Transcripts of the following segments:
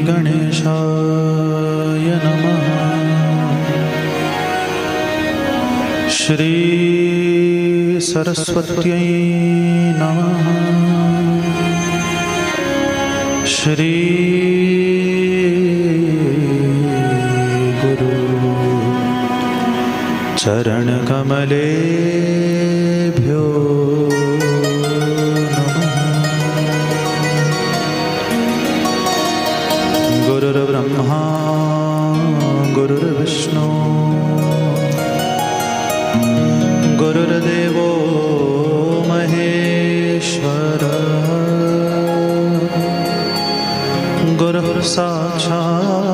गणेशाय नमः। श्री सरस्वत्यै नमः। श्री गुरु चरण कमलेभ्यो नमः। गुरुर्ब्रह्मा गुरुर्विष्णु गुरुर्देवो महेश्वरः। गुरुः साक्षात्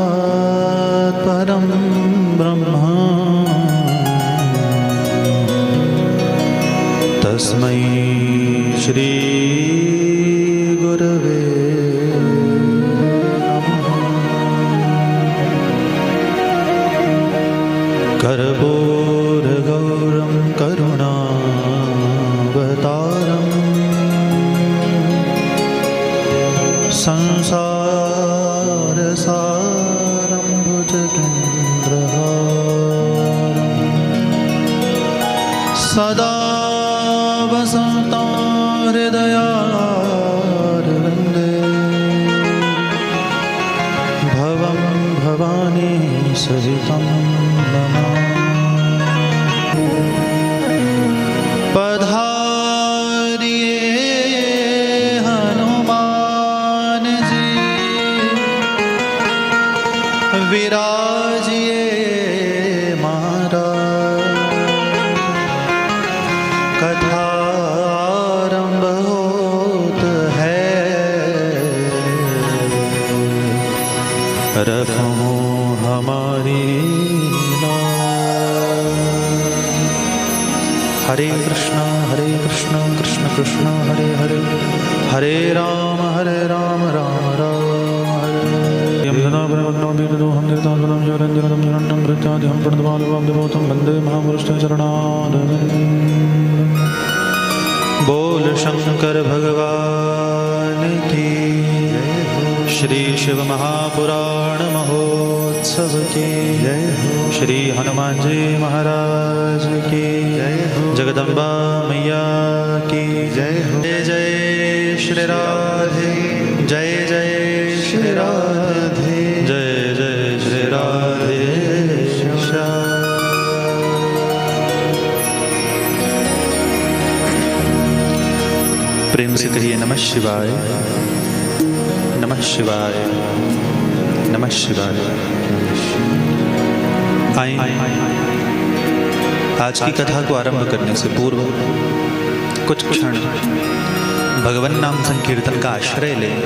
परं ब्रह्म तस्मै श्री गुरवे नमः। कर्पूरगौरं करुणावतारं संसारसारं भुजगेन्द्रहारं सदा वसन्तं हृदयारविन्दे भवं भवानी सहितं नमामि। पधारिए हनुमान जी विराजिए महाराज। कथारंभ होत है रखो हमारी लाज। हरे कृष्ण कृष्ण कृष्ण हरे हरे, हरे राम राम राम हरे। वंदे महापुरुषं चरणारविन्दं। बोल शंकर भगवान की, श्री शिव महापुराण महोत्सव की, श्री हनुमान जी महाराज की, जगदम्बा मैया की जय। जय जय श्री राधे, जय जय श्री राधे, जय जय श्री राधे। प्रेम से कहिए नमः शिवाय, नमः शिवाय, नमः शिवाय। आइए आज की कथा को आरंभ करने से पूर्व कुछ क्षण भगवान नाम संकीर्तन का आश्रय लें।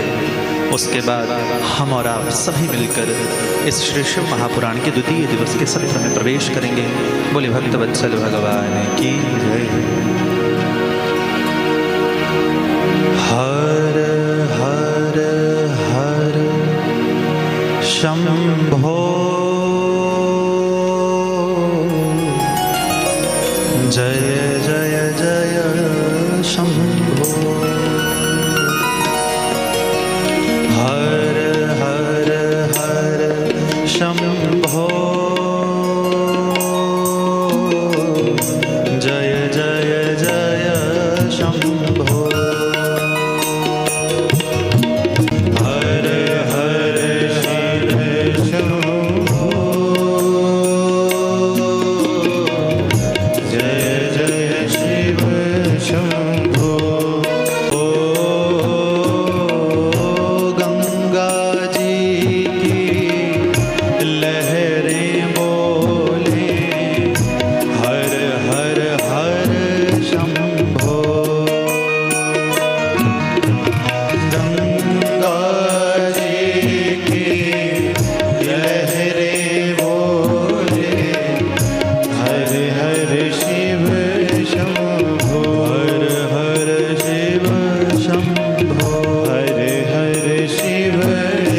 उसके बाद हम और आप सभी मिलकर इस श्री शिव महापुराण के द्वितीय दिवस के सत्र में प्रवेश करेंगे। बोले भक्तवत्सल भगवान की जय। हर हर हर शंभो, जय जय जय शंभो। हर हर हर शंभो, जय जय जय शंभो। हर हर शिव शंभो, जय जय शिव शंभो। ओ गंगा जी की लहरें बोले, हर हर हर शंभो। गंगा जी की लहरें बोले, हर हर शिव शंभो, हर हर शिव शंभो, हर हर शिव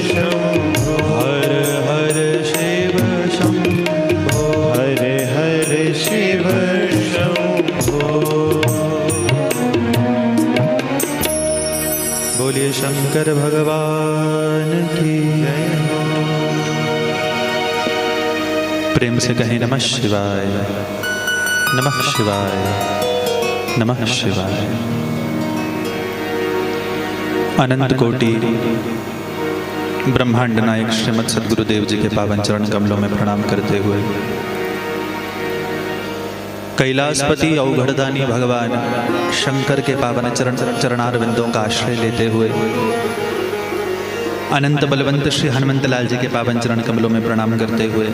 शंभो, हर हर शिव शंभो, हर हर शिव शंभो। बोलिए शंकर भगवान की जय। प्रेम से कहें नमः शिवाय, नमः शिवाय, नमः शिवाय। अनंत कोटि ब्रह्मांड नायक श्रीमद सद्गुरुदेव जी के पावन चरण कमलों में प्रणाम करते हुए, कैलाशपति अवघड़दानी भगवान शंकर के पावन चरणारविंदों का आश्रय लेते हुए, अनंत बलवंत श्री हनुमंत लाल जी के पावन चरण कमलों में प्रणाम करते हुए,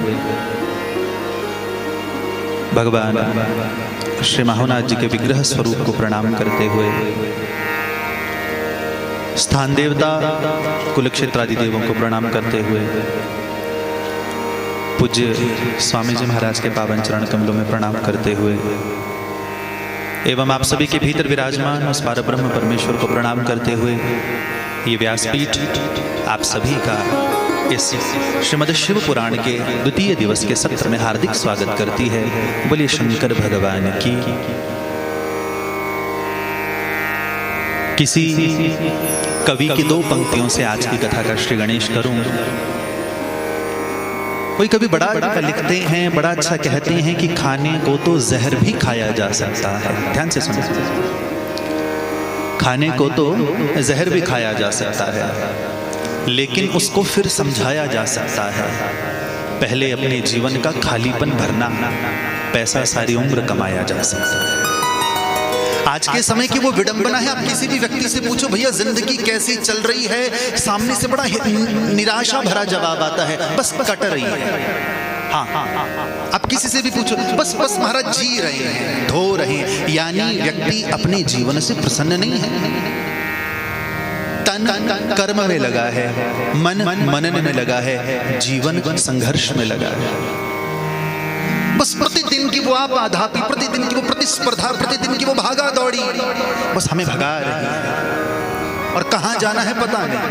भगवान श्री माहुनाथ जी के विग्रह स्वरूप को प्रणाम करते हुए, स्थान देवता कुलक्षेत्र आदि देवों को प्रणाम करते हुए, पूज्य स्वामी जी महाराज के पावन चरण कमलों में प्रणाम करते हुए, एवं आप सभी के भीतर विराजमान उस पारब्रह्म परमेश्वर को प्रणाम करते हुए, ये व्यासपीठ आप सभी का इस श्रीमद् शिव पुराण के द्वितीय दिवस के सत्र में हार्दिक स्वागत करती है। बोलिए शंकर भगवान की। किसी कवि की दो पंक्तियों से आज की कथा का श्री गणेश करूं। कोई कवि बड़ा अच्छा लिखते हैं, बड़ा अच्छा कहते हैं कि खाने को तो जहर भी खाया जा सकता है। ध्यान से सुनिए, खाने को तो जहर भी खाया जा सकता है, लेकिन उसको फिर समझाया जा सकता है। पहले अपने जीवन का खालीपन भरना, पैसा सारी उम्र कमाया जा सकता है। आज के समय की वो विडंबना है। आप किसी भी व्यक्ति से पूछो भैया जिंदगी कैसी चल रही है, सामने से बड़ा निराशा भरा जवाब आता है, बस कट रही है। हाँ, आप किसी से भी पूछो, बस बस महाराज जी रहे हैं, धो रहे हैं। यानी व्यक्ति अपने जीवन से प्रसन्न नहीं है। तन कर्म में लगा है, मन मनन में लगा है, जीवन संघर्ष में लगा है। बस प्रतिदिन की वो आपाधापी, प्रतिदिन की वो प्रतिस्पर्धा, प्रतिदिन की वो भागा दौड़ी, बस हमें भगा रही है और कहां जाना है पता नहीं।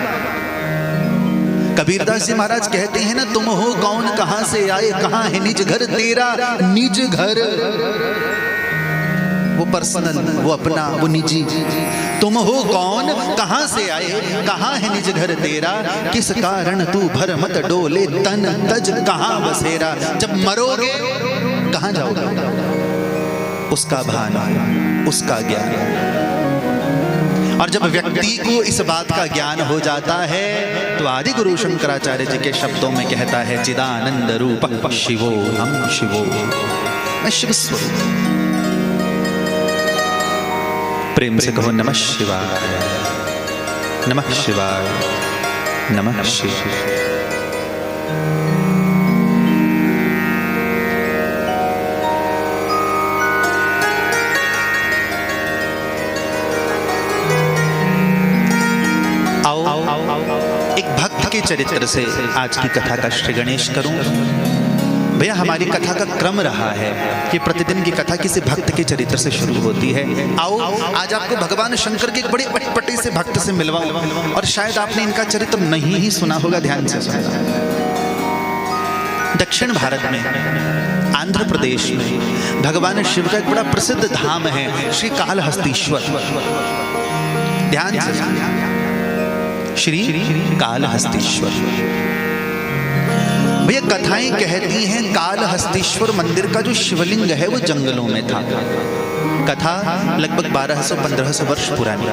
कबीरदास जी महाराज कहते हैं ना, तुम हो कौन, कहां से आए, कहां है निज घर तेरा। निज घर वो पर्सनल, वो अपना, वो निजी। तुम हो कौन, कहां से आए, कहां है निज घर तेरा। किस कारण तू भर मत डोले, तन तज कहां बसेरा। जब मरोगे कहां जाओगे, उसका भान, उसका ज्ञान। और जब व्यक्ति को इस बात का ज्ञान हो जाता है तो आदि गुरु शंकराचार्य जी के शब्दों में कहता है, चिदानंद रूप शिवो हम शिवो, मैं शिव स्वरूप। प्रेम से कहो नमः शिवाय, नमः शिवाय, नमः शिवाय। एक भक्त के चरित्र से आज की कथा का श्री गणेश करूं। भैया हमारी कथा का क्रम रहा है कि प्रतिदिन की कथा किसी भक्त के चरित्र से शुरू होती है। आओ आज आपको भगवान शंकर के एक बड़े अटपटे से भक्त से मिलवाऊं, और शायद आपने इनका चरित्र नहीं ही सुना होगा। ध्यान से सुनना। दक्षिण भारत में, आंध्र प्रदेश में भगवान शिव का एक बड़ा प्रसिद्ध धाम है, श्री कालहस्तीश्वर। ध्यान से, श्री कालहस्तीश्वर। भैया कथाएं कहती हैं कालहस्तीश्वर मंदिर का जो शिवलिंग है वो जंगलों में था। कथा लगभग 1200-1500 वर्ष पुरानी।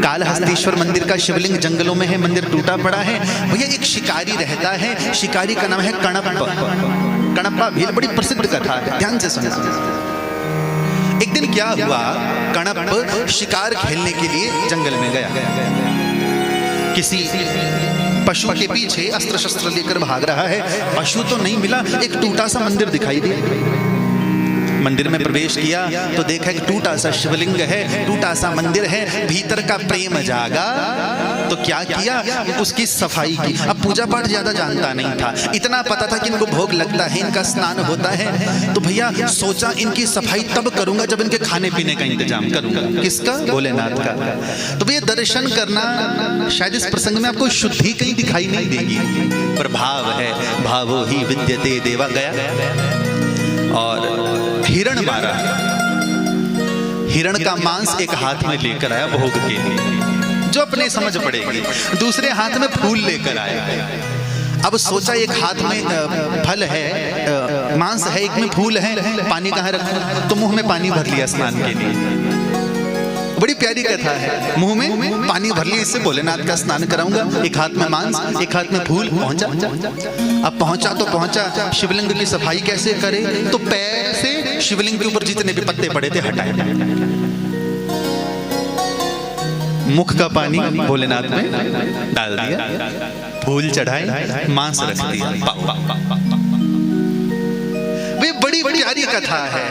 कालहस्तीश्वर मंदिर का शिवलिंग जंगलों में है, मंदिर टूटा पड़ा है। भैया एक शिकारी रहता है, शिकारी का नाम है कणप्पा। कणप्पा भी बड़ी प्रसिद्ध कथा है, ध्यान से सुनिए। एक दिन क्या हुआ, कणप्प शिकार खेलने के लिए जंगल में गया। किसी पशु के पीछे अस्त्र शस्त्र लेकर भाग रहा है। पशु तो नहीं मिला, एक टूटा सा मंदिर दिखाई दिया। मंदिर में प्रवेश किया तो देखा कि टूटा सा शिवलिंग है, टूटा सा मंदिर है। भीतर का प्रेम जागा तो क्या किया, उसकी सफाई की। अब पूजा पाठ ज्यादा जानता नहीं था, इतना पता था कि इनको भोग लगता है, इनका स्नान होता है। तो भैया सोचा इनकी सफाई तब करूंगा जब इनके खाने पीने का इंतजाम करूंगा। किसका? भोलेनाथ का। तो भैया दर्शन करना, शायद इस प्रसंग में आपको शुद्धि कहीं दिखाई नहीं देगी, पर भाव है। भावो ही विद्यते देवा। गया और हिरण मारा। हिरण का मांस एक हाथ में लेकर आया भोग के लिए, जो अपने समझ पड़ेगी। दूसरे हाथ में फूल लेकर आया। अब सोचा एक हाथ में फल है, मांस है, एक में फूल है, पानी कहाँ रखूं? तो मुंह में पानी भर लिया स्नान के लिए। बड़ी प्यारी कथा है। मुंह में पानी भर लिया, इससे भोलेनाथ का स्नान कराऊंगा। एक हाथ में मांस, एक हाथ में फूल। पहुंचा। अब पहुंचा तो पहुंचा, शिवलिंग की सफाई कैसे करे? तो पैर से शिवलिंग के ऊपर जितने भी पत्ते पड़े थे हटाए, मुख का पानी भोलेनाथ में डाल दिया, फूल चढ़ाए, मांस रख दिया। वे बड़ी प्यारी कथा है।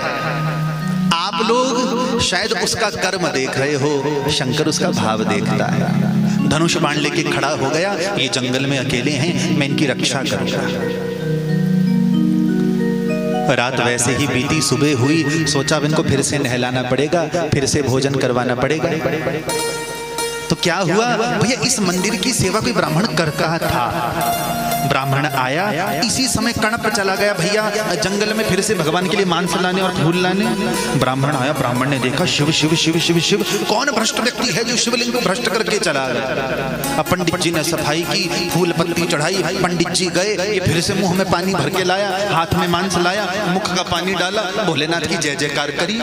आप लोग शायद उसका कर्म देख रहे हो, शंकर उसका भाव देखता है। धनुष बाण लेके खड़ा हो गया, ये जंगल में अकेले हैं, मैं इनकी रक्षा करूंगा। रात वैसे ही बीती, सुबह हुई, सोचा अब इनको फिर से नहलाना पड़ेगा, फिर से भोजन करवाना पड़ेगा। तो क्या हुआ भैया, इस मंदिर की सेवा कोई ब्राह्मण करता था। ब्राह्मण आया, इसी समय कणप चला गया भैया जंगल में फिर से भगवान के लिए मांस लाने और फूल लाने। ब्राह्मण आया, ब्राह्मण ने देखा शिव शिव शिव शिव शिव, कौन भ्रष्ट व्यक्ति है जो शिवलिंग को भ्रष्ट करके चला गया। अब पंडित जी ने सफाई की, फूल पत्ती चढ़ाई, पंडित जी गए, ये फिर से मुंह में पानी भर के लाया, हाथ में मांस लाया, मुख का पानी डाला, भोलेनाथ की जय जयकार करी।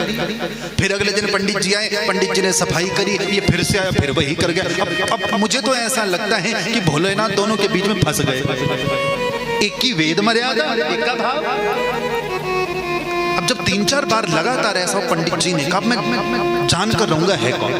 फिर अगले दिन पंडित जी आए, पंडित जी ने सफाई करी, ये फिर से आया, फिर वही कर गया। अब मुझे तो ऐसा लगता है कि भोलेनाथ दोनों के बीच में फंस गए। एक की वेद मर्यादा, एक का भाव। अब जब 3-4 बार लगातार ऐसा पंडित जी ने कहा मैं जान कर रहूंगा है कौन।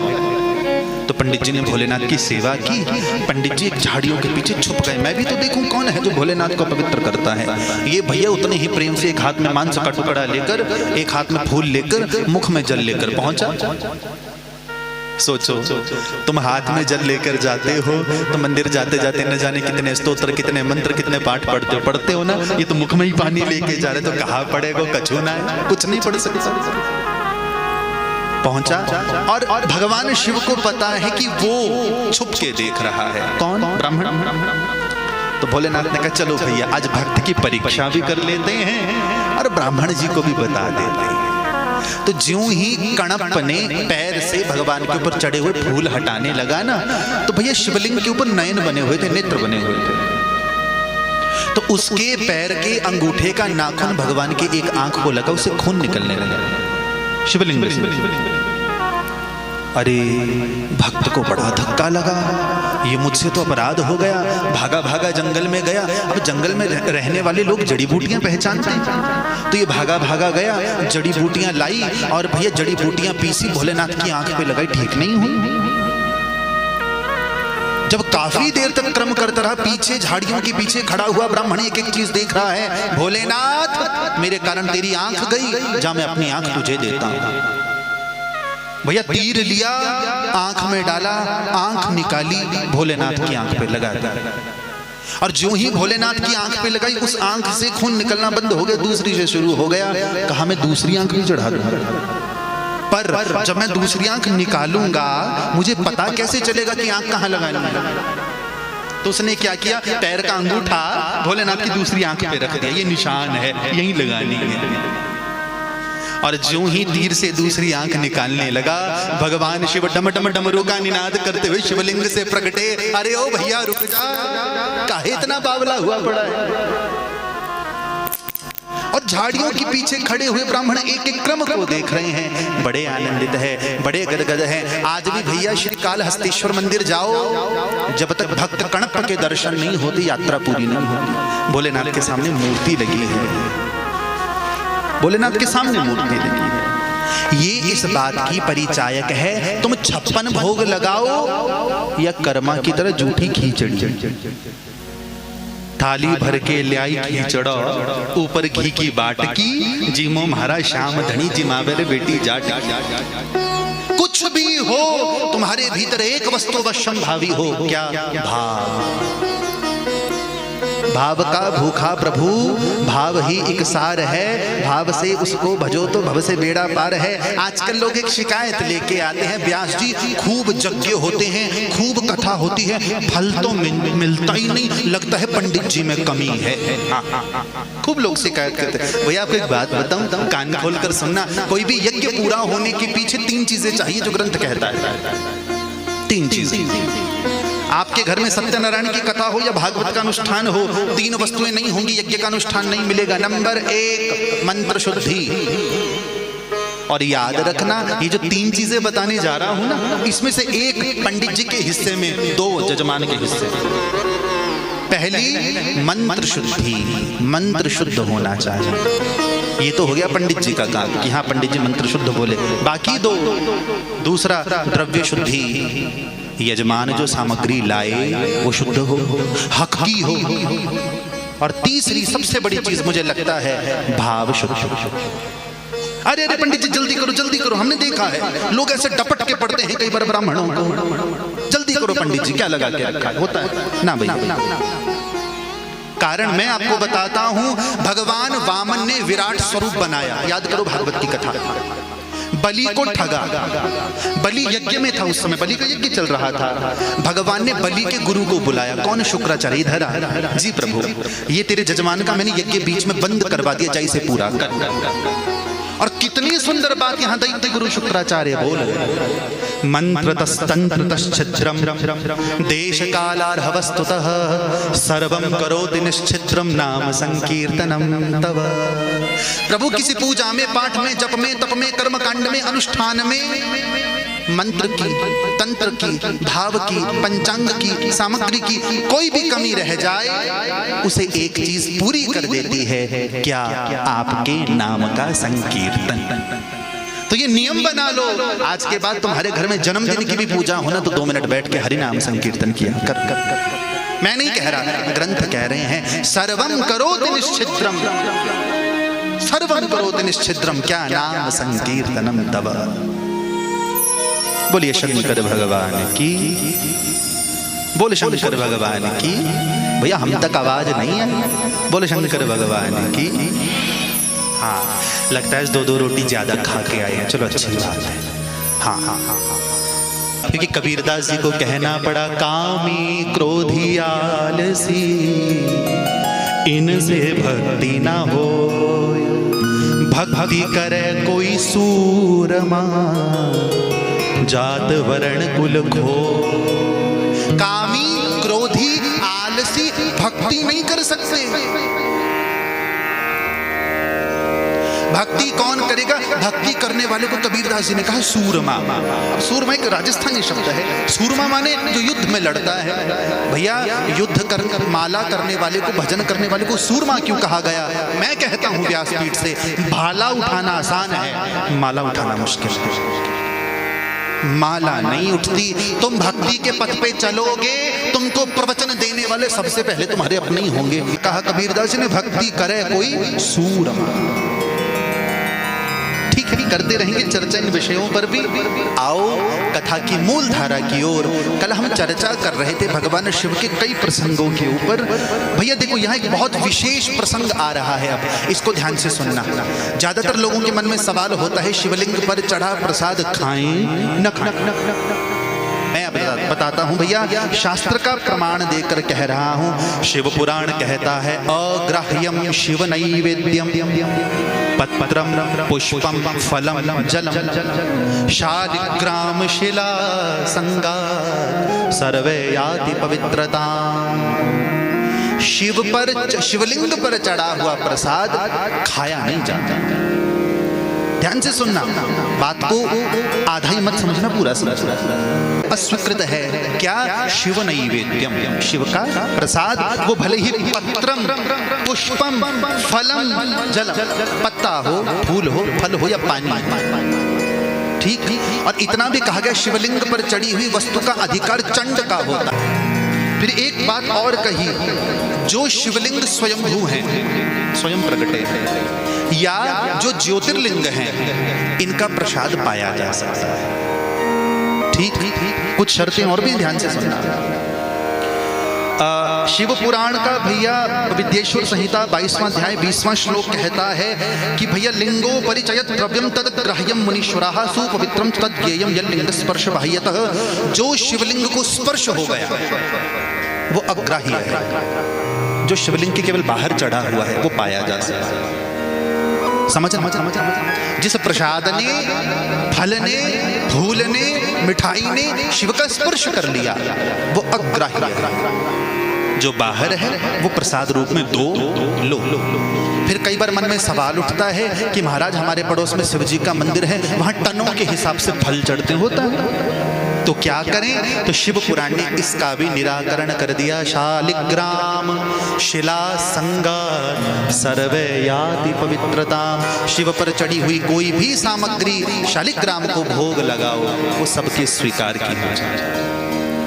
तो पंडित जी ने भोलेनाथ की सेवा की। पंडित जी एक झाड़ियों के पीछे छुप गए, मैं भी तो देखूं कौन है जो भोलेनाथ को पवित्र करता है। ये भैया उतने ही प्रेम से एक हाथ में मांस का टुकड़ा लेकर, एक हाथ में फूल लेकर, मुख में जल लेकर पहुंचा। सोचो, तुम हाथ में जल लेकर जाते हो तो मंदिर जाते जाते न जाने कितने स्तोत्र, कितने मंत्र, कितने पाठ पढ़ते हो ना। ये तो मुख में ही पानी लेके जा रहे, तो कहाँ पड़ेगा? कछु ना है, कुछ नहीं पढ़ सकता। पहुंचा और भगवान शिव को पता है कि वो छुप के देख रहा है। कौन? ब्राह्मण। तो भोलेनाथ ने कहा चलो भैया आज भक्त की परीक्षा भी कर लेते हैं और ब्राह्मण जी को भी बता देते हैं। तो ज्यों ही कणप ने पैर से भगवान के ऊपर चढ़े हुए फूल हटाने लगा ना, तो भैया शिवलिंग के ऊपर नयन बने हुए थे, नेत्र बने हुए थे। तो उसके पैर के अंगूठे का नाखून भगवान के एक आंख को लगा, उसे खून निकलने लगा शिवलिंग में। अरे भक्त को बड़ा धक्का लगा, ये मुझसे तो अपराध हो गया। भागा भागा जंगल में गया। अब जंगल में रहने वाले लोग जड़ी बूटियां पहचानते हैं, तो ये भागा भागा गया, जड़ी बूटियां लाई और भैया जड़ी बूटियां पीसी, भोलेनाथ की आंख पे लगाई, ठीक नहीं हुई। जब काफी देर तक क्रम करता रहा, पीछे झाड़ियों के पीछे खड़ा हुआ ब्राह्मण एक एक चीज देख रहा है। भोलेनाथ मेरे कारण तेरी आंख गई, जा मैं अपनी आंख तुझे देता हूं। भैया तीर लिया, आंख में डाला, आंख निकाली, भोलेनाथ की आंख पे लगा दिया। और जो ही भोलेनाथ की आंख पे लगाई, उस आंख से खून निकलना बंद हो गया, दूसरी से शुरू हो गया। कहा मैं दूसरी आंख भी चढ़ा दूंगा, पर जब मैं दूसरी आंख निकालूंगा मुझे पता कैसे चलेगा कि आंख कहां लगानी है। तो उसने क्या किया, पैर का अंगूठा भोलेनाथ की दूसरी आंख पे रख दिया, ये निशान है, यही लगानी है। और ज्यों ही तीर से दूसरी आंख निकालने लगा, भगवान शिव डम डम डमरू का निनाद करते हुए शिवलिंग से प्रकटे। अरे ओ भैया रुक जा, काहे इतना बावला हुआ पड़ा है। और झाड़ियों के पीछे खड़े हुए ब्राह्मण एक एक क्रम को देख रहे हैं, बड़े आनंदित है, बड़े गदगद हैं। आज भी भैया श्री कालहस्तेश्वर मंदिर जाओ, जब तक भक्त कणप के दर्शन नहीं होते यात्रा पूरी नहीं होती। भोलेनाथ के सामने मूर्ति लगी है, भोलेनाथ के सामने मूर्ति लगी है। ये इस बात की परिचायक है, तुम 56 भोग लगाओ या कर्मा की तरह जूठी खींचड़ी। थाली भर के ल्याई खींचड़ा, ऊपर घी की बाट की, जीमो महाराज श्याम धनी जिमावेर बेटी जाट। कुछ भी हो तुम्हारे भीतर एक वस्तु वशम भावी हो, क्या? भाव। भाव का भूखा प्रभु, भाव ही एक सार है, भाव से उसको भजो तो भव से बेड़ा पार है। आजकल लोग एक शिकायत लेके आते हैं, व्यास जी खूब यज्ञ होते हैं, खूब कथा होती है, फल तो मिलता ही नहीं, लगता है पंडित जी में कमी है। खूब लोग शिकायत करते हैं। भैया आपको एक बात बताऊं, कान खोल कर सुनना, कोई भी यज्ञ पूरा होने के पीछे 3 चीजें चाहिए जो ग्रंथ कहता है। 3 चीजें। आपके घर में सत्यनारायण की कथा हो या भागवत का अनुष्ठान हो, 3 वस्तुएं नहीं होंगी, यज्ञ का अनुष्ठान नहीं मिलेगा। नंबर 1 मंत्र शुद्धि। और याद रखना, ये जो 3 चीजें बताने जा रहा हूं ना, इसमें से एक पंडित जी के हिस्से में, 2 जजमान के हिस्से। पहली मंत्र शुद्धि, मंत्र शुद्ध होना चाहिए। ये तो हो गया पंडित जी का काम कि हाँ पंडित जी मंत्र शुद्ध बोले। बाकी 2, दूसरा द्रव्य शुद्धि, यजमान जो सामग्री लाए वो शुद्ध हो, हक की हो। और तीसरी सबसे बड़ी चीज मुझे लगता है भाव शुद्ध। अरे अरे पंडित जी जल्दी करो जल्दी करो, हमने देखा है लोग ऐसे डपट के पढ़ते हैं कई बार ब्राह्मणों को। जल्दी करो पंडित जी, क्या लगा के रखा है, होता है ना भैया। कारण मैं आपको बताता हूं, भगवान वामन ने विराट स्वरूप बनाया। याद करो भागवत की कथा, बलि को ठगा। बलि यज्ञ में था, उस समय बलि का यज्ञ चल रहा था। भगवान ने बलि के गुरु को बुलाया। कौन? शुक्राचार्य। इधर आ। जी प्रभु, ये तेरे जजमान का मैंने यज्ञ बीच में बंद करवा दिया, जा इसे पूरा कर। और कितनी सुंदर बात यहाँ दैत्य गुरु शुक्राचार्य बोल रहे। मंत्रतस्तंत्रतश्छिद्रम देश कालार्हवस्तुतः सर्वं करोति निश्छिद्रम नाम संकीर्तनम तव। प्रभु किसी पूजा में, पाठ में, जप में, तप में, कर्म कांड में, अनुष्ठान में मंत्र की, तंत्र की, भाव की, पंचांग की, सामग्री की कोई भी कमी रह जाए, उसे एक चीज पूरी कर देती है। क्या? आपके नाम का संकीर्तन। तो ये नियम बना लो, आज के बाद तुम्हारे घर में जन्मदिन की भी पूजा हो ना, तो 2 मिनट बैठ के हरि नाम संकीर्तन किया कर। मैं नहीं कह रहा, ग्रंथ कह रहे हैं सर्वं करोति निश्चिद्रम, सर्वं करोति निश्चिद्रम, क्या? नाम संकीर्तनम तव। बोलिए शंकर भगवान की, बोले शंकर भगवान की। भैया हम तक आवाज नहीं है, बोले शंकर भगवान की। हाँ, लगता है 2-2 रोटी ज्यादा खा के आए हैं, चलो अच्छी बात है। हाँ हाँ हाँ, क्योंकि कबीरदास जी को कहना पड़ा, कामी क्रोधी आलसी इनसे भक्ति ना हो, भक्ति करे कोई सूरमा जात वर्ण कुल खो। कामी क्रोधी आलसी भक्ति नहीं कर सकते। भक्ति कौन करेगा? भक्ति करने वाले को कबीरदास जी ने कहा सूरमा। अब सूरमा एक राजस्थानी शब्द है। सूरमा माने जो युद्ध में लड़ता है। भैया युद्ध कर, माला करने वाले को, भजन करने वाले को सूरमा क्यों कहा गया? मैं कहता हूं व्यासपीठ से, भाला उठाना आसान है, माला उठाना मुश्किल है। माला नहीं उठती। तुम भक्ति के पथ पे चलोगे, तुमको प्रवचन देने वाले सबसे पहले तुम्हारे अपने ही होंगे। कहा कबीरदास जी ने, भक्ति करे कोई सूरमा। ठीक है, करते रहेंगे चर्चा इन विषयों पर भी। आओ कथा की मूल धारा की ओर। कल हम चर्चा कर रहे थे भगवान शिव के कई प्रसंगों के ऊपर। भैया देखो, यहाँ एक बहुत विशेष प्रसंग आ रहा है, अब इसको ध्यान से सुनना। ज्यादातर लोगों के मन में सवाल होता है, शिवलिंग पर चढ़ा प्रसाद खाएं न खाएं। मैं बताता हूं भैया, शास्त्र का प्रमाण देकर कह रहा हूं। शिव पुराण कहता है, अग्राह्यम शिव नैवेद्यम पत्रम पुष्पम फलम जलम शालिग्राम शिला संगा सर्वे याति पवित्रता। शिव पर, शिवलिंग पर चढ़ा हुआ प्रसाद खाया नहीं जाता। ध्यान से सुनना, बात को आधा ही मत समझना, पूरा समझना। अस्वीकृत है क्या? शिव नैवेद्यम, शिव का प्रसाद, वो भले ही पत्रम पुष्पम फलम जलम, पत्ता हो, फूल हो, फल हो या पानी, ठीक। और इतना भी कहा गया, शिवलिंग पर चढ़ी हुई वस्तु का अधिकार चंड का होता है। फिर एक बात और कही, जो शिवलिंग स्वयंभू हैं, स्वयं प्रकटे हैं, या जो ज्योतिर्लिंग हैं, इनका प्रसाद पाया जा सकता है। ठीक, कुछ शर्तें और भी ध्यान से सुनना। शिव पुराण का भैया विद्येश्वर संहिता 22वां अध्याय 20वां श्लोक कहता है कि भैया लिंगो परिचयत द्रव्यम तद ग्राह्यम मुनीश्वराः सुपवित्रम तद ज्ञेयम यल्लिंग स्पर्श बाह्यतः। जो शिवलिंग को स्पर्श हो गया वो अग्राह्य है, जो शिवलिंग के केवल बाहर चढ़ा हुआ है वो पाया जा सकता है। समझना, जिस प्रसाद ने, फल ने, फूल ने, मिठाई ने शिव का स्पर्श कर लिया वो अग्राह्य है। जो बाहर है वो प्रसाद रूप में दो लो। फिर कई बार मन में सवाल उठता है कि महाराज हमारे पड़ोस में शिव जी का मंदिर है, वहां टनों के हिसाब से फल चढ़ते होता है, तो क्या करें? तो शिव पुराण ने इसका भी निराकरण कर दिया। शालिग्राम शिला संगार सर्वे याति पवित्रता। शिव पर चढ़ी हुई कोई भी सामग्री शालिग्राम को भोग लगाओ, वो सबके स्वीकार की हो जाए।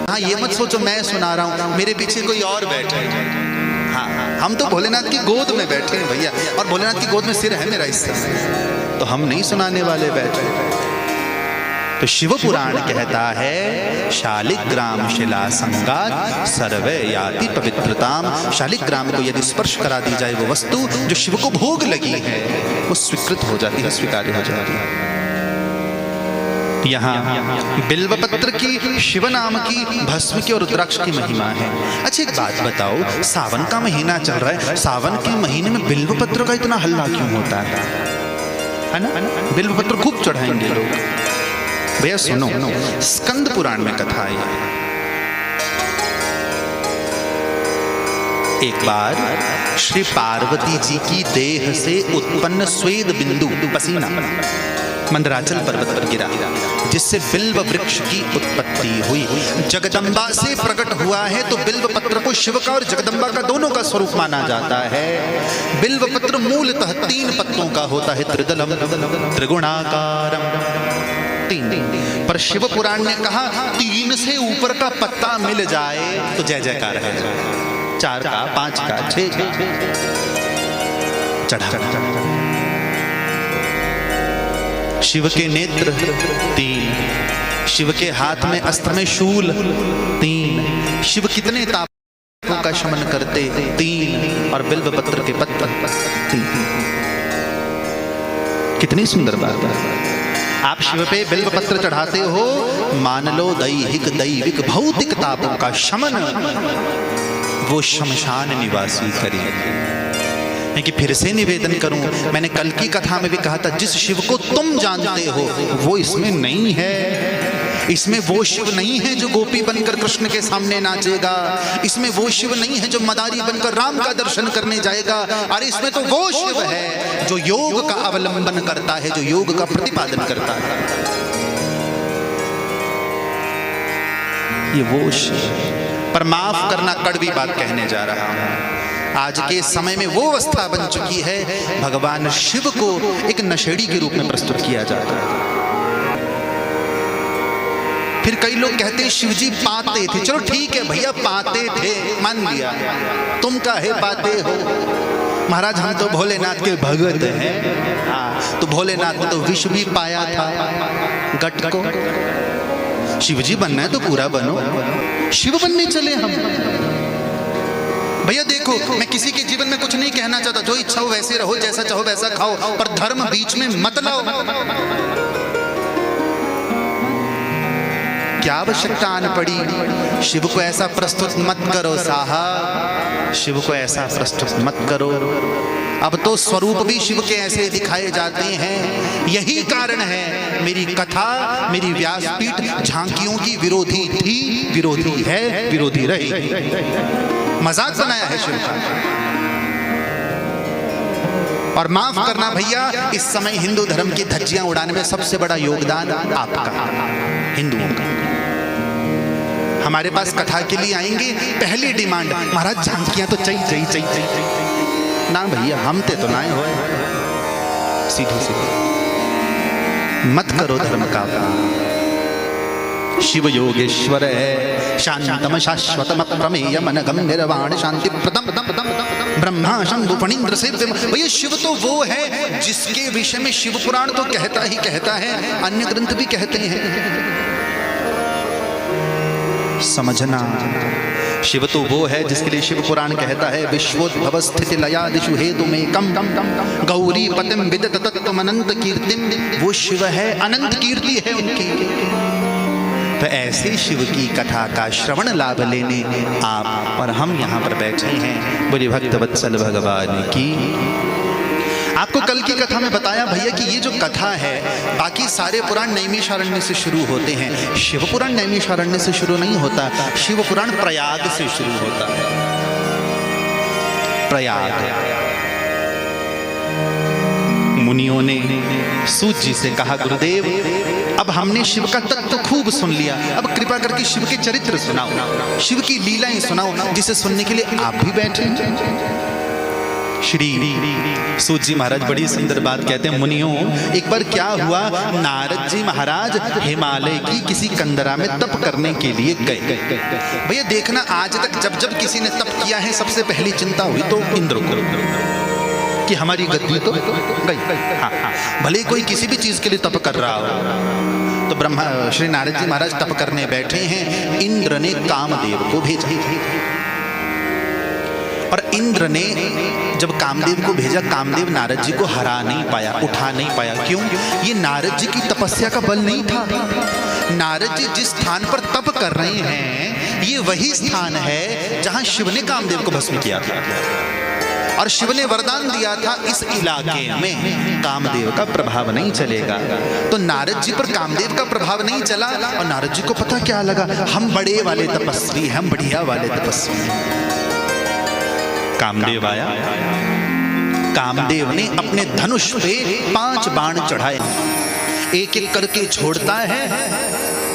हाँ, ये मत सोचो मैं सुना रहा हूं, मेरे पीछे कोई और बैठा है। हाँ, हम तो भोलेनाथ की गोद में बैठे हैं भैया, और भोलेनाथ की गोद में सिर है मेरा इस समय, तो हम नहीं सुनाने वाले बैठे। तो शिव पुराण कहता है शालिग्राम शिला संगात सर्वे याति पवित्रताम। शालिग्राम को यदि स्पर्श करा दी जाए वो वस्तु जो शिव को भोग लगी है वो स्वीकृत हो जाती है, स्वीकार्य हो जाती है। यहाँ बिल्वपत्र की, शिव नाम की, भस्म की और रुद्राक्ष की महिमा है। अच्छा एक बात बताओ, सावन का महीना चल रहा है, सावन के महीने में बिल्वपत्र का इतना हल्ला क्यों होता है ना? बिल्वपत्र खूब चढ़ाएंगे लोग। भैया सुनो, स्कंद पुराण में कथा है। एक बार श्री पार्वती जी की देह से उत्पन्न स्वेद बिंदु पसीना मंदराचल पर्वत पर गिरा, जिससे बिल्व वृक्ष की उत्पत्ति हुई। जगदम्बा से प्रकट हुआ है, तो बिल्व पत्र को शिव का और जगदम्बा का दोनों का स्वरूप माना जाता है। बिल्व पत्र मूलतः 3 पत्तों का होता है, त्रिदलम त्रिगुणाकारम, 3। पर शिव पुराण ने कहा 3 से ऊपर का पत्ता मिल जाए तो जय जयकार है। 4 का, 5 का, 6 चढ़ा। शिव के नेत्र 3, शिव के हाथ में अस्त्र में शूल 3, शिव कितने तापों का शमन करते 3, और बिल्व पत्र के पत्ते 3। कितनी सुंदर बात है। आप शिव पे बिल्व पत्र चढ़ाते हो, मान लो दैहिक दैविक भौतिक तापों का शमन वो शमशान निवासी करेंगे। कि फिर से निवेदन करूं, मैंने कल की कथा में भी कहा था, जिस शिव को तुम जानते हो वो इसमें नहीं है। इसमें वो शिव नहीं है जो गोपी बनकर कृष्ण के सामने नाचेगा, इसमें वो शिव नहीं है जो मदारी बनकर राम का दर्शन करने जाएगा। अरे इसमें तो वो शिव है जो योग का अवलंबन करता है, जो योग का प्रतिपादन करता है। ये वो शिव। पर माफ करना, कड़वी बात कहने जा रहा हूं। आज के समय में वो अवस्था बन चुकी है, भगवान शिव को एक नशेड़ी के रूप में प्रस्तुत किया जाता है। फिर कई लोग कहते हैं शिव जी पाते थे। चलो ठीक है भैया, पाते थे मान लिया, तुम काहे पाते हो? महाराज हम तो भोलेनाथ के भगत हैं। हाँ, तो भोलेनाथ ने तो विष भी पाया था गट को। शिव जी बनना है तो पूरा बनो, शिव बनने चले हम। भैया देखो, मैं किसी के जीवन में कुछ नहीं कहना चाहता, जो इच्छा हो वैसे रहो, जैसा चाहो वैसा खाओ, पर धर्म बीच में मत लाओ। क्या आवश्यकता आन पड़ी? शिव को ऐसा प्रस्तुत मत करो साहब, शिव को ऐसा प्रस्तुत मत करो। अब तो स्वरूप भी शिव के ऐसे दिखाए जाते हैं। यही कारण है मेरी कथा, मेरी व्यासपीठ झांकियों की विरोधी थी, विरोधी है, विरोधी रही। मजाक बनाया है शिव का। और माफ करना भैया, इस समय हिंदू धर्म की धज्जियां उड़ाने में सबसे बड़ा योगदान आपका, हिंदुओं का। हमारे पास कथा के लिए आएंगे, पहली डिमांड, महाराज झांकियां तो चाहिए। ना भैया, हम ते तो ना हो, सीधी सीधी मत करो धर्म का। शिव योगेश्वर है, शांतम शाश्वतम प्रमेय मनगम निर्वाण शांति प्रदम ब्रह्मा शंभु फणींद्र से। भैया शिव तो वो है जिसके विषय में शिव पुराण तो कहता ही कहता है, अन्य ग्रंथ भी कहते हैं। समझना, शिव तो वो है जिसके लिए शिव पुराण कहता है, विश्वोद्भव स्थिति लयादिषु हेतुमेकं गौरी पतिम विदित तत्त्वम् अनंत कीर्तिम। वो शिव है, अनंत कीर्ति है उनकी। तो ऐसे शिव की कथा का श्रवण लाभ लेने आप और हम यहाँ पर बैठे हैं। बोले भक्त वत्सल भगवान की। आपको कल की कथा में बताया भैया कि ये जो कथा है, बाकी सारे पुराण नैमिषारण्य से शुरू होते हैं, शिव पुराण नैमिषारण्य से शुरू नहीं होता, शिव पुराण प्रयाग से शुरू होता है। प्रयाग। मुनियों ने सूत जी से कहा, गुरुदेव अब हमने शिव का तत्व खूब सुन लिया, अब कृपा करके शिव के चरित्र सुनाओ, शिव की लीलाएं सुनाओ, जिसे सुनने के लिए आप भी बैठे। श्री सूत जी महाराज बड़ी सुंदर बात कहते हैं, मुनियों एक बार क्या हुआ, नारद जी महाराज हिमालय की किसी कंदरा में तप करने के लिए गए। भैया देखना, आज तक जब जब किसी ने तप किया है, सबसे पहली चिंता हुई तो इंद्र को कि हमारी गद्दी तो गई। भले कोई किसी भी चीज के लिए तप कर रहा हो, तो ब्रह्मा श्री नारद जी महाराज तप करने बैठे हैं, इंद्र ने कामदेव को भेजा। और इंद्र ने जब कामदेव को भेजा, कामदेव नारद जी को हरा नहीं पाया, उठा नहीं पाया। क्यों? ये नारद जी की तपस्या का बल नहीं था। नारद जी जिस स्थान पर तप कर रहे हैं, ये वही स्थान है जहां शिव ने कामदेव को भस्म किया था, और शिव ने वरदान दिया था इस इलाके में कामदेव का प्रभाव नहीं चलेगा। तो नारद जी पर कामदेव का प्रभाव नहीं चला, और नारद जी को पता क्या लगा, हम बड़े वाले तपस्वी, हम बढ़िया वाले तपस्वी। कामदेव आया, कामदेव ने अपने धनुष पे 5 बाण चढ़ाए, एक एक करके छोड़ता है।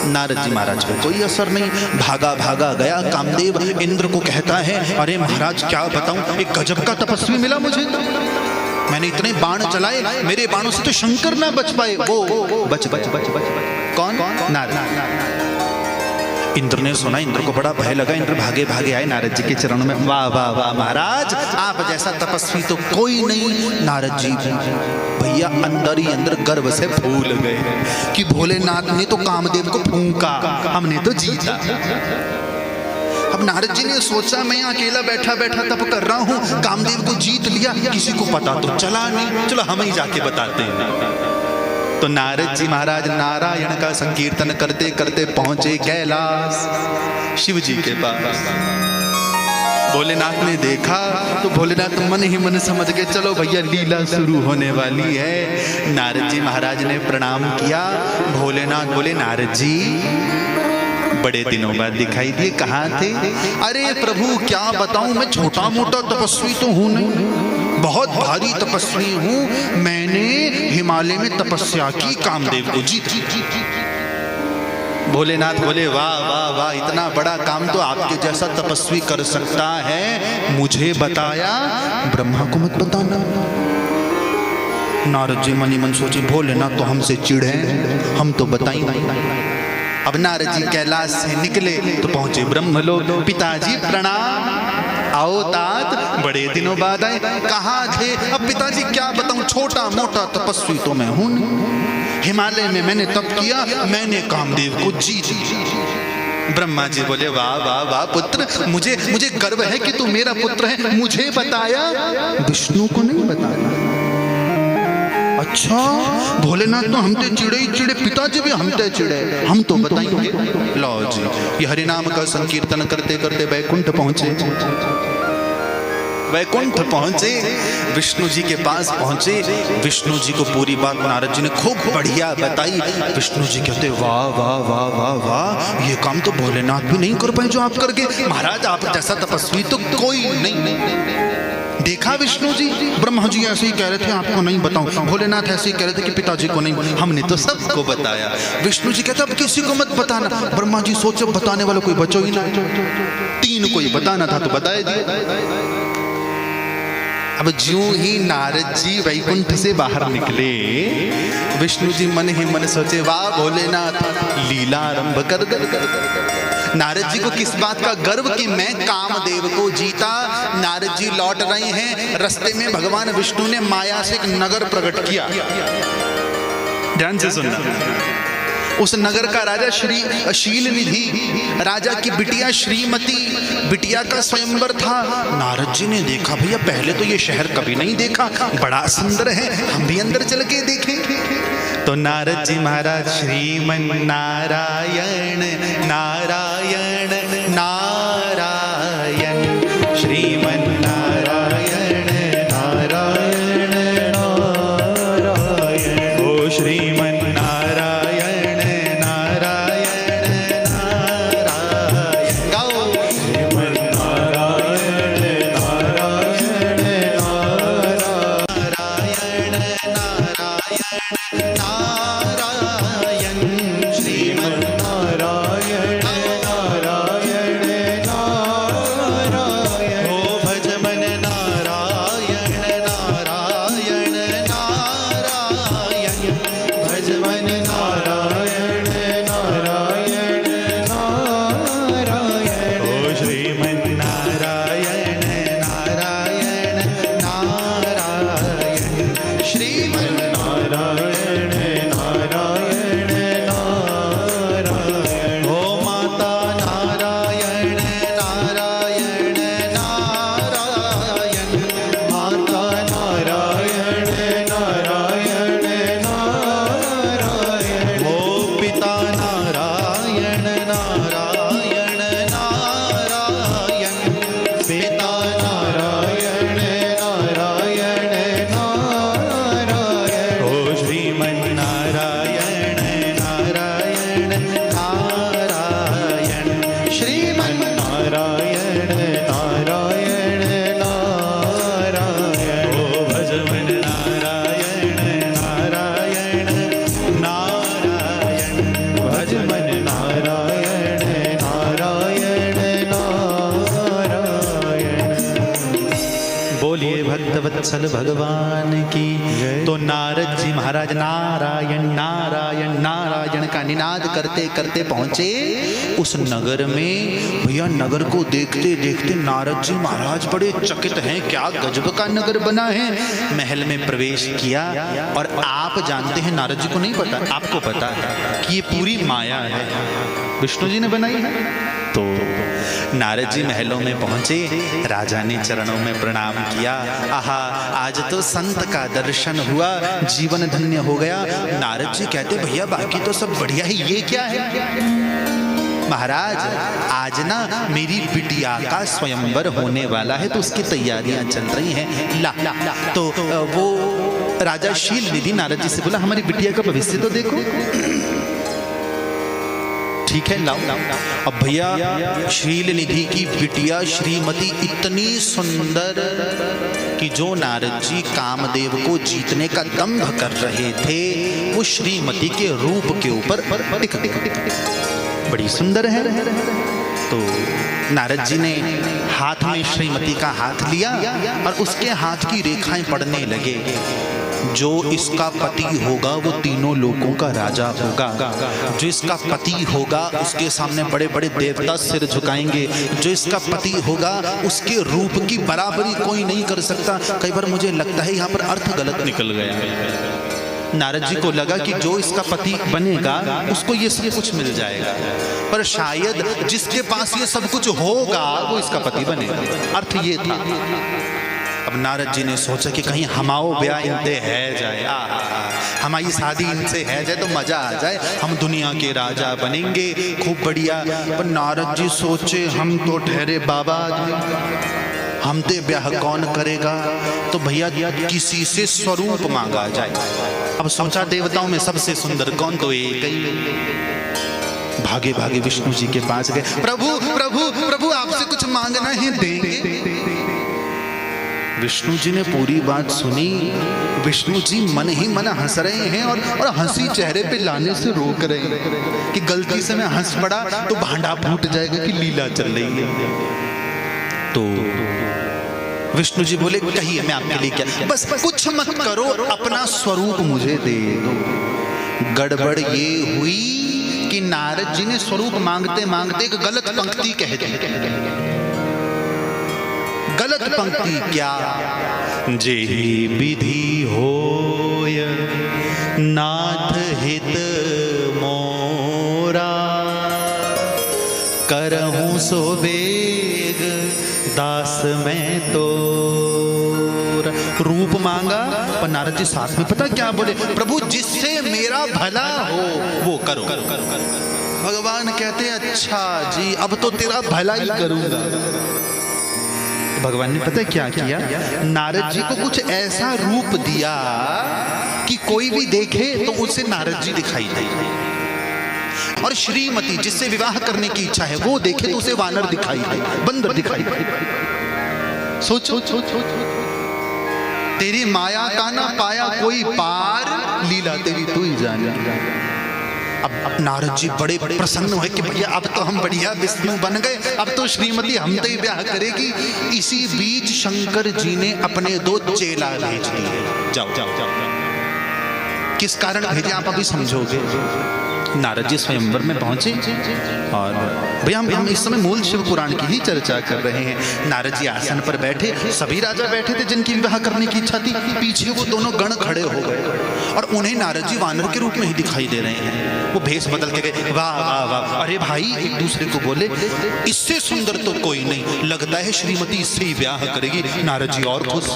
नारद जी महाराज को कोई असर नहीं, भागा भागा गया कामदेव। इंद्र को कहता है, अरे महाराज क्या बताऊं, एक गजब का तपस्वी मिला मुझे, मैंने इतने बाण चलाए, मेरे बाणों से तो शंकर ना बच पाए। वो बच कौन? नारद। इंद्र ने सुना, इंद्र को बड़ा भय लगा, इंद्र भागे भागे आए नारद जी के चरणों में, वाह वाह वाह महाराज, आप जैसा तपस्वी तो कोई नहीं। नारद जी भैया अंदर ही अंदर गर्व से फूल गए कि भोलेनाथ ने तो कामदेव को फूंका, हमने तो जीता। अब नारद जी ने सोचा, मैं अकेला बैठा बैठा तप कर रहा हूं, कामदेव को जीत लिया, किसी को पता तो चला नहीं, चलो हम ही जाके बताते हैं। तो नारद जी महाराज नारायण का संकीर्तन करते करते पहुंचे कैलाश, शिव जी के पास। भोलेनाथ ने देखा तो भोलेनाथ मन ही मन समझ गए, चलो भैया लीला शुरू होने वाली है। नारद जी महाराज ने प्रणाम किया। भोलेनाथ बोले, नारद जी बड़े दिनों बाद दिखाई दिए, कहाँ थे? अरे प्रभु क्या बताऊं, मैं छोटा मोटा तपस्वी तो हूं नहीं, बहुत भारी तपस्वी हूं। मैंने हिमालय में तपस्या की, कामदेव को जीत। भोलेनाथ बोले, वाह वाह वाह, इतना बड़ा काम तो आपके जैसा तपस्वी कर सकता है, मुझे बताया, ब्रह्मा को मत बताना। नारद जी मनी मन सोचे, भोलेनाथ तो हमसे चिढ़े, हम तो बताएंगे। अब नारद जी कैलाश से निकले तो पहुंचे ब्रह्मलोक। पिताजी प्रणाम, आओ तात, बड़े दिनों बाद आए, कहाँ थे? अब पिताजी क्या बताऊं, छोटा मोटा तपस्वी तो मैं हूं, हिमालय में मैंने तप किया, मैंने कामदेव को जीत लिया। ब्रह्मा जी बोले, वाह वाह वाह पुत्र, मुझे गर्व है कि तू मेरा पुत्र है, मुझे बताया, विष्णु को नहीं बताया। अच्छा, भोलेनाथ तो हमते चिड़े ही चिड़े, पिताजी भी हमते चिड़े, हम तो बताएंगे। लो जी, ये हरिनाम का संकीर्तन करते करते वैकुंठ पहुंचे। वैकुंठ पहुंचे, विष्णु जी के पास पहुंचे। विष्णु जी को पूरी बात नारद जी ने खूब बढ़िया बताई। विष्णु जी कहते, वाह वाह वाह वाह वाह, ये काम तो भोलेनाथ भी नहीं कर पाए जो आप करके। महाराज आप जैसा तपस्वी तो कोई नहीं। देखा विष्णु जी, ब्रह्मा जी ऐसे ही कह रहे थे आपको नहीं बताऊं, भोलेनाथ ऐसे ही कह रहे थे कि पिताजी को नहीं, हमने तो सबको बताया। विष्णु जी कहते, अब किसी को मत बताना। ब्रह्मा जी सोचे, बताने वाला कोई बचो ही ना, 3 को ही बताना था तो बता दिया। अब ज्यों ही नारद जी वैकुंठ से बाहर निकले, विष्णु जी मन ही मन सोचे, वाह भोलेनाथ, लीला आरंभ कर कर। नारद जी को किस बात का गर्व कि मैं कामदेव को जीता। नारद जी लौट रहे हैं, रास्ते में भगवान विष्णु ने माया से एक नगर प्रकट किया। ध्यान से सुनना, उस नगर का राजा श्री शीलनिधि, राजा की बिटिया श्रीमती, बिटिया का स्वयंवर था। नारद जी ने देखा, भैया पहले तो ये शहर कभी नहीं देखा, बड़ा सुंदर है, हम भी अंदर चल के देखें। तो नारद जी महाराज श्रीमन नारायण नारायण नारायण, श्रीमन नारायण नारायण नारायण, भक्तवत्सल भगवान की। तो नारद जी महाराज नारायण नारायण नारायण का निनाद करते करते पहुंचे उस नगर में। भैया नगर को देखते देखते नारद जी महाराज बड़े चकित हैं, क्या गजब का नगर बना है। महल में प्रवेश किया और आप जानते हैं, नारद जी को नहीं पता, आपको पता है कि ये पूरी माया है, विष्णु जी ने बनाई है। तो नारद जी महलों में पहुंचे, राजा ने चरणों में प्रणाम किया। आहा, आज तो संत का दर्शन हुआ, जीवन धन्य हो गया। नारद जी कहते, भैया बाकी तो सब बढ़िया है, ये क्या है? महाराज आज ना मेरी बिटिया का स्वयंवर होने वाला है, तो उसकी तैयारियां चल रही हैं। ला तो वो राजा शील निधि नारद जी से बोला, हमारी बिटिया का भविष्य तो देखो। ठीक है, लाओ। अब भैया शील निधि की बिटिया श्रीमती इतनी सुंदर कि जो नारद जी कामदेव को जीतने का दंभ कर रहे थे, वो श्रीमती के रूप के ऊपर टिक बड़ी सुंदर है। तो नारद जी ने हाथ में श्रीमती का हाथ लिया और उसके हाथ की रेखाएं पड़ने लगे। जो इसका पति होगा वो तीनों लोगों का राजा होगा, जो इसका पति होगा उसके सामने बड़े बड़े देवता सिर झुकाएंगे, जो इसका पति होगा उसके रूप की बराबरी कोई नहीं कर सकता। कई बार मुझे लगता है यहाँ पर अर्थ गलत निकल गया। नारद जी को लगा कि जो इसका पति बनेगा उसको ये सब कुछ मिल जाएगा, पर शायद जिसके पास ये सब कुछ होगा वो इसका पति बनेगा, अर्थ ये था। अब नारद जी ने सोचा कि कहीं हमाओ ब्याह इनसे है जाए, हमारी शादी इनसे है जाए तो मजा आ जाए, हम दुनिया के राजा बनेंगे, खूब बढ़िया। पर नारद जी सोचे, हम तो ठहरे बाबा आदमी, हम ते ब्याह कौन करेगा? तो भैया किसी से स्वरूप मांगा जाए। अब सोचा देवताओं में सबसे सुंदर कौन, तो एक ही। भागे भागे विष्णु जी के पास गए, प्रभु प्रभु प्रभु आपसे कुछ मांगना है, देंगे? विष्णु जी ने पूरी बात सुनी। विष्णु जी मन ही मन हंस रहे हैं और हंसी चेहरे पे लाने से रोक रहे हैं कि गलती से मैं हंस पड़ा तो भांडा फूट जाएगा कि लीला चल रही है। तो विष्णु जी बोले, कहिए मैं आपके लिए क्या, बस कुछ मत करो, अपना स्वरूप मुझे दे दो। गड़बड़ ये हुई कि नारद जी ने स्वरूप मांगते मांगते एक गलत पंक्ति कह दी। गलत पंक्ति क्या? जेहि विधि होय नाथ हित मोरा, करहूं सो वेग दास मैं तो। रूप मांगा, पर नारद जी साथ में पता क्या बोले, प्रभु जिससे मेरा भला हो वो करो। भगवान कहते हैं, अच्छा जी अब तो तेरा भला ही करूंगा। भगवान ने पता क्या किया, नारद जी को कुछ ऐसा रूप दिया कि कोई भी देखे तो उसे नारद जी दिखाई दे, और श्रीमती जिससे विवाह करने की इच्छा है वो देखे तो उसे वानर दिखाई दे, बंदर दिखाई दे। सोचो, तेरी माया का ना पाया कोई पार, लीला तेरी तू ही जाने। अब नारद जी बड़े प्रसन्न हुए कि भैया अब तो हम बढ़िया विष्णु बन गए, अब तो श्रीमती हमसे ही ब्याह करेगी। इसी बीच शंकर जी ने अपने 2 चेला भेज दिए, जाओ जाओ जाओ। किस कारण भेजे आप अभी समझोगे। नारद जी स्वयंवर में पहुंचे और भैया हम इस समय मूल शिव पुराण की ही चर्चा कर रहे हैं। नारद जी आसन पर बैठे, सभी राजा बैठे थे जिनकी विवाह करने की इच्छा थी। पीछे वो दोनों गण खड़े हो गए और उन्हें नारद जी वानर के रूप में ही दिखाई दे रहे हैं। वो भेष बदल के गए, वाह वाह वाह। अरे भाई एक दूसरे को बोले, इससे सुंदर तो कोई नहीं, लगता है श्रीमती इससे ही ब्याह करेगी। नारद जी और खुश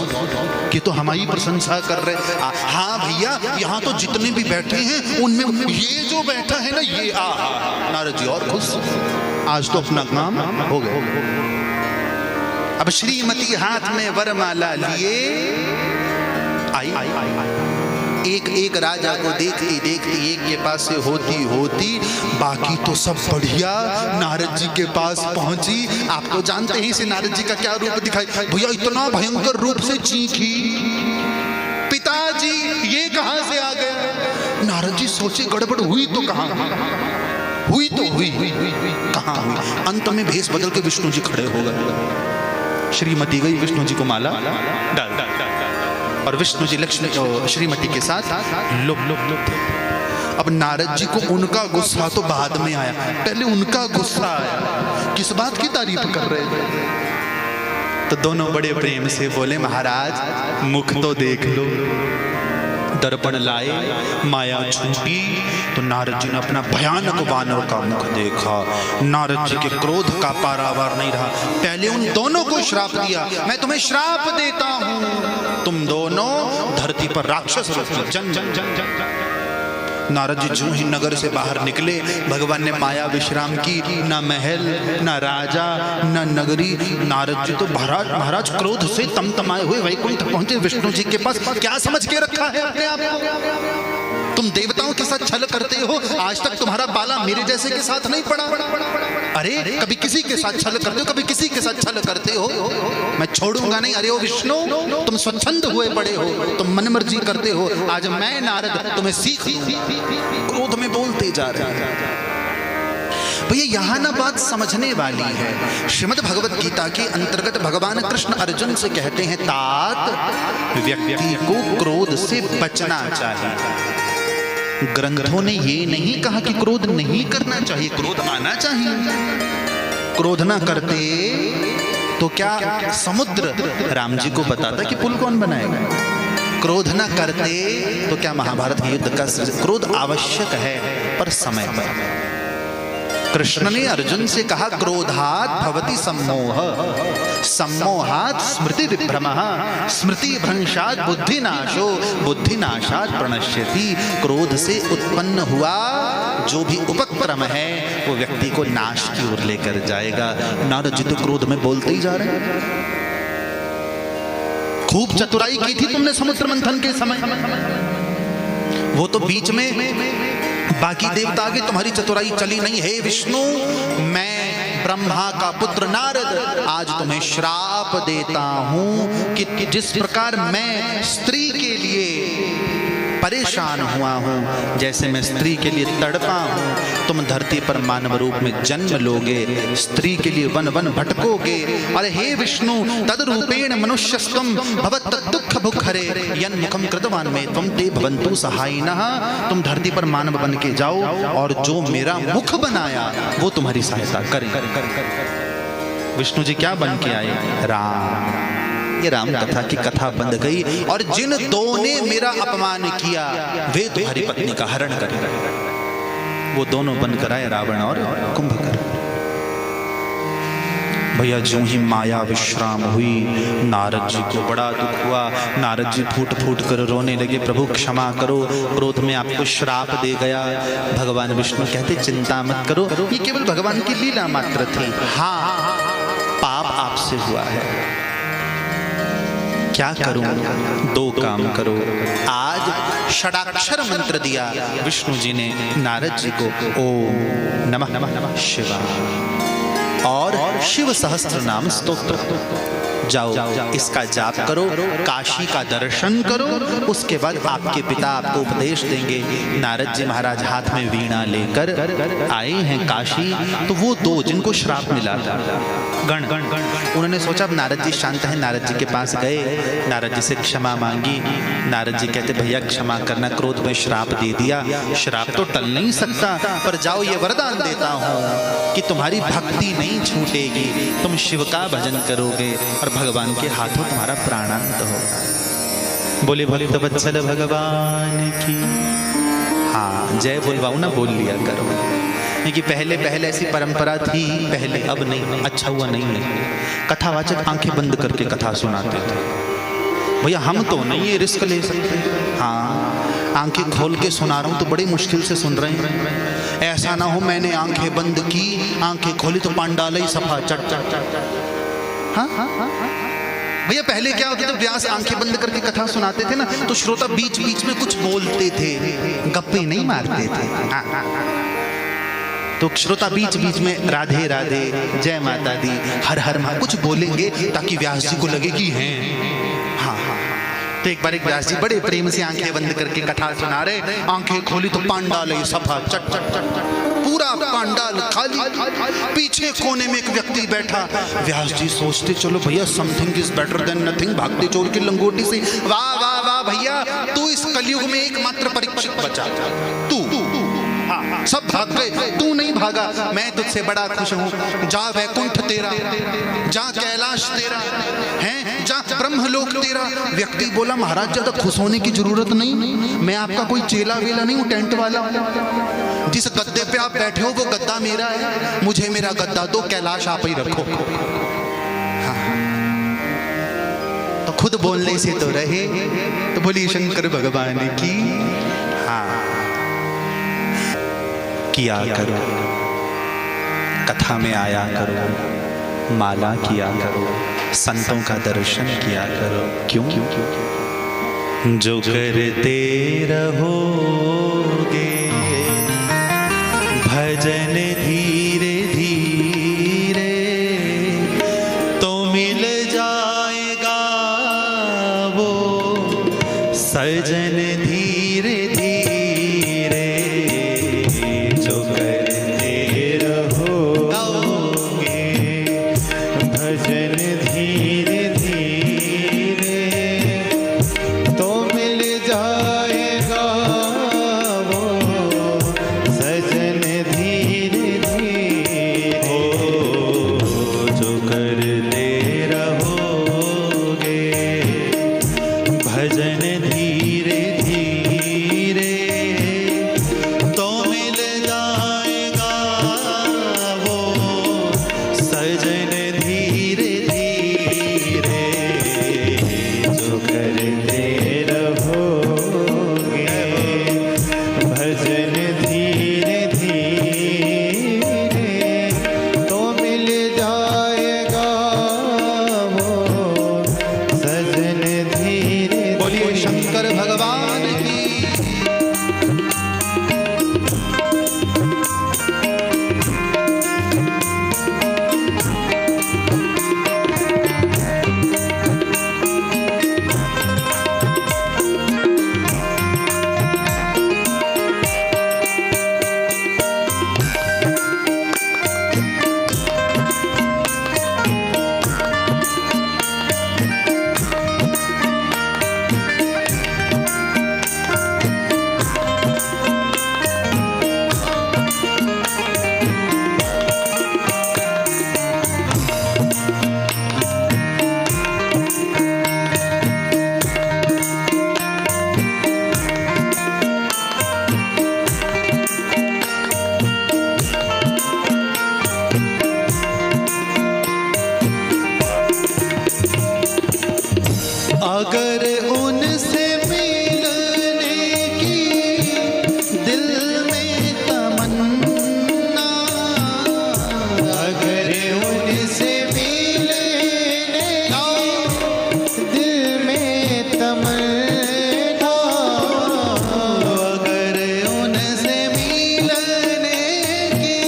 कि तो हमारी प्रशंसा कर रहे। हाँ भैया, यहाँ तो जितने भी बैठे हैं उनमें ये जो बैठा है ना, ये नारद जी और खुश, आज तो अपना काम हो गया। अब श्रीमती हाथ में वरमाला लिए आई। एक एक राजा को देखती देखती एक के पास से होती होती बाकी तो सब बढ़िया नारद जी के पास पहुंची। आप तो जानते हैं इसे नारद जी का क्या रूप दिखाई। भैया इतना भयंकर रूप से चीखी, पिताजी ये कहां से आ गया। नारद जी सोचे गड़बड़ हुई तो कहां हुई, तो हुई कहां हुई। अंत में भेष बदल के विष्णु जी खड़े हो गए। श्रीमती गई विष्णु जी को माला डाल, और विष्णु जी लक्ष्मी श्रीमती के साथ लुप थे। अब नारद जी को उनका गुस्सा तो बाद में आया, पहले उनका गुस्सा आया। किस बात की तारीफ कर रहे थे? तो दोनों बड़े प्रेम से बोले, महाराज मुख तो देख लो। दर्पण लाए, माया छूटी तो नारद जी ने अपना भयानक वानर का मुख देखा। नारद जी के क्रोध का पारावार नहीं रहा। पहले उन दोनों को श्राप दिया, मैं तुम्हें श्राप देता हूं, तुम दोनों धरती पर राक्षस रूप में जन्म। नारद जी जो ही नगर से बाहर निकले, भगवान ने माया विश्राम की। ना महल, ना राजा, ना नगरी। नारद जी तो महाराज क्रोध से तमतमाए हुए वैकुंठ पहुंचे विष्णु जी के पास। क्या समझ के रखा है अपने आप को? तुम देवताओं के साथ छल करते हो, आज तक तुम्हारा बाला मेरे जैसे के साथ नहीं पड़ा। अरे कभी किसी के साथ छल करते हो, कभी किसी के साथ छल करते हो, मैं छोड़ूंगा नहीं। अरे ओ विष्णु, तुम स्वच्छंद हुए पड़े हो, तुम मनमर्जी करते हो, आज मैं नारद तुम्हें सीख। क्रोध में बोलते जा रहे हैं। भैया यहाँ ना बात समझने वाली है। श्रीमद् भगवत गीता के अंतर्गत भगवान कृष्ण अर्जुन से कहते हैं, तात व्यक्ति को क्रोध से बचना चाहिए। ग्रंथों ने ये नहीं कहा कि क्रोध नहीं करना चाहिए, क्रोध आना चाहिए। क्रोध ना करते तो क्या समुद्र राम जी को बताता कि पुल कौन बनाएगा? क्रोध ना करते तो क्या महाभारत के युद्ध का? क्रोध आवश्यक है पर समय पर। कृष्ण ने अर्जुन से कहा, क्रोधात् भवति सम्मोह, सम्मोहात् स्मृति विभ्रमः, स्मृति भ्रंशात् बुद्धिनाशो, बुद्धिनाशात् प्रणश्यति। क्रोध से उत्पन्न हुआ जो भी उपक्रम है वो व्यक्ति को नाश की ओर लेकर जाएगा। नारद जी तो क्रोध में बोलते ही जा रहे हैं। खूब चतुराई की थी तुमने समुद्र मंथन के समय, वो तो बीच में बाकी देवता आगे तुम्हारी चतुराई चली नहीं। हे विष्णु, मैं ब्रह्मा का पुत्र नारद आज तुम्हें श्राप देता हूं कि जिस प्रकार मैं स्त्री के लिए परेशान हुआ हूं, जैसे मैं स्त्री के लिए तड़पा हूं, तुम धरती पर मानव रूप में जन्म लोगे, स्त्री के लिए वन वन भटकोगे। अरे हे विष्णु, तद रूपेण मनुष्यस्तम भवत दुख भुखरे यन मुखम कृतवान में त्वं ते भवन्तु सहायिनः। तुम धरती पर मानव बन के जाओ और जो मेरा मुख बनाया वो तुम्हारी सहायता करे। विष्णु जी क्या बन के आए? राम। ये राम कथा की कथा बंद गई। और जिन दो ने मेरा अपमान किया वे तुम्हारी पत्नी का हरण करेंगे। वो दोनों बनकर आए, रावण और कुंभकर्ण। भैया जो ही माया विश्राम हुई, नारद जी को बड़ा दुख हुआ। नारद जी फूट फूट कर रोने लगे, प्रभु क्षमा करो, क्रोध में आपको श्राप दे गया। भगवान विष्णु कहते, चिंता मत करो, ये केवल भगवान की लीला मात्र थी। हाँ, पाप आपसे हुआ है। क्या करूं? दो काम करो। आज षडाक्षर मंत्र दिया विष्णु जी ने नारद जी को, ओम नमः शिवाय और शिव सहस्त्र नाम स्तोत्र। जाओ इसका जाप करो, काशी का दर्शन करो, उसके बाद आपके पिता आपको उपदेश देंगे। नारद जी महाराज हाथ में वीणा लेकर आए हैं काशी। तो वो दो जिनको श्राप मिला गण, उन्होंने सोचा अब नारद जी शांत हैं, नारद जी के पास गए, नारद जी से क्षमा मांगी। नारद जी कहते, भैया क्षमा करना, क्रोध में श्राप दे दिया, श्राप तो टल नहीं सकता, पर जाओ ये वरदान देता हूँ कि तुम्हारी भक्ति नहीं छूटेगी, तुम शिव का भजन करोगे और भगवान के हाथों तुम्हारा प्राणांत हो। बोले भक्त वत्सल भगवान की। हाँ, जय बोलवाऊ ना, बोल लिया करो। कि पहले ऐसी परंपरा थी, पहले, अब नहीं। अच्छा हुआ नहीं है। कथावाचक आंखें बंद करके कथा सुनाते थे। भैया हम तो नहीं ये रिस्क ले सकते। हाँ, आंखें खोल के सुना रहा हूं तो बड़ी मुश्किल से सुन रहे हैं। ऐसा ना हो मैंने आंखें बंद की, आंखें खोली तो पांडाल ही सफा चट चट चट। हाँ, भैया पहले क्या होता था, व्यास आंखें बंद करके कथा सुनाते थे ना, तो श्रोता बीच बीच में कुछ बोलते थे, गप्पे नहीं मारते थे। तो श्रोता बीच बीच में राधे राधे, जय माता दी, हर हर माँ कुछ बोलेंगे ताकि व्यास जी को लगे कि हैं। हाँ, तो एक बार एक व्यास जी बड़े प्रेम से आंखें बंद करके कथा सुना रहे, आंखें खोली तो पांडाल सफा चट चट चट, पूरा पांडाल खाली, पीछे कोने में एक व्यक्ति बैठा। व्यास जी सोचते चलो भैया something is better than nothing, भागते चोर की लंगोटी से। वाह वाह वाह भैया, तू इस कलयुग में एकमात्र परीक्षित बचा, तू। सब भाग गए, तू नहीं भागा। मैं तुझसे बड़ा खुश हूं। जा वैकुंठ तेरा, जा कैलाश तेरा है, जा ब्रह्मलोक तेरा। व्यक्ति बोला महाराज ज्यादा खुश होने की जरूरत नहीं, मैं आपका कोई चेला वेला नहीं हूं, टेंट वाला। जिस गद्दे पे आप बैठे हो वो गद्दा मेरा है, मुझे मेरा गद्दा दो, कैलाश आप ही रखो। तो खुद बोलने से तो रहे, तो बोलिए शंकर भगवान की। हाँ, किया करो, कथा में आया करो, माला किया करो, संतों का दर्शन किया करो। क्यों? जो करते रहोगे भजन धीरे धीरे तो मिल जाएगा वो सजन धीरे धीरे। जो करते रहोगे भजन धीरे धीरे तो मिल जाएगा वो सजन धीरे धीरे। जो करते रहोगे भजन धीरे धीरे तो मिल जाएगा वो सजन धीरे धीरे। जो करते रहोगे भजन धीरे धीरे तो मिल जाएगा वो सजन धीरे। बोलिए शंकर भगवान की। अगर उनसे मिलने की दिल में तमन्ना, अगर उनसे मिलने दिल में तमन्ना, अगर उनसे मिलने की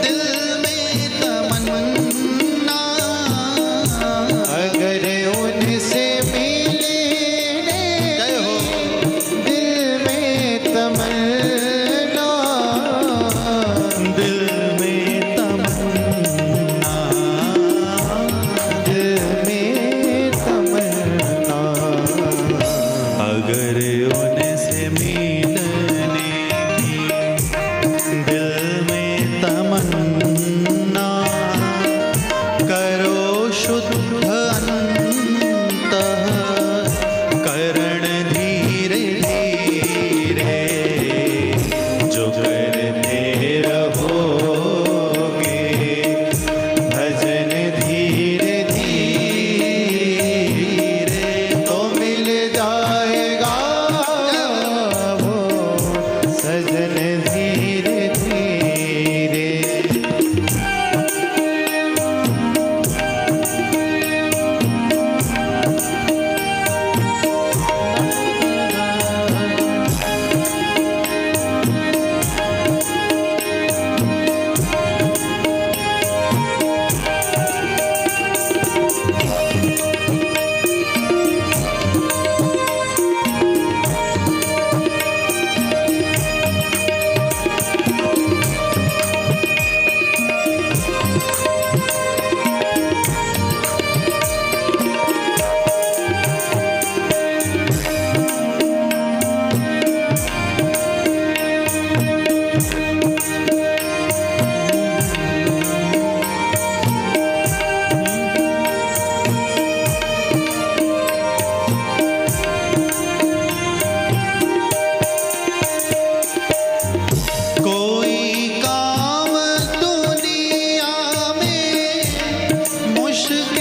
दिल में तमन्ना, अगर उनसे मिलने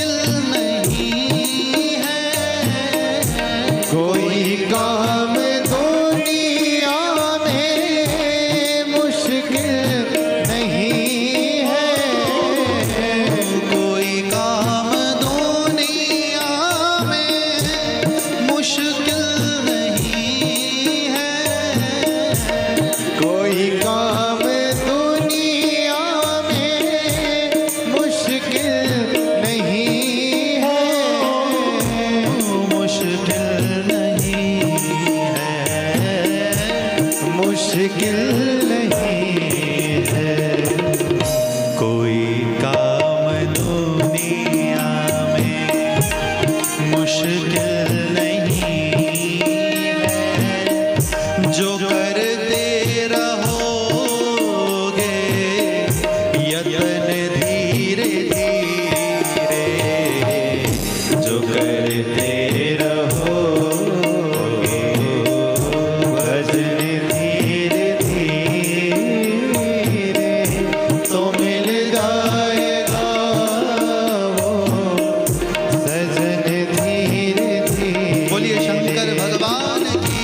मुश्किल नहीं है, कोई काम दुनिया में मुश्किल नहीं है, कोई काम दुनिया में मुश्किल नहीं है, कोई काम दुनिया में मुश्किल नहीं है, मुश्किल नहीं है, मुश्किल नहीं है, कोई काम दुनिया में मुश्किल नहीं है, जो करते रहोगे यत्न धीरे धीरे, जो करते रहोगे भजन धीरे धीरे तो मिल जाएगा वो सजन धीरे धीरे। बोलिए शंकर भगवान की।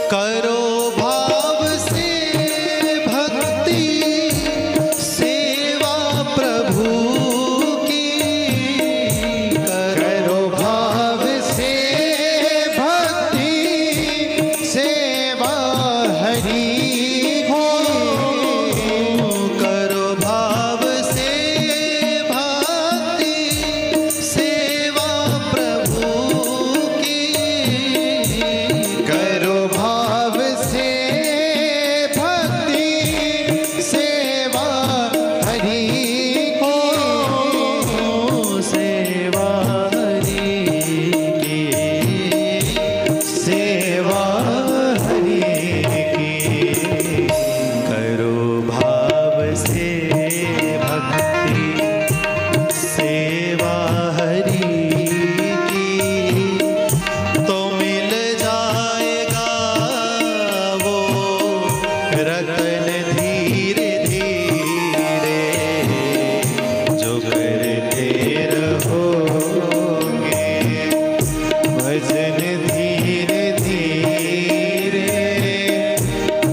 करो भाव से भक्ति सेवा प्रभु की, करो भाव से भक्ति सेवा हरि की, करो भाव से भक्ति सेवा प्रभु की, करो भाव से भक्ति सेवा हरि की, सेवा हरि की, सेवा हरि की, करो भाव से भक्ति सेवा हरि की, तो मिल जाएगा वो रतन धीरे धीरे, जो करते रहोगे भजन धीरे धीरे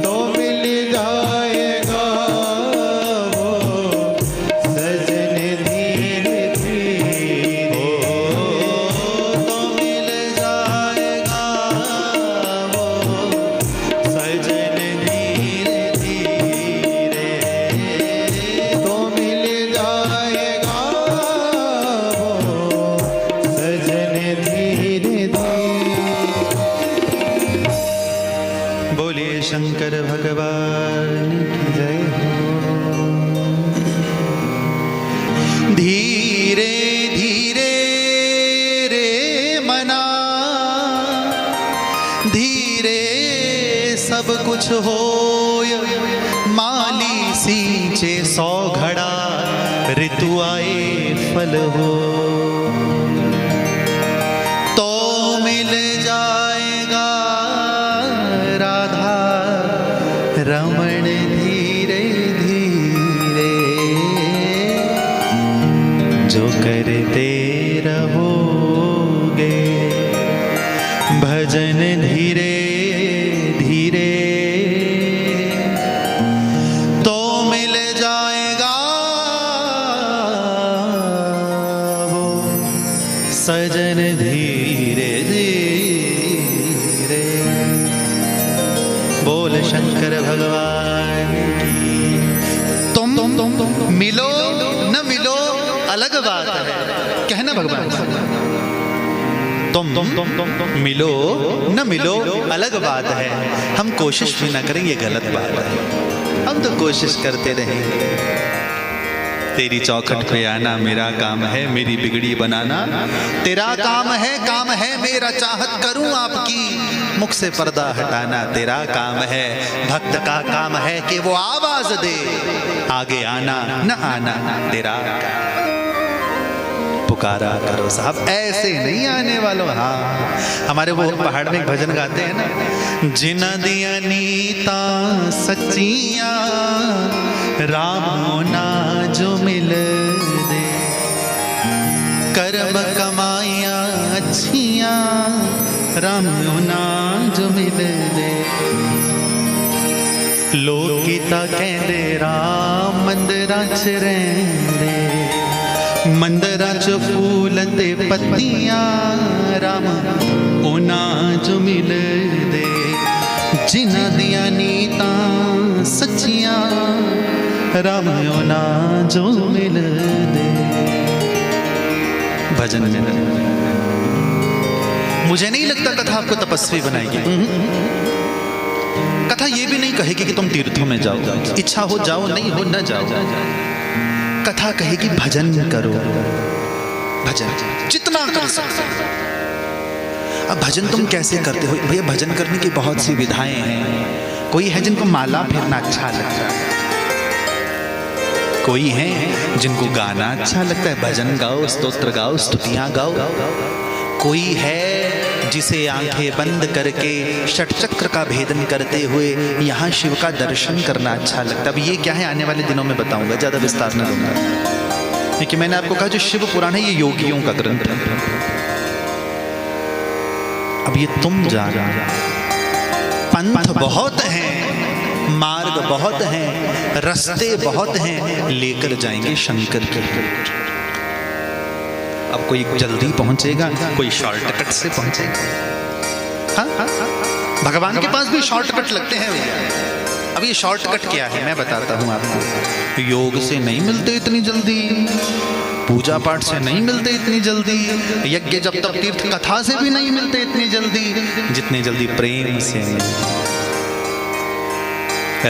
तो मिल जाएगा वो सजन धीरे धीरे, तो मिल जाएगा वो सजन धीरे धीरे, तो मिल जाएगा वो सजन धीरे धीरे। बोलिए शंकर भगवान की जय हो। धीरे धीरे रे मना, धीरे सब कुछ होय, माली सींचे 100 घड़ा, ऋतु आए फल हो, तो मिल जाएगा राधा रमण धीरे धीरे, जो करते रहोगे भजन धीरे धीरे, तो मिल जाएगा वो सजन धीरे धीरे। शंकर भगवान की। तुम मिलो न मिलो अलग बात है, कहना भगवान तुम मिलो न मिलो अलग बात है, हम कोशिश भी ना करें ये गलत बात है, हम तो कोशिश करते रहेंगे। तेरी चौखट पे आना मेरा काम है, मेरी बिगड़ी बनाना तेरा काम है मेरा चाहत करूं आपकी, मुख से पर्दा हटाना तेरा काम है, भक्त का काम है कि वो आवाज दे, आगे आना न आना तेरा, पुकारा करो साहब ऐसे नहीं आने वालों। हाँ, हमारे वो पहाड़ में एक भजन गाते हैं ना, जिना दिया नीता सच्चिया रामो ना जो मिल दे, कर्म कमाइया अच्छिया रामो ना जो मिल दे, लोग कीता कहंदे राम मंदिरां च रहिंदे, मंदिरां च फूल ते पत्तियां राम उन्हां जो मिल दे, जिन्हां दियां नीतां सच्चियां राम उन्हां जो मिल दे। भजन में मुझे नहीं लगता कथा आपको तपस्वी बनाएगी, कथा ये भी नहीं कहेगी कि तुम तीर्थों में जाओ, इच्छा हो जाओ, नहीं हो न जाओ, कथा कहेगी भजन करो, भजन जितना कर सकते हो। अब भजन तुम कैसे करते हो भैया? भजन करने की बहुत सी विधाएं हैं। कोई है जिनको माला फेरना अच्छा लगता है, कोई है जिनको गाना अच्छा लगता है, भजन गाओ, स्तोत्र गाओ, स्तुतियां गाओ, कोई है जिसे आंखें बंद करके षटचक्र का भेदन करते हुए यहाँ शिव का दर्शन करना अच्छा लगता है। अब ये क्या है आने वाले दिनों में बताऊंगा, ज्यादा विस्तार न दूंगा, क्योंकि मैंने आपको कहा जो शिव पुराण है ये योगियों का ग्रंथ है। अब ये तुम जाना, पंथ बहुत हैं, मार्ग बहुत हैं, रास्ते बहुत हैं, लेकर जाएंगे शंकर की। अब कोई जल्दी पहुंचेगा, कोई शॉर्टकट से पहुंचेगा। हाँ? भगवान के पास भी शॉर्टकट लगते हैं भैया। अब ये शॉर्टकट क्या है मैं बताता हूं आपको। योग से नहीं मिलते इतनी जल्दी, पूजा पाठ से नहीं मिलते इतनी जल्दी, यज्ञ जब तक तीर्थ कथा से भी नहीं मिलते इतनी जल्दी, जितनी जल्दी प्रेम से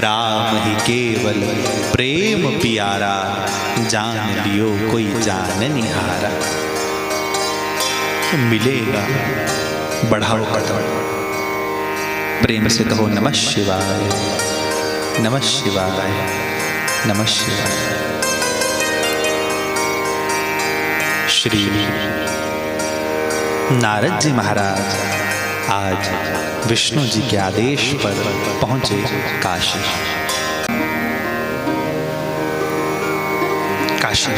राम ही केवल प्रेम प्यारा, जान लियो कोई जान निहारा। मिलेगा, बढ़ाओ कदम, प्रेम से कहो नमः शिवाय, नमः शिवाय, नमः शिवाय। श्री नारद जी महाराज आज विष्णु जी के आदेश पर पहुंचे काशी। काशी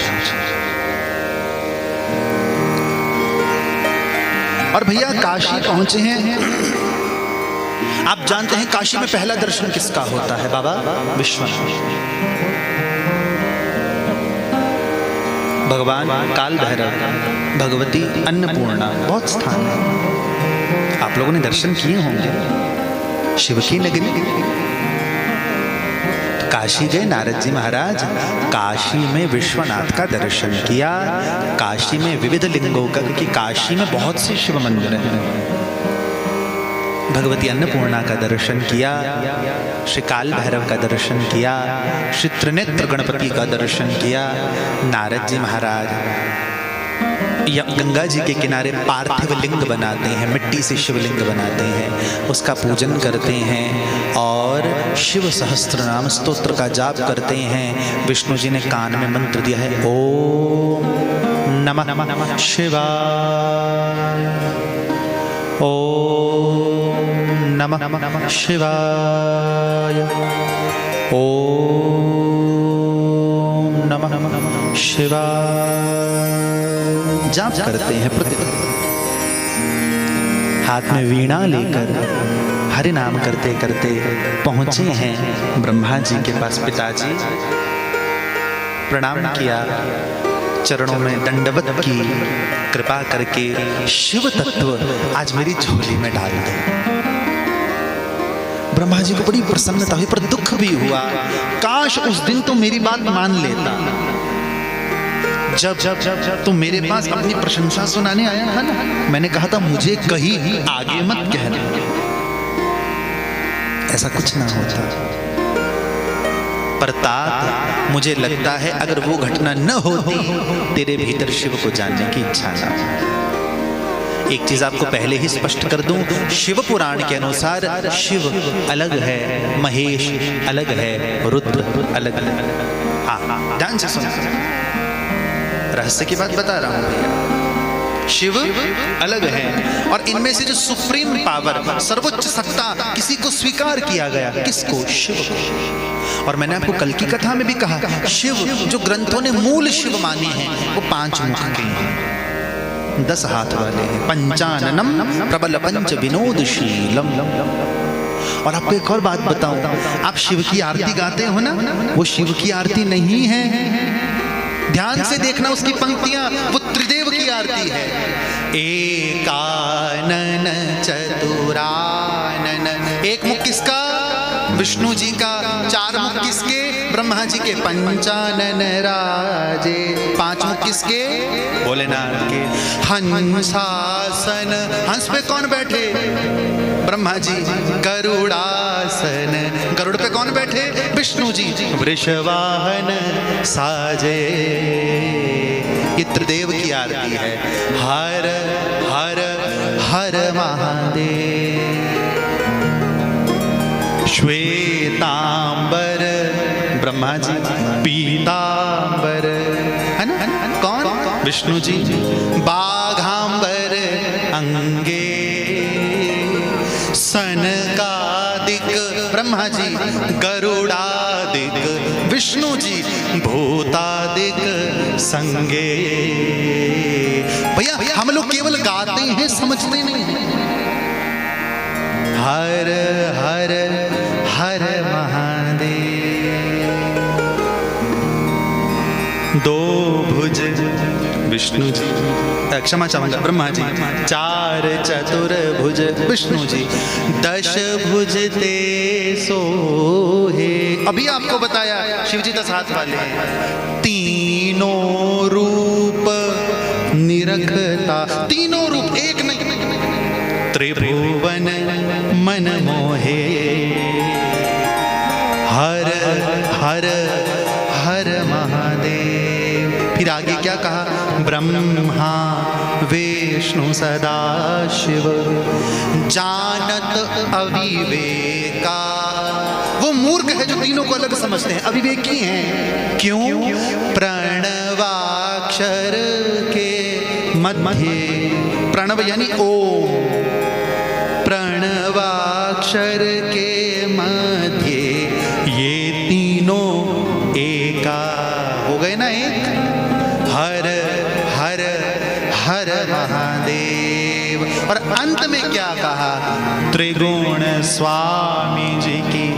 और भैया काशी पहुंचे हैं। आप जानते हैं काशी में पहला दर्शन किसका होता है? बाबा विश्वनाथ, भगवान काल भैरव, भगवती अन्नपूर्णा, बहुत स्थान है। आप लोगों ने दर्शन किए होंगे शिव की नगरी। काशी गए नारद जी महाराज, काशी में विश्वनाथ का दर्शन किया, काशी में विविध लिंगों का, क्योंकि काशी में बहुत से शिव मंदिर हैं, भगवती अन्नपूर्णा का दर्शन किया, श्री काल भैरव का दर्शन किया, श्री त्रिनेत्र गणपति का दर्शन किया। नारद जी महाराज या गंगा जी के किनारे पार्थिव लिंग बनाते हैं, मिट्टी से शिवलिंग बनाते हैं, उसका पूजन करते हैं और शिव सहस्त्र नाम स्तोत्र का जाप करते हैं। विष्णु जी ने कान में मंत्र दिया है, ओम नमः शिवाय, ओम नमः शिवाय, ओम नमः शिवाय। जाप करते हैं प्रतिदिन, हाथ में वीणा लेकर हरि नाम करते करते पहुंचे हैं ब्रह्मा जी के पास। पिताजी प्रणाम किया, चरणों में दंडवत की, कृपा करके शिव तत्व आज मेरी झोली में डाल दो। ब्रह्मा जी को बड़ी प्रसन्नता हुई, पर दुख भी हुआ। काश उस दिन तो मेरी बात मान लेता, जब तुम मेरे पास अपनी प्रशंसा सुनाने आया था ना, मैंने कहा था मुझे कहीं आगे मत कहना, ऐसा कुछ ना होता। पर तात, मुझे लगता है अगर वो घटना न होती, तेरे भीतर शिव को जानने की इच्छा ना होती। एक चीज आपको पहले ही स्पष्ट कर दूं, शिव पुराण के अनुसार शिव अलग है, महेश अलग है, रुद्र अलग है। हाँ, ध्यान से सुनो, रहस्य की बात बता रहा हूं भैया। शिव अलग है, और इनमें से जो सुप्रीम पावर, सर्वोच्च सत्ता किसी को स्वीकार किया गया, किसको? शिव को। और मैंने आपको कल की कथा में भी कहा, शिव जो ग्रंथों ने मूल शिव माने हैं, वो 5 मुख के हैं, 10 हाथ वाले हैं। पंचाननम प्रबल पंच विनोदशीलम। और आपको एक और बात बताऊं, आप शिव की आरती गाते हो ना, वो शिव की आरती नहीं है, ध्यान से देखना उसकी पंक्तियां, वो त्रिदेव की आरती है। एकानन चतुरानन, एक मुख किसका? विष्णु जी का। 4 मुख किसके? ब्रह्मा जी के। पंचानन राजे, 5 मुख किसके? भोलेनाथ के। हंसासन, हंस पे कौन बैठे? ब्रह्मा जी। गरुड़ासन, गरुड़ पे कौन बैठे? विष्णु जी। वृषवाहन साजे, ये त्रिदेव की आरती है। हर हर हर महादेव। श्वेतांबर, ब्रह्मा जी। पीतांबर, है ना? कौन? विष्णु जी। बाघांबर अंगे, सनकादिक ब्रह्मा जी। गरुड़ादिक विष्णु जी। भूतादिक संगे। भैया हम लोग केवल गाते हैं, समझते नहीं हैं। हर हर हर महादेव। 2 भुज विष्णु जी, क्षमा चाहूंगा, ब्रह्मा जी। 4 चतुर्भुज विष्णु जी। 10 भुज ते सोहे, अभी आपको बताया शिव जी 10 हाथ वाले हैं। 3 रूप निरखता, 3 रूप, एक नहीं। त्रिभुवन मन मोहे। हर हर हर महादेव। फिर आगे क्या कहा? ब्रह्मा विष्णु सदा शिव, जानत अविवेका। वो मूर्ख है जो तीनों को अलग समझते हैं, अविवेकी हैं। क्यों? प्रणवाक्षर के मध्य, प्रणव यानी ओम, प्रणवाक्षर के मध्य ये तीनों एका हो गए ना, एक। हर हर हर महादेव। और अंत में क्या कहा? त्रिगुण स्वामी जी की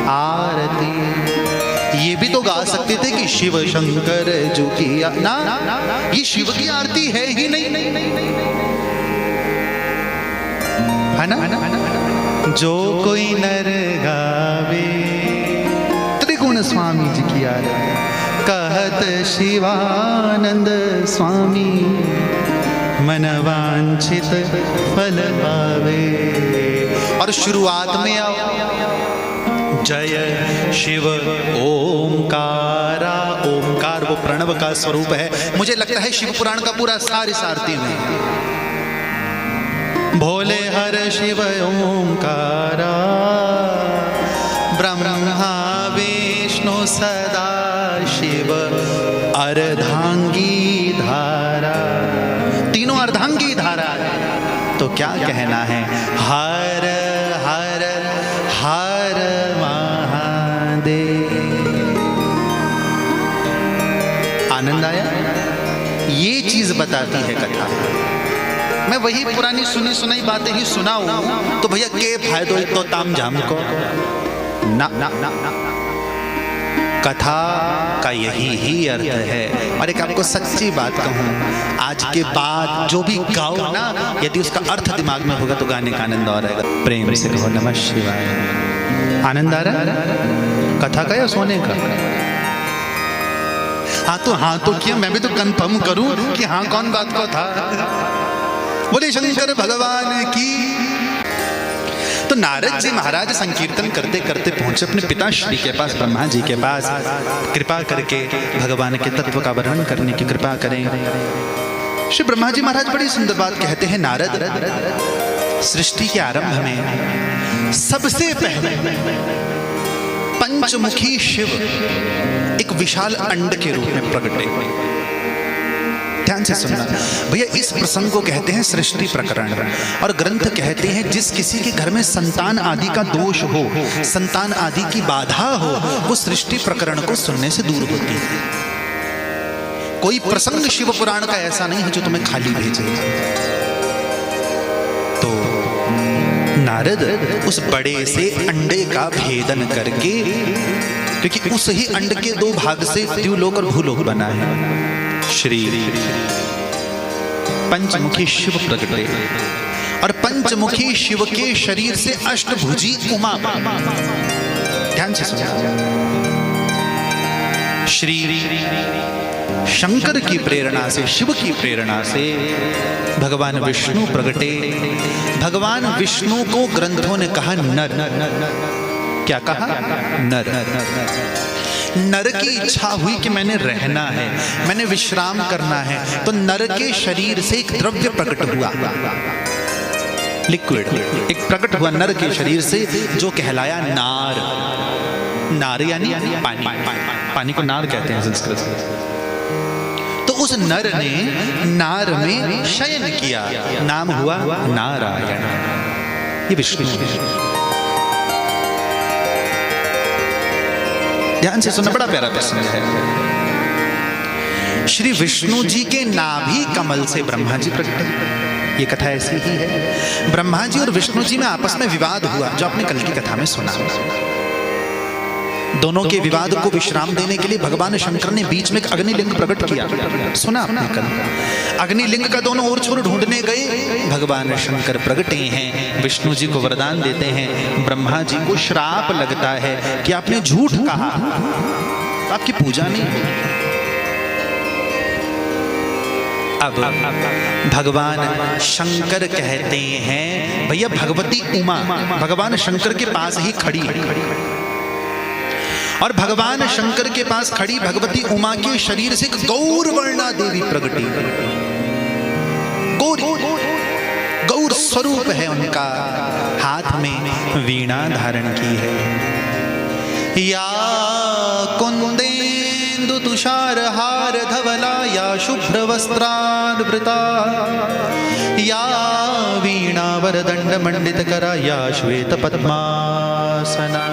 आरती। ये भी तो गा सकते थे कि शिव शंकर जो की ना, ये शिव की आरती है ही नहीं, है ना? जो कोई नर गावे त्रिगुण स्वामी जी की आरती। कहत शिवानंद स्वामी, मन वांछित फल पावे। और शुरुआत में आओ, जय शिव ओमकारा। ओमकार वो प्रणव का स्वरूप है। मुझे लगता है शिव पुराण का पूरा सार इस आरती में। भोले हर शिव ओंकारा, ब्रह्मा विष्णु सदा शिव, अर्धांगी धारा। तीनों अर्धांगी धारा है। तो क्या कहना है? हर हर हर महादेव। आनंद आया? ये चीज बताती है कथा। मैं वही पुरानी सुनी सुनाई बातें ही सुनाऊं तो भैया के फायदो तो ताम झाम को ना, ना, ना, ना। कथा का यही ही अर्थ है। और एक आपको सच्ची बात कहूं, आज के बाद जो भी गाओ ना, यदि उसका अर्थ दिमाग में होगा तो गाने का आनंद और आएगा। प्रेम से कहो नमः शिवाय। आनंद आ रहा है कथा का या सोने का? हाँ तो किया, मैं भी तो कंफर्म करूं कि हाँ कौन बात को था। बोले शंकर भगवान की। तो नारद जी महाराज संकीर्तन करते करते पहुंचे अपने पिताश्री के पास, ब्रह्मा जी के पास। कृपा करके भगवान के तत्व का वर्णन करने की कृपा करें। श्री ब्रह्मा जी महाराज बड़ी सुंदर बात कहते हैं, नारद सृष्टि के आरंभ में सबसे पहले पंचमुखी शिव एक विशाल अंड के रूप में प्रकटे। ध्यान से सुनना भैया, इस प्रसंग को कहते हैं सृष्टि प्रकरण। और ग्रंथ कहते हैं जिस किसी के घर में संतान आदि का दोष हो, संतान आदि की बाधा हो, वो सृष्टि प्रकरण को सुनने से दूर होती है। कोई प्रसंग शिव पुराण का ऐसा नहीं है जो तुम्हें खाली भेजे। तो नारद उस बड़े से अंडे का भेदन करके, क्योंकि उस ही अंड के दो भाग से द्युलोक और भूलोक बना है, श्री पंचमुखी शिव प्रकटे। और पंचमुखी शिव के शरीर से अष्टभुजी उमा, ध्यान से सुनिए, श्री शंकर की प्रेरणा से, शिव की प्रेरणा से भगवान विष्णु प्रकटे। भगवान विष्णु को ग्रंथों ने कहा नर। क्या कहा? नर। नर की इच्छा हुई कि मैंने रहना है, मैंने विश्राम करना है, तो नर के शरीर से एक द्रव्य प्रकट हुआ, लिक्विड एक प्रकट हुआ नर के शरीर से, जो कहलाया नार। नार यानी पानी, पानी को नार कहते हैं संस्कृत में। तो उस नर ने नार में शयन किया, नाम हुआ नारायण। ये विष्णु। ध्यान से सुनना, बड़ा प्यारा प्रसंग है। श्री विष्णु जी के नाभि कमल से ब्रह्मा जी प्रकटे। ये कथा ऐसी ही है। ब्रह्मा जी और विष्णु जी में आपस में विवाद हुआ, जो आपने कल की कथा में सुना। दोनों के विवाद को विश्राम देने के लिए भगवान शंकर ने बीच में एक अग्निलिंग प्रकट किया, सुना आपने कल। अग्निलिंग का दोनों ओर छोर ढूंढने गए, भगवान शंकर प्रकटे हैं, विष्णु जी को वरदान देते हैं। ब्रह्मा जी को श्राप लगता है कि आपने झूठ कहा, आपकी पूजा नहीं होगी। अब भगवान शंकर कहते हैं, भैया भगवती उमा भगवान शंकर के पास ही खड़ी है, और भगवान शंकर के पास खड़ी भगवती उमा के शरीर से एक गौरवर्णा देवी प्रकटी। गौर स्वरूप है उनका, हाथ में वीणा धारण की है। या कुंदेन्दु तुषार हार धवला, या शुभ्र वस्त्रान्वृता, या वीणा वरदंड मंडित करा, या श्वेत पद्मासना,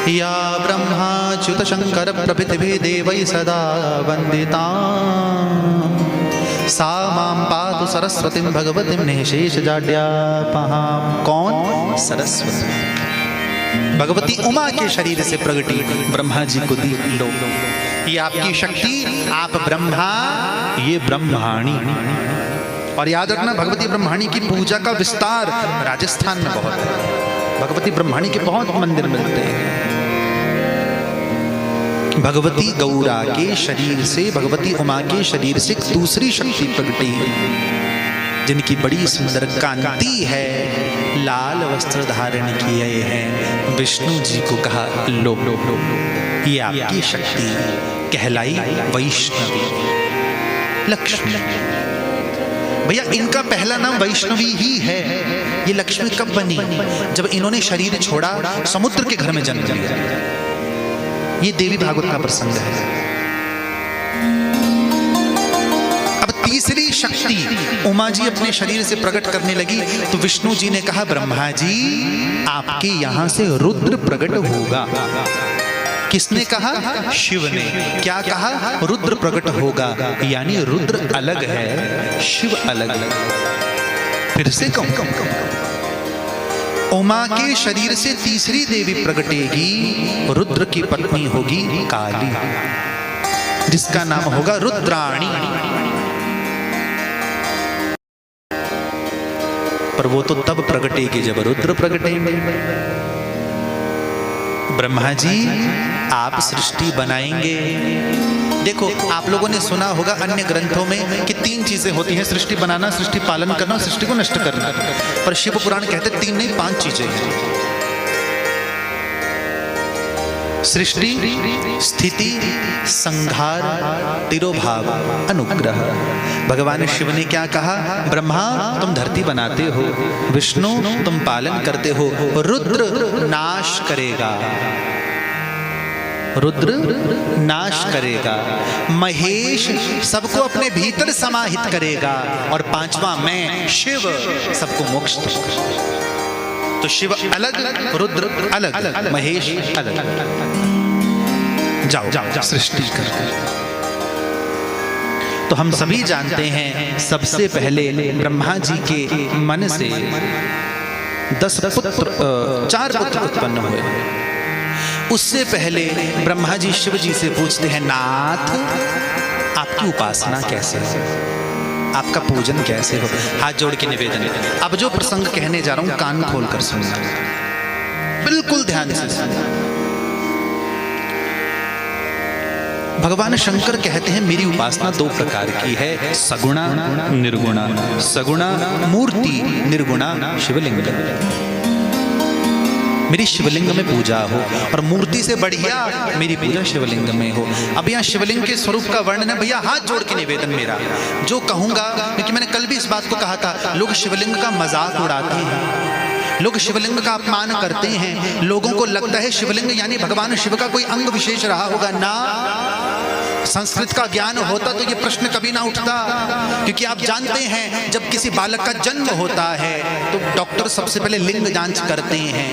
या ब्रह्माच्युत शंकर प्रभृति देवै सदा वंदिता, सा मां पातु सरस्वतीं भगवतीं निःशेष जाड्यापहां। कौन? सरस्वती भगवती उमा के शरीर से प्रगटी, ब्रह्मा जी को दी लो, ये आपकी शक्ति, आप ब्रह्मा, ये ब्रह्माणी। और याद रखना, भगवती ब्रह्माणी की पूजा का विस्तार राजस्थान में बहुत है। भगवती ब्रह्माणी के बहुत मंदिर मिलते हैं। भगवती गौरा के शरीर से, भगवती उमा के शरीर से दूसरी शक्ति प्रकटी है, जिनकी बड़ी सुंदर कांति है, लाल वस्त्र धारण किए हैं। विष्णु जी को कहा लो, ये आपकी शक्ति कहलाई वैष्णवी, लक्ष्मी। भैया इनका पहला नाम वैष्णवी ही है। ये लक्ष्मी कब बनी? जब इन्होंने शरीर छोड़ा, समुद्र के घर में जन्म लिया। ये देवी भागवत का प्रसंग है। अब तीसरी शक्ति उमा जी अपने शरीर से प्रकट करने लगी, तो विष्णु जी ने कहा, ब्रह्मा जी आपके यहां से रुद्र प्रकट होगा। किसने कहा? शिव ने। क्या कहा? रुद्र प्रकट होगा, यानी रुद्र अलग है, शिव अलग। फिर से कहूं, उमा के शरीर से तीसरी देवी प्रकटेगी, रुद्र की पत्नी होगी काली, जिसका नाम होगा रुद्राणी। पर वो तो तब प्रकटेगी जब रुद्र प्रकटेंगे। ब्रह्मा जी आप सृष्टि बनाएंगे। देखो आप लोगों ने सुना होगा अन्य ग्रंथों में कि 3 चीजें होती हैं, सृष्टि बनाना, सृष्टि पालन करना और सृष्टि को नष्ट करना। पर शिव पुराण कहते 3 नहीं 5 चीजें हैं। सृष्टि, स्थिति, संहार, तिरोभाव, अनुग्रह। भगवान शिव ने क्या कहा? ब्रह्मा तुम धरती बनाते हो, विष्णु तुम पालन करते हो, रुद्र नाश करेगा, रुद्र नाश करेगा, महेश सबको अपने भीतर समाहित करेगा, और 5वां मैं शिव सबको मोक्ष दूंगा। तो शिव अलग, रुद्र अलग, महेश अलग। जाओ सृष्टि कर। तो हम सभी जानते हैं सबसे पहले ब्रह्मा जी के मन से 4 पुत्र उत्पन्न हुए। उससे पहले ब्रह्मा जी शिव जी से पूछते हैं, नाथ आपकी उपासना कैसे है, आपका पूजन कैसे हो? हाथ जोड़ के निवेदन है। अब जो प्रसंग कहने जा रहा हूं कान खोल कर सुनना, बिल्कुल ध्यान से सुनना। भगवान शंकर कहते हैं मेरी उपासना 2 प्रकार की है, सगुणा निर्गुणा। सगुणा मूर्ति, निर्गुणा शिवलिंग। मेरी शिवलिंग में पूजा हो, और मूर्ति से बढ़िया मेरी पूजा शिवलिंग में हो। अब यहाँ शिवलिंग के स्वरूप का वर्णन है। भैया हाथ जोड़ के निवेदन मेरा, जो कहूंगा, क्योंकि मैंने कल भी इस बात को कहा था, लोग शिवलिंग का मजाक उड़ाते हैं, लोग शिवलिंग का अपमान करते हैं। लोगों को लगता है शिवलिंग यानी भगवान शिव का कोई अंग विशेष रहा होगा। ना, संस्कृत का ज्ञान होता तो ये प्रश्न कभी ना उठता। क्योंकि आप जानते हैं जब किसी बालक का जन्म होता है तो डॉक्टर सबसे पहले लिंग जांच करते हैं,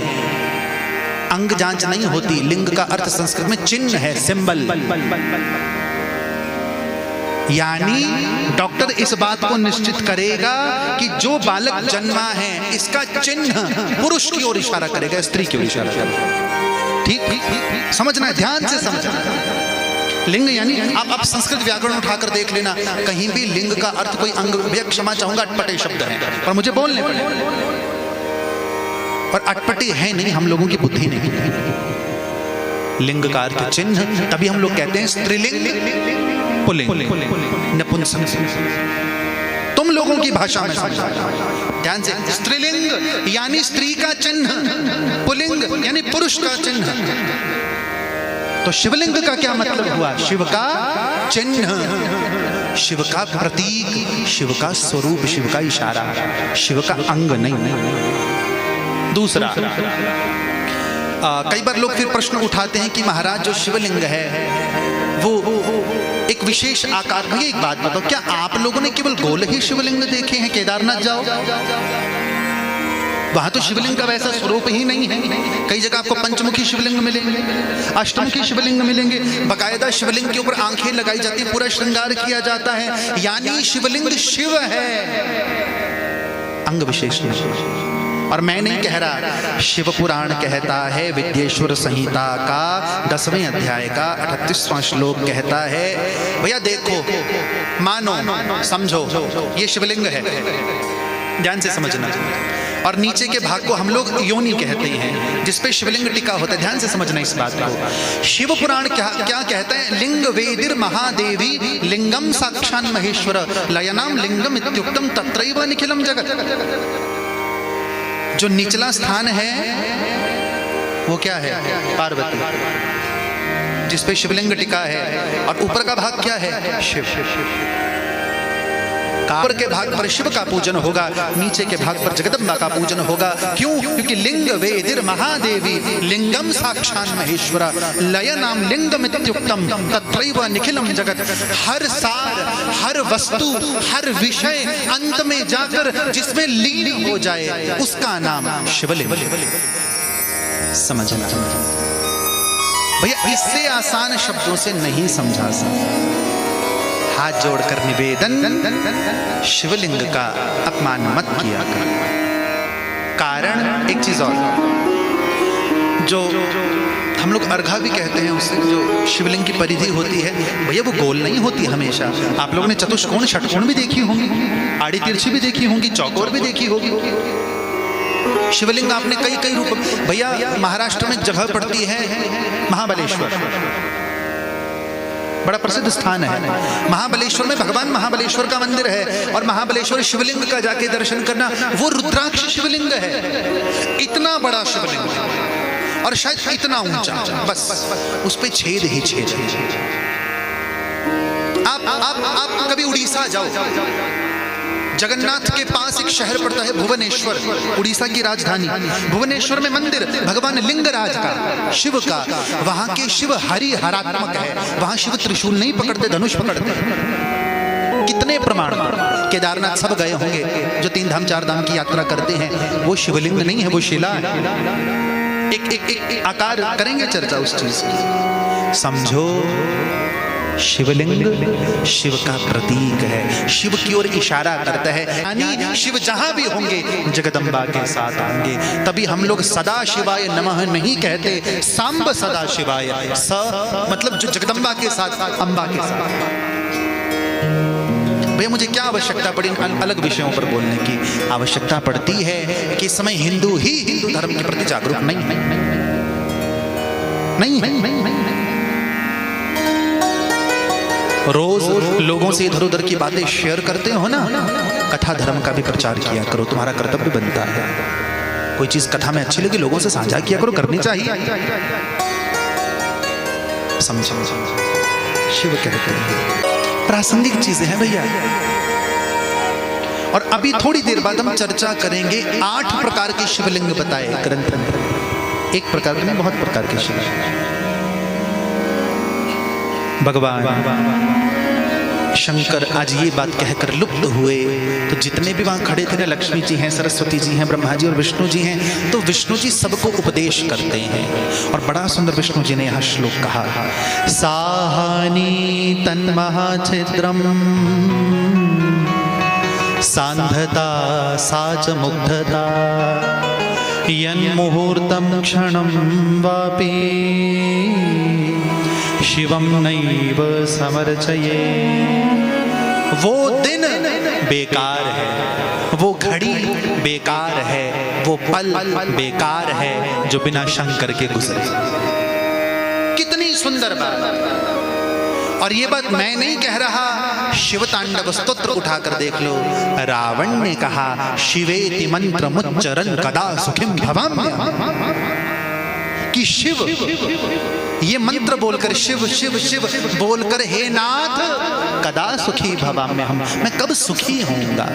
अंग जांच नहीं होती। लिंग का अर्थ संस्कृत में चिन्ह है, सिंबल। यानी डॉक्टर इस बात को निश्चित करेगा कि जो बालक जन्मा है इसका चिन्ह पुरुष की ओर इशारा करेगा, स्त्री की ओर इशारा करेगा। ठीक समझना है, ध्यान से समझना। लिंग यानी आप संस्कृत व्याकरण उठाकर देख लेना, कहीं भी लिंग का अर्थ कोई अंग, भैया क्षमा चाहूंगा अटपटे शब्द है पर मुझे बोलने पड़े, पर अटपटे है नहीं, हम लोगों की बुद्धि नहीं। लिंग का अर्थ चिन्ह, तभी हम लोग कहते हैं स्त्रीलिंग, पुल्लिंग, नपुंसक। तुम लोगों की भाषा में समझा, ध्यान से। स्त्रीलिंग यानी स्त्री का चिन्ह, पुल्लिंग यानी पुरुष का चिन्ह। तो शिवलिंग का क्या मतलब हुआ? शिव का चिन्ह, शिव का प्रतीक, शिव का स्वरूप, शिव का इशारा, शिव का अंग नहीं। दूसरा, कई बार लोग फिर प्रश्न उठाते हैं कि महाराज जो शिवलिंग है वो एक विशेष आकार में। एक बात बताओ, क्या आप लोगों ने केवल गोल ही शिवलिंग देखे हैं? केदारनाथ जाओ, वहां तो शिवलिंग का वैसा स्वरूप ही नहीं है। कई जगह आपको पंचमुखी शिवलिंग मिलेंगे, अष्टमुखी शिवलिंग मिलेंगे, बकायदा शिवलिंग के ऊपर आंखें लगाई जाती है, पूरा श्रृंगार किया जाता है। यानी शिवलिंग शिव है, अंग विशेष नहीं। और मैं नहीं कह रहा, शिव पुराण कहता है, विद्येश्वर संहिता का 10वें अध्याय का 38वां श्लोक कहता है, भैया देखो, मानो, समझो, ये शिवलिंग है, ध्यान से समझना। और नीचे के भाग को हम लोग योनि कहते हैं, जिसपे शिवलिंग टिका होता है। ध्यान से समझना इस बात को। शिव पुराण क्या कहता है? लिंग वेदिर महादेवी लिंगम साक्षान महेश्वर लयनाम लिंगम इत्युक्तम तत्रैव निखिलम जगत। जो निचला स्थान है वो क्या है? पार्वती, जिसपे शिवलिंग टिका है। और ऊपर का भाग क्या है? शिव। ऊपर के भाग पर शिव का पूजन होगा, नीचे के भाग पर जगदम्बा का पूजन होगा। क्यों? क्योंकि लिंग वेदिर महादेवी लिंगम साक्षात महेश्वरा लय नाम लिंगम इत्युक्तम तत्रैव निखिलम जगत। हर सार, हर वस्तु, हर विषय अंत में जाकर जिसमें लीन हो जाए उसका नाम शिवलिंग। समझना भैया, इससे आसान शब्दों से नहीं समझा सकता। हाथ जोड़कर निवेदन, शिवलिंग का अपमान मत किया कर। कारण एक चीज और, जो हम लोग अर्घा भी कहते हैं उससे, जो शिवलिंग की परिधि होती है भैया वो गोल नहीं होती हमेशा। आप लोगों ने चतुष्कोण षटकोण भी देखी होंगी, आड़ी तिरछी भी देखी होंगी, चौकोर भी देखी होगी। शिवलिंग आपने कई कई रूप, भैया महाराष्ट्र में जगह पड़ती है महाबलेश्वर, बड़ा प्रसिद्ध स्थान है। महाबलेश्वर में भगवान महाबलेश्वर का मंदिर है और महाबलेश्वर शिवलिंग का जाके दर्शन करना, वो रुद्राक्ष शिवलिंग है, इतना बड़ा शिवलिंग है और शायद इतना ऊंचा, बस उस पे छेद ही छेद है। आप कभी उड़ीसा जाओ, जगन्नाथ के पास एक शहर पड़ता है भुवनेश्वर, उड़ीसा की राजधानी। भुवनेश्वर में मंदिर भगवान लिंगराज का, शिव का। वहां के शिव हरिहरात्मक है, वहां शिव त्रिशूल नहीं पकड़ते, धनुष पकड़ते। कितने प्रमाण, केदारनाथ सब गए होंगे जो 3 धाम 4 धाम की यात्रा करते हैं, वो शिवलिंग नहीं है, वो शिला है। एक आकार करेंगे चर्चा उस चीज की। समझो, शिवलिंग शिव का प्रतीक है, शिव की ओर इशारा करता है, यानी शिव जहां भी होंगे जगदम्बा के साथ होंगे। तभी हम लोग सदा शिवाय नमः नहीं कहते, सांब सदा शिवाय। स मतलब जो जगदम्बा के साथ, अंबा के साथ। भैया मुझे क्या आवश्यकता पड़ी अलग विषयों पर बोलने की? आवश्यकता पड़ती है कि इस समय हिंदू ही हिंदू धर्म के प्रति जागरूक नहीं है, नहीं। रोज लोगों से इधर उधर की बातें शेयर करते हो ना, कथा धर्म का भी प्रचार किया करो, तुम्हारा कर्तव्य बनता है। कोई चीज कथा में अच्छी लगी लोगों से साझा किया करो, करनी चाहिए। समझो, शिव कहते हैं प्रासंगिक चीजें हैं भैया। और अभी थोड़ी देर बाद हम चर्चा करेंगे 8 प्रकार के शिवलिंग बताए ग्रंथ में। एक प्रकार के नहीं, बहुत प्रकार के शिवलिंग। भगवान शंकर आज ये बात कहकर लुप्त हुए तो जितने भी वहां खड़े थे ना, लक्ष्मी जी हैं, सरस्वती जी हैं, ब्रह्मा जी और विष्णु जी हैं, तो विष्णु जी सबको उपदेश करते हैं। और बड़ा सुंदर विष्णु जी ने यह श्लोक कहा, साहानी तन्महाछिद्रम सांधता साच मुग्धता यन्मुहूर्तं क्षणं वापि शिवम नैव समर्चये। वो दिन बेकार है, वो घड़ी बेकार है, वो पल बेकार है जो बिना शंकर के गुजरे। कितनी सुंदर बात। और ये बात मैं नहीं कह रहा, शिव तांडव स्तोत्र उठाकर देख लो। रावण ने कहा शिवेति मंत्र मुच्चरन् कदा सुखिं भवाम्यहम्, कि शिव ये मंत्र बोलकर, शिव शिव शिव बोलकर, हे नाथ कदा सुखी भवाम्य हम, मैं कब सुखी होऊंगा।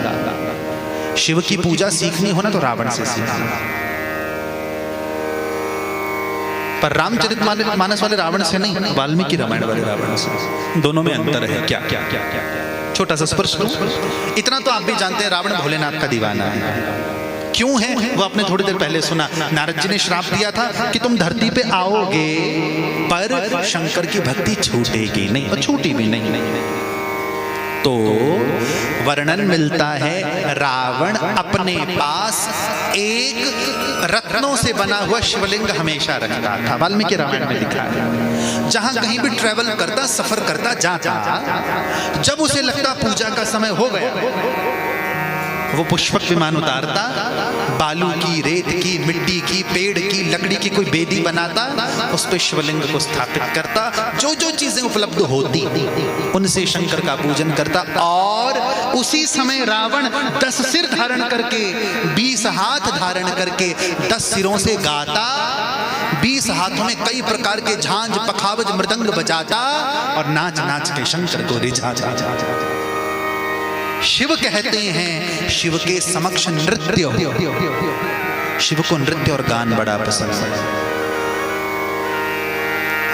शिव की पूजा सीखनी हो ना तो रावण से सीखना, पर रामचरितमानस वाले रावण से नहीं, वाल्मीकि रामायण वाले रावण से। दोनों में अंतर है। क्या क्या क्या क्या छोटा सा स्पर्श लो। इतना तो आप भी जानते हैं, रावण भोलेनाथ का दीवाना है। क्यों है वो आपने थोड़ी देर पहले सुना। नारद जी ने श्राप दिया था कि तुम धरती पे आओगे पर शंकर की भक्ति छूटेगी नहीं, और छूटी भी नहीं। तो वर्णन मिलता है, रावण अपने पास एक रत्नों से बना हुआ शिवलिंग हमेशा रखता था। वाल्मीकि रामायण में लिखा है, जहां कहीं भी ट्रेवल करता, सफर करता, जाता, जब उसे लगता पूजा का समय हो गया, वो पुष्पक विमान उतारता, बालू की, रेत की, मिट्टी की, पेड़ की, लकड़ी की कोई बेदी बनाता, उस पे शिवलिंग को स्थापित करता, जो जो चीजें उपलब्ध होती उनसे शंकर का पूजन करता। और उसी समय रावण 10 सिर धारण करके, 20 हाथ धारण करके, 10 सिरों से गाता, 20 हाथों में कई प्रकार के झांझ, पखावज, मृदंग बजाता और नाच नाच के शंकर को रिझाता। शिव कहते हैं शिव के समक्ष नृत्य हो। शिव को नृत्य और गान बड़ा पसंद है।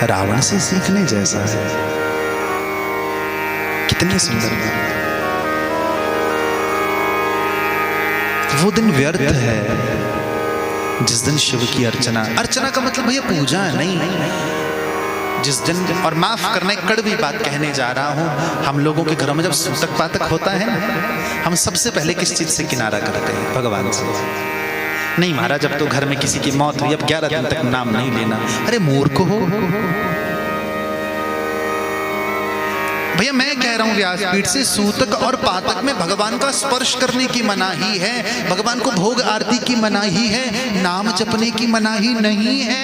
रावण से सीखने जैसा है। कितनी सुंदर बात। वो दिन व्यर्थ है जिस दिन शिव की अर्चना, अर्चना का मतलब भैया पूजा नहीं, जिस दिन, और माफ करना एक कड़वी बात कहने जा रहा हूं, हम लोगों के घरों में जब सूतक पातक होता है ना, हम सबसे पहले किस चीज से किनारा करते हैं? भगवान से। नहीं महाराज, जब तो घर में किसी की मौत हुई, अब 11 दिन तक नाम नहीं लेना। अरे मूर्ख हो, भैया मैं कह रहा हूं व्यासपीठ से, सूतक और पातक में भगवान का स्पर्श करने की मनाही है, भगवान को भोग आरती की मनाही है, नाम जपने की मनाही नहीं है।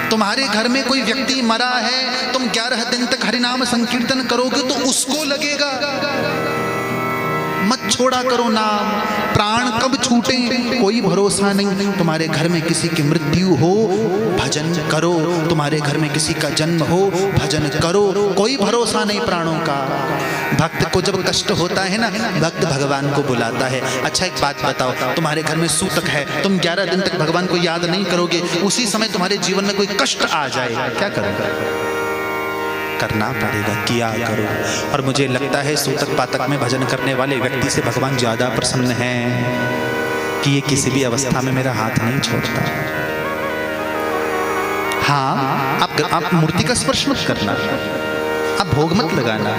तुम्हारे घर में कोई व्यक्ति मरा है, तुम 11 दिन तक हरिनाम संकीर्तन करोगे तो उसको लगेगा। मत छोड़ा करो नाम, प्राण कब छूटे कोई भरोसा नहीं। तुम्हारे घर में किसी की मृत्यु हो, भजन करो। तुम्हारे घर में किसी का जन्म हो, भजन करो। कोई भरोसा नहीं प्राणों का। भक्त को जब कष्ट होता है ना, भक्त भगवान को बुलाता है। अच्छा एक बात बताओ, तुम्हारे घर में सूतक है, तुम 11 दिन तक भगवान को याद नहीं करोगे, उसी समय तुम्हारे जीवन में कोई कष्ट आ जाए, क्या करोगे? करना पड़ेगा, किया करो। और मुझे लगता है सूतक पातक में भजन करने वाले व्यक्ति से भगवान ज्यादा प्रसन्न हैं कि ये किसी भी अवस्था में मेरा हाथ नहीं छोड़ता। हाँ, आप मूर्ति का स्पर्श मत करना, आप भोग मत लगाना,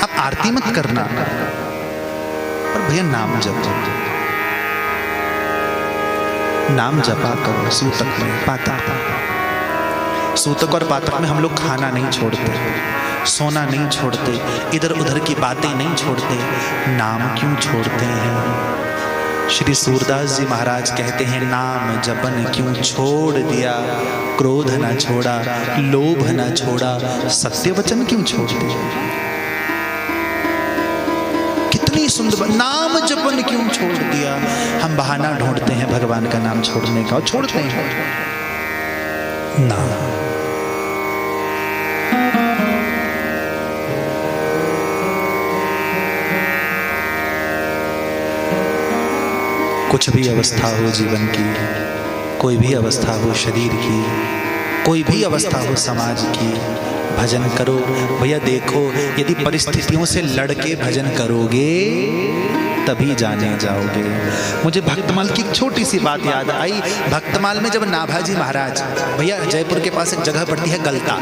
आप आरती मत करना, और भैया नाम जपो, नाम जपा करो। सूतक में पातक, सूतक और पातक में हम लोग खाना नहीं छोड़ते, सोना नहीं छोड़ते, इधर उधर की बातें नहीं छोड़ते। नाम क्यों छोड़ते हैं? श्री सूरदास जी महाराज कहते हैं, नाम जपन क्यों छोड़ दिया, क्रोध ना छोड़ा, लोभ ना छोड़ा, सत्य वचन क्यों छोड़ दिया। कितनी सुंदर, नाम जपन क्यों छोड़ दिया। हम बहाना ढूंढते हैं भगवान का नाम छोड़ने का, और छोड़ते हैं नाम। कुछ भी अवस्था हो जीवन की, कोई भी अवस्था हो शरीर की, कोई भी अवस्था हो समाज की, भजन करो। भैया देखो, यदि परिस्थितियों से लड़के भजन करोगे तभी जाने जाओगे। मुझे भक्तमाल की एक छोटी सी बात याद आई। भक्तमाल में जब नाभाजी महाराज, भैया जयपुर के पास एक जगह पड़ती है गलता,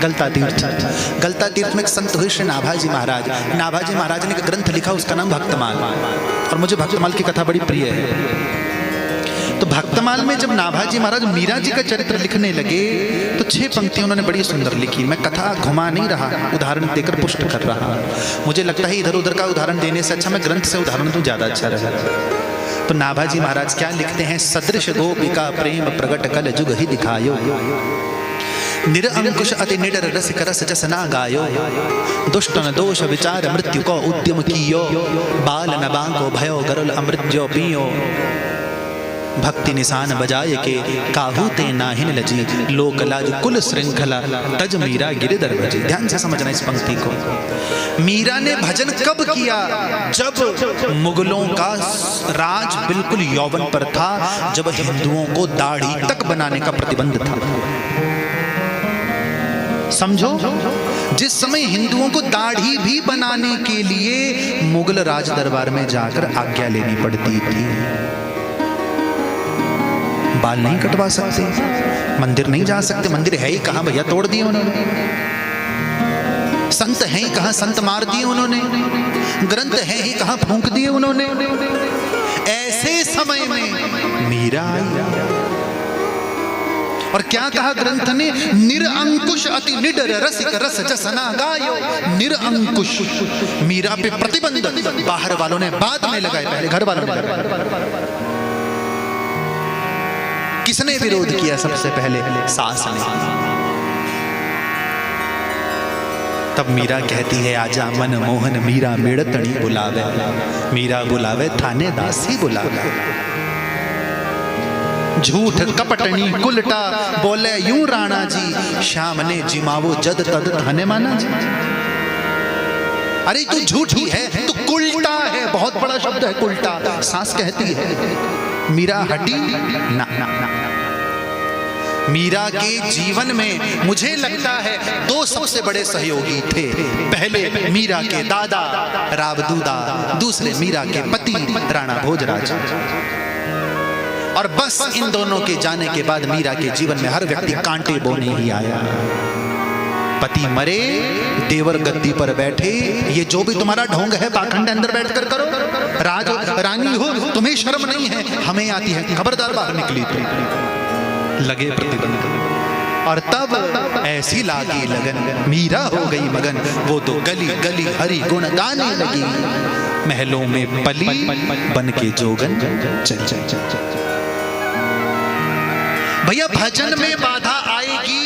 गलता तीर्थ। गलता तीर्थ में एक संत हुए श्री नाभाजी महाराज। नाभाजी महाराज ने एक ग्रंथ लिखा, उसका नाम भक्तमाल, और मुझे भक्तमाल की कथा बड़ी प्रिय है। तो भक्तमाल में जब नाभाजी महाराज मीरा जी का चरित्र लिखने लगे तो 6 पंक्तियां उन्होंने बड़ी सुंदर लिखी। मैं कथा घुमा नहीं रहा, उदाहरण देकर पुष्ट कर रहा। मुझे लगता है इधर उधर का उदाहरण देने से अच्छा मैं ग्रंथ से उदाहरण दूं, ज्यादा अच्छा रहेगा। तो नाभाजी महाराज क्या लिखते हैं, सदृश गोपिका प्रेम प्रगट कल जुग ही दिखायो, निरअंकुश अति निडर रसिक रस जसना गायो, दुष्ट न दोष विचार मृत्यु को उद्यम कियो, बाल न बांको भयो गरुल अमृत्यो पियो, भक्ति निशान बजाए के काहू ते नाहिन लजी, लोक लाज कुल श्रृंखला तज मीरा गिरधर भजी। ध्यान से समझना इस पंक्ति को। मीरा ने भजन कब किया? जब मुगलों का राज बिल्कुल यौवन पर था, जब हिंदुओं को दाढ़ी तक बनाने का प्रतिबंध था। समझो, जिस समय हिंदुओं को दाढ़ी भी बनाने के लिए मुगल राज दरबार में जाकर आज्ञा लेनी पड़ती थी। बाल नहीं कटवा सकते, मंदिर नहीं जा सकते, मंदिर है ही कहां भैया, तोड़ दिए उन्होंने। संत हैं ही कहां, संत मार दिए उन्होंने। ग्रंथ हैं ही कहां, फूंक दिए उन्होंने। ऐसे समय में मीरा आई और क्या कहा ग्रंथ ने, निरअंकुश अति निडर रसिक रस जसना गायो। निरअंकुश, मीरा पे प्रतिबंध बाहर वालों ने बाद में लगाए, पहले घर वालों ने लगाए। किसने विरोध किया? सबसे पहले सास ने। तब मीरा कहती है, आजा मन मोहन मीरा मेड़तणी बुलावे, मीरा बुलावे थाने दासी बुलावे। झूठ कपटनी कुलटा बोले यूं राणा जी, श्याम ने जिमावो जद तद थाने माना जी। अरे तू झूठी है, तू कुलटा है, बहुत बड़ा शब्द है कुलटा। सास कहती है, मीरा हटी ना, ना, ना। मीरा के जीवन में मुझे लगता है 2 सबसे बड़े सहयोगी थे। पहले मीरा के दादा रावदूदा, दूसरे मीरा के पति राणा भोजराज। और बस इन दोनों के जाने के बाद मीरा के जीवन में हर व्यक्ति कांटे बोने ही आया। पति मरे, देवर गद्दी पर बैठे, ये जो भी तुम्हारा ढोंग है पाखंड अंदर बैठकर करो। राज रानी हो, तुम्हें शर्म नहीं है, हमें आती है, खबरदार बाहर निकली तो लगे प्रतिबंध। और तब ऐसी लागी लगन, मीरा हो गई मगन, वो तो गली गली हरि गुण गाने लगी, महलों में पली बन के जोगन चल चल चल चल। भैया भजन में बाधा आएगी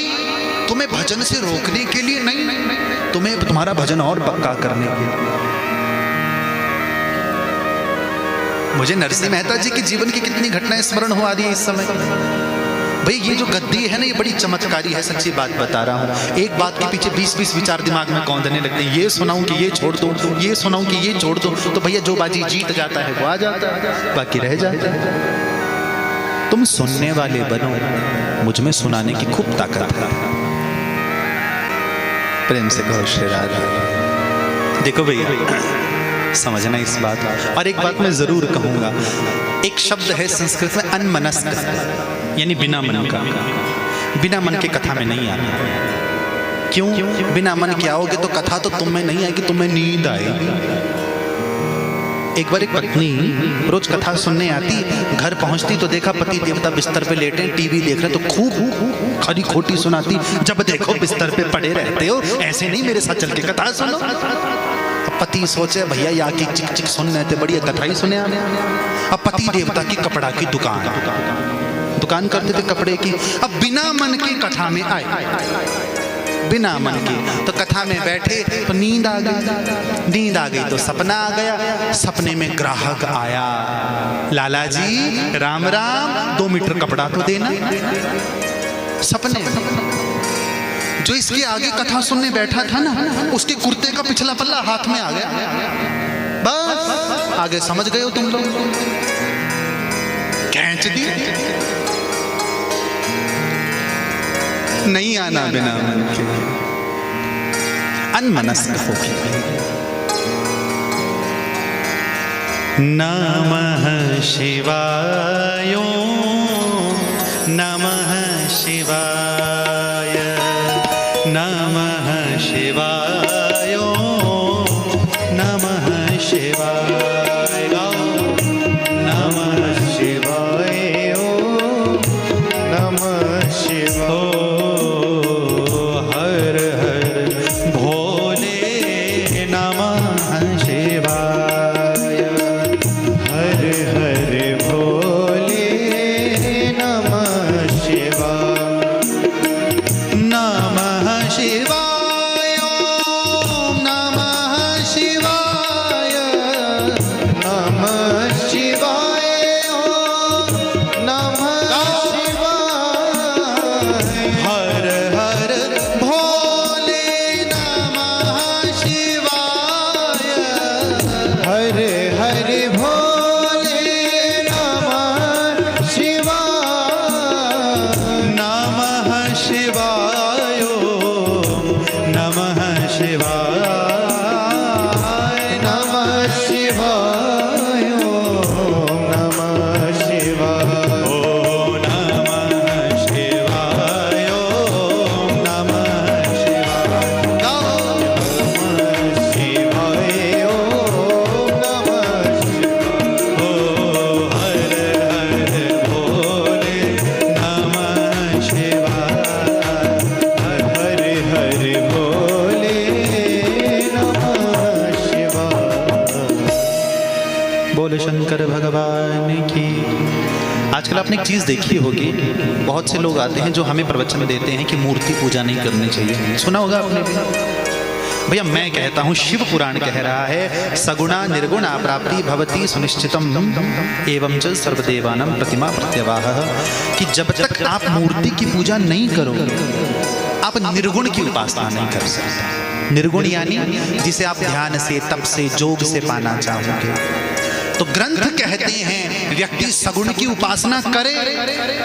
तुम्हें भजन से रोकने के लिए नहीं, तुम्हें तुम्हारा भजन और पक्का करने के लिए। मुझे नरसिंह मेहता जी के जीवन की कितनी घटनाएं स्मरण हो आ रही है इस समय। भाई ये जो गद्दी है ना, ये बड़ी चमत्कारी है, सच्ची बात बता रहा हूँ। एक बात के पीछे 20-20 विचार दिमाग में कौंधने लगते हैं। ये सुनाऊं कि ये छोड़ दूं, ये सुनाऊं कि ये छोड़ दूं, तो भैया जो बाजी जीत जाता है वो आ जाता है, बाकी रह जाता है। तुम सुनने वाले बनो, मुझ में सुनाने की खूब ताकत है। प्रेम से कहो श्री राधे। देखो भैया समझना इस बात। और एक बात मैं जरूर कहूंगा, एक शब्द है संस्कृत में अनमनस्क, यानी बिना मन का। बिना मन के कथा में नहीं आना। क्यों? बिना मन के आओगे तो कथा तो तुम में नहीं आएगी, तुम्हें नींद आएगी। एक बार एक पत्नी रोज कथा सुनने आती, घर पहुंचती तो देखा पति देवता बिस्तर पे लेटे टीवी देख रहे, तो खूब खरी खोटी सुनाती। जब देखो बिस्तर पे पड़े रहते हो, ऐसे नहीं मेरे साथ चल के कथा सुनो। पति सोचे भैया या की चिक चिक सुन रहे थे, बढ़िया कथा ही सुने। अब पति देवता की कपड़ा की दुकान करते थे कपड़े की। अब बिना मन की कथा में आए, बिना मन के तो कथा में बैठे तो नींद आ गई तो सपना आ गया। सपने में ग्राहक आया, लाला जी राम राम 2 मीटर कपड़ा तो देना। सपने जो इसके आगे कथा सुनने बैठा था ना, उसके कुर्ते का पिछला पल्ला हाथ में आ गया। बस आगे समझ गए हो तुम लोग, खींच दी। नहीं आना बिना मन के, अनमनस्क होगी। नमः शिवाय, नमः शिवाय, नमः शिवाय, नमः शिवाय, नमः शिवाय, नमः शिवाय। आजकल आपने एक चीज देखी होगी, बहुत से लोग आते हैं जो हमें प्रवचन देते हैं कि मूर्ति पूजा नहीं करनी चाहिए। सुना होगा आपने भी। भैया मैं कहता हूँ, शिव पुराण कह रहा है सगुणा निर्गुणा प्राप्ति भवति सुनिश्चितम एवं च सर्वदेवानां प्रतिमा प्रत्यवाह, कि जब तक आप मूर्ति की पूजा नहीं करोगे आप निर्गुण की उपासना नहीं कर सकते। निर्गुण यानी जिसे आप ध्यान से, तप से, जोग से पाना चाहोगे। तो ग्रंथ कहते हैं व्यक्ति सगुण की उपासना करे,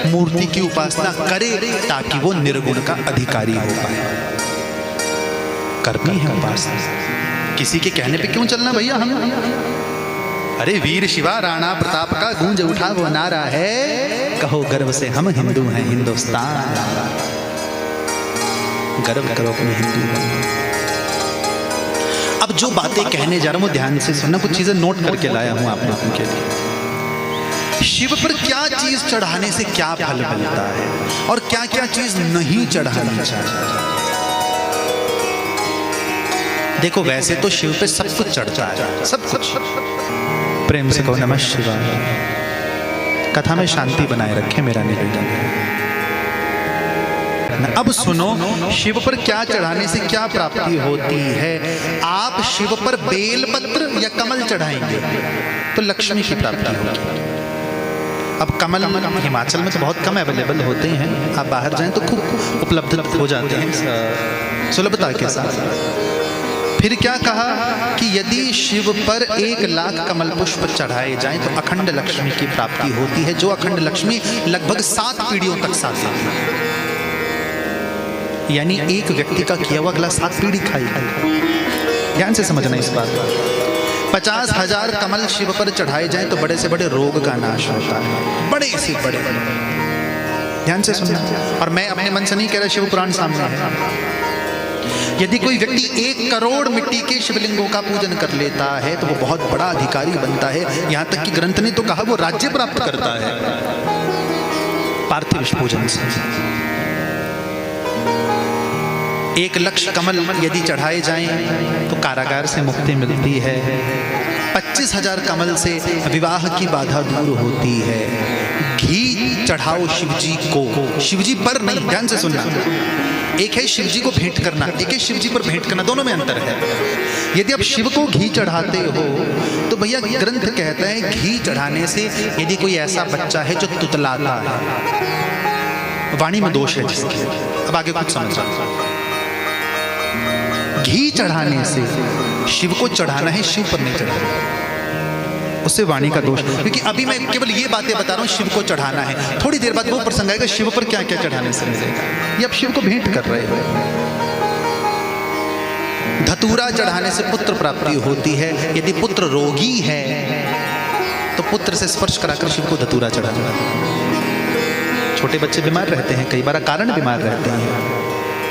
मूर्ति की उपासना करे, ताकि वो निर्गुण का अधिकारी हो पाए। करनी है उपासना, किसी के कहने पे क्यों चलना भैया हम। अरे वीर शिवा राणा प्रताप का गूंज उठा वो नारा है, कहो गर्व से हम हिंदू हैं हिंदुस्तान। गर्व करो अपने हिंदू। अब जो बातें कहने जा रहा हूं ध्यान से सुनना, कुछ चीजें नोट करके लाया हूं आप लोगों के लिए। शिव पर क्या चीज चढ़ाने से क्या फल मिलता है और क्या क्या चीज नहीं चढ़ानी चाहिए। देखो वैसे तो शिव पे सब कुछ चढ़ता है, सब कुछ। प्रेम से कहो नमः शिवाय। कथा में शांति बनाए रखे मेरा निवेदन है। अब सुनो, शिव पर क्या चढ़ाने से क्या प्राप्ति होती है। आप शिव पर बेलपत्र या कमल चढ़ाएंगे तो लक्ष्मी की प्राप्ति होगी। अब कमल हिमाचल में तो बहुत कम अवेलेबल होते हैं, आप बाहर जाएं तो खूब उपलब्ध हो जाते हैं सुलभता के साथ। फिर क्या कहा कि यदि शिव पर 1,00,000 कमल पुष्प चढ़ाए जाएं तो अखंड लक्ष्मी की प्राप्ति होती है, जो अखंड लक्ष्मी लगभग 7 पीढ़ियों तक साथ देती है। यानी एक व्यक्ति का किया हुआ अगला 7 पीढ़ी खाई। ध्यान से समझना इस बात को। 50,000 कमल शिव पर चढ़ाए जाएं तो बड़े से बड़े रोग का नाश होता है, बड़े से बड़े। ध्यान से सुनना। और मैं अपने मन से नहीं कह रहा, शिव पुराण सामने है। यदि कोई व्यक्ति 1 करोड़ मिट्टी के शिवलिंगों का पूजन कर लेता है तो वो बहुत बड़ा अधिकारी बनता है। यहां तक कि ग्रंथ ने तो कहा वो राज्य प्राप्त करता है पार्थिव पूजन से। 1,00,000 कमल यदि चढ़ाए जाएं तो कारागार से मुक्ति मिलती है। 25,000 कमल से विवाह की बाधा दूर होती है। घी चढ़ाओ शिवजी को, शिवजी पर नहीं। ध्यान से सुनना। एक है शिवजी को भेंट करना, एक है शिवजी पर भेंट करना, दोनों में अंतर है। यदि आप शिव को घी चढ़ाते हो तो भैया ग्रंथ कहता है घी चढ़ाने से यदि कोई ऐसा बच्चा है जो तुतलाता है, वाणी में दोष है जिसके, अब आगे कुछ समझ। घी चढ़ाने से शिव को चढ़ाना है, शिव पर नहीं चढ़ाना, उससे वाणी का दोष। क्योंकि अभी मैं केवल ये बातें बता रहा हूं, शिव को चढ़ाना है। थोड़ी देर बाद वो प्रसंग आएगा शिव पर क्या क्या चढ़ाने से मिलेगा। ये अब शिव को भेंट कर रहे हो। धतूरा चढ़ाने से पुत्र प्राप्ति होती है। यदि पुत्र रोगी है तो पुत्र से स्पर्श कराकर शिव को धतूरा चढ़ाना। छोटे बच्चे बीमार रहते हैं, कई बार कारण बीमार रहते हैं।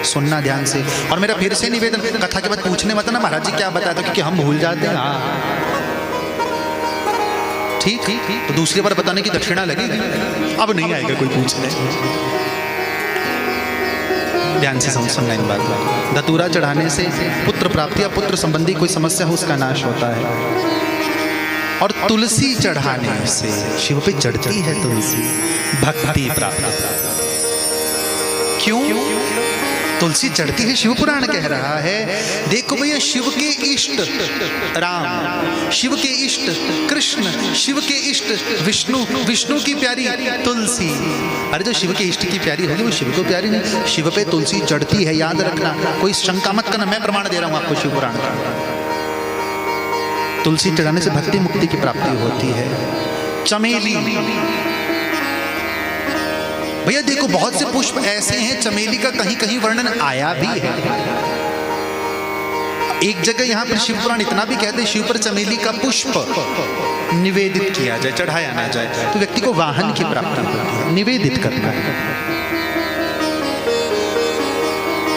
सुनना ध्यान से। और मेरा फिर से निवेदन, कथा के बाद पूछने मत ना महाराज जी क्या बताया था, क्योंकि हम भूल जाते हैं। ठीक, तो दूसरी बार बताने की दक्षिणा लगेगी, अब नहीं आएगा कोई पूछने। ध्यान से सुनना इन बात को। धतूरा चढ़ाने से पुत्र प्राप्ति या पुत्र संबंधी कोई समस्या हो उसका नाश होता है। और तुलसी चढ़ाने से, शिव पे चढ़ती है तुलसी, भक्ति प्राप्त। क्यों तुलसी चढ़ती है? शिव पुराण कह रहा है। देखो भैया, शिव के इष्ट राम, शिव के इष्ट कृष्ण, शिव के इष्ट विष्णु, विष्णु की प्यारी तुलसी। अरे जो शिव के इष्ट की प्यारी होगी वो शिव को प्यारी नहीं। शिव पे तुलसी चढ़ती है, याद रखना, कोई शंका मत करना, मैं प्रमाण दे रहा हूं आपको शिव पुराण का। तुलसी चढ़ाने से भक्ति मुक्ति की प्राप्ति होती है। चमेली, भैया देखो बहुत से पुष्प ऐसे हैं, चमेली का कहीं कहीं वर्णन आया भी है। एक जगह यहां पर शिव पुराण इतना भी कहते हैं, शिव पर चमेली का पुष्प निवेदित किया जाए, चढ़ाया ना जाए तो व्यक्ति को वाहन की प्राप्ति होती है। निवेदित करना है,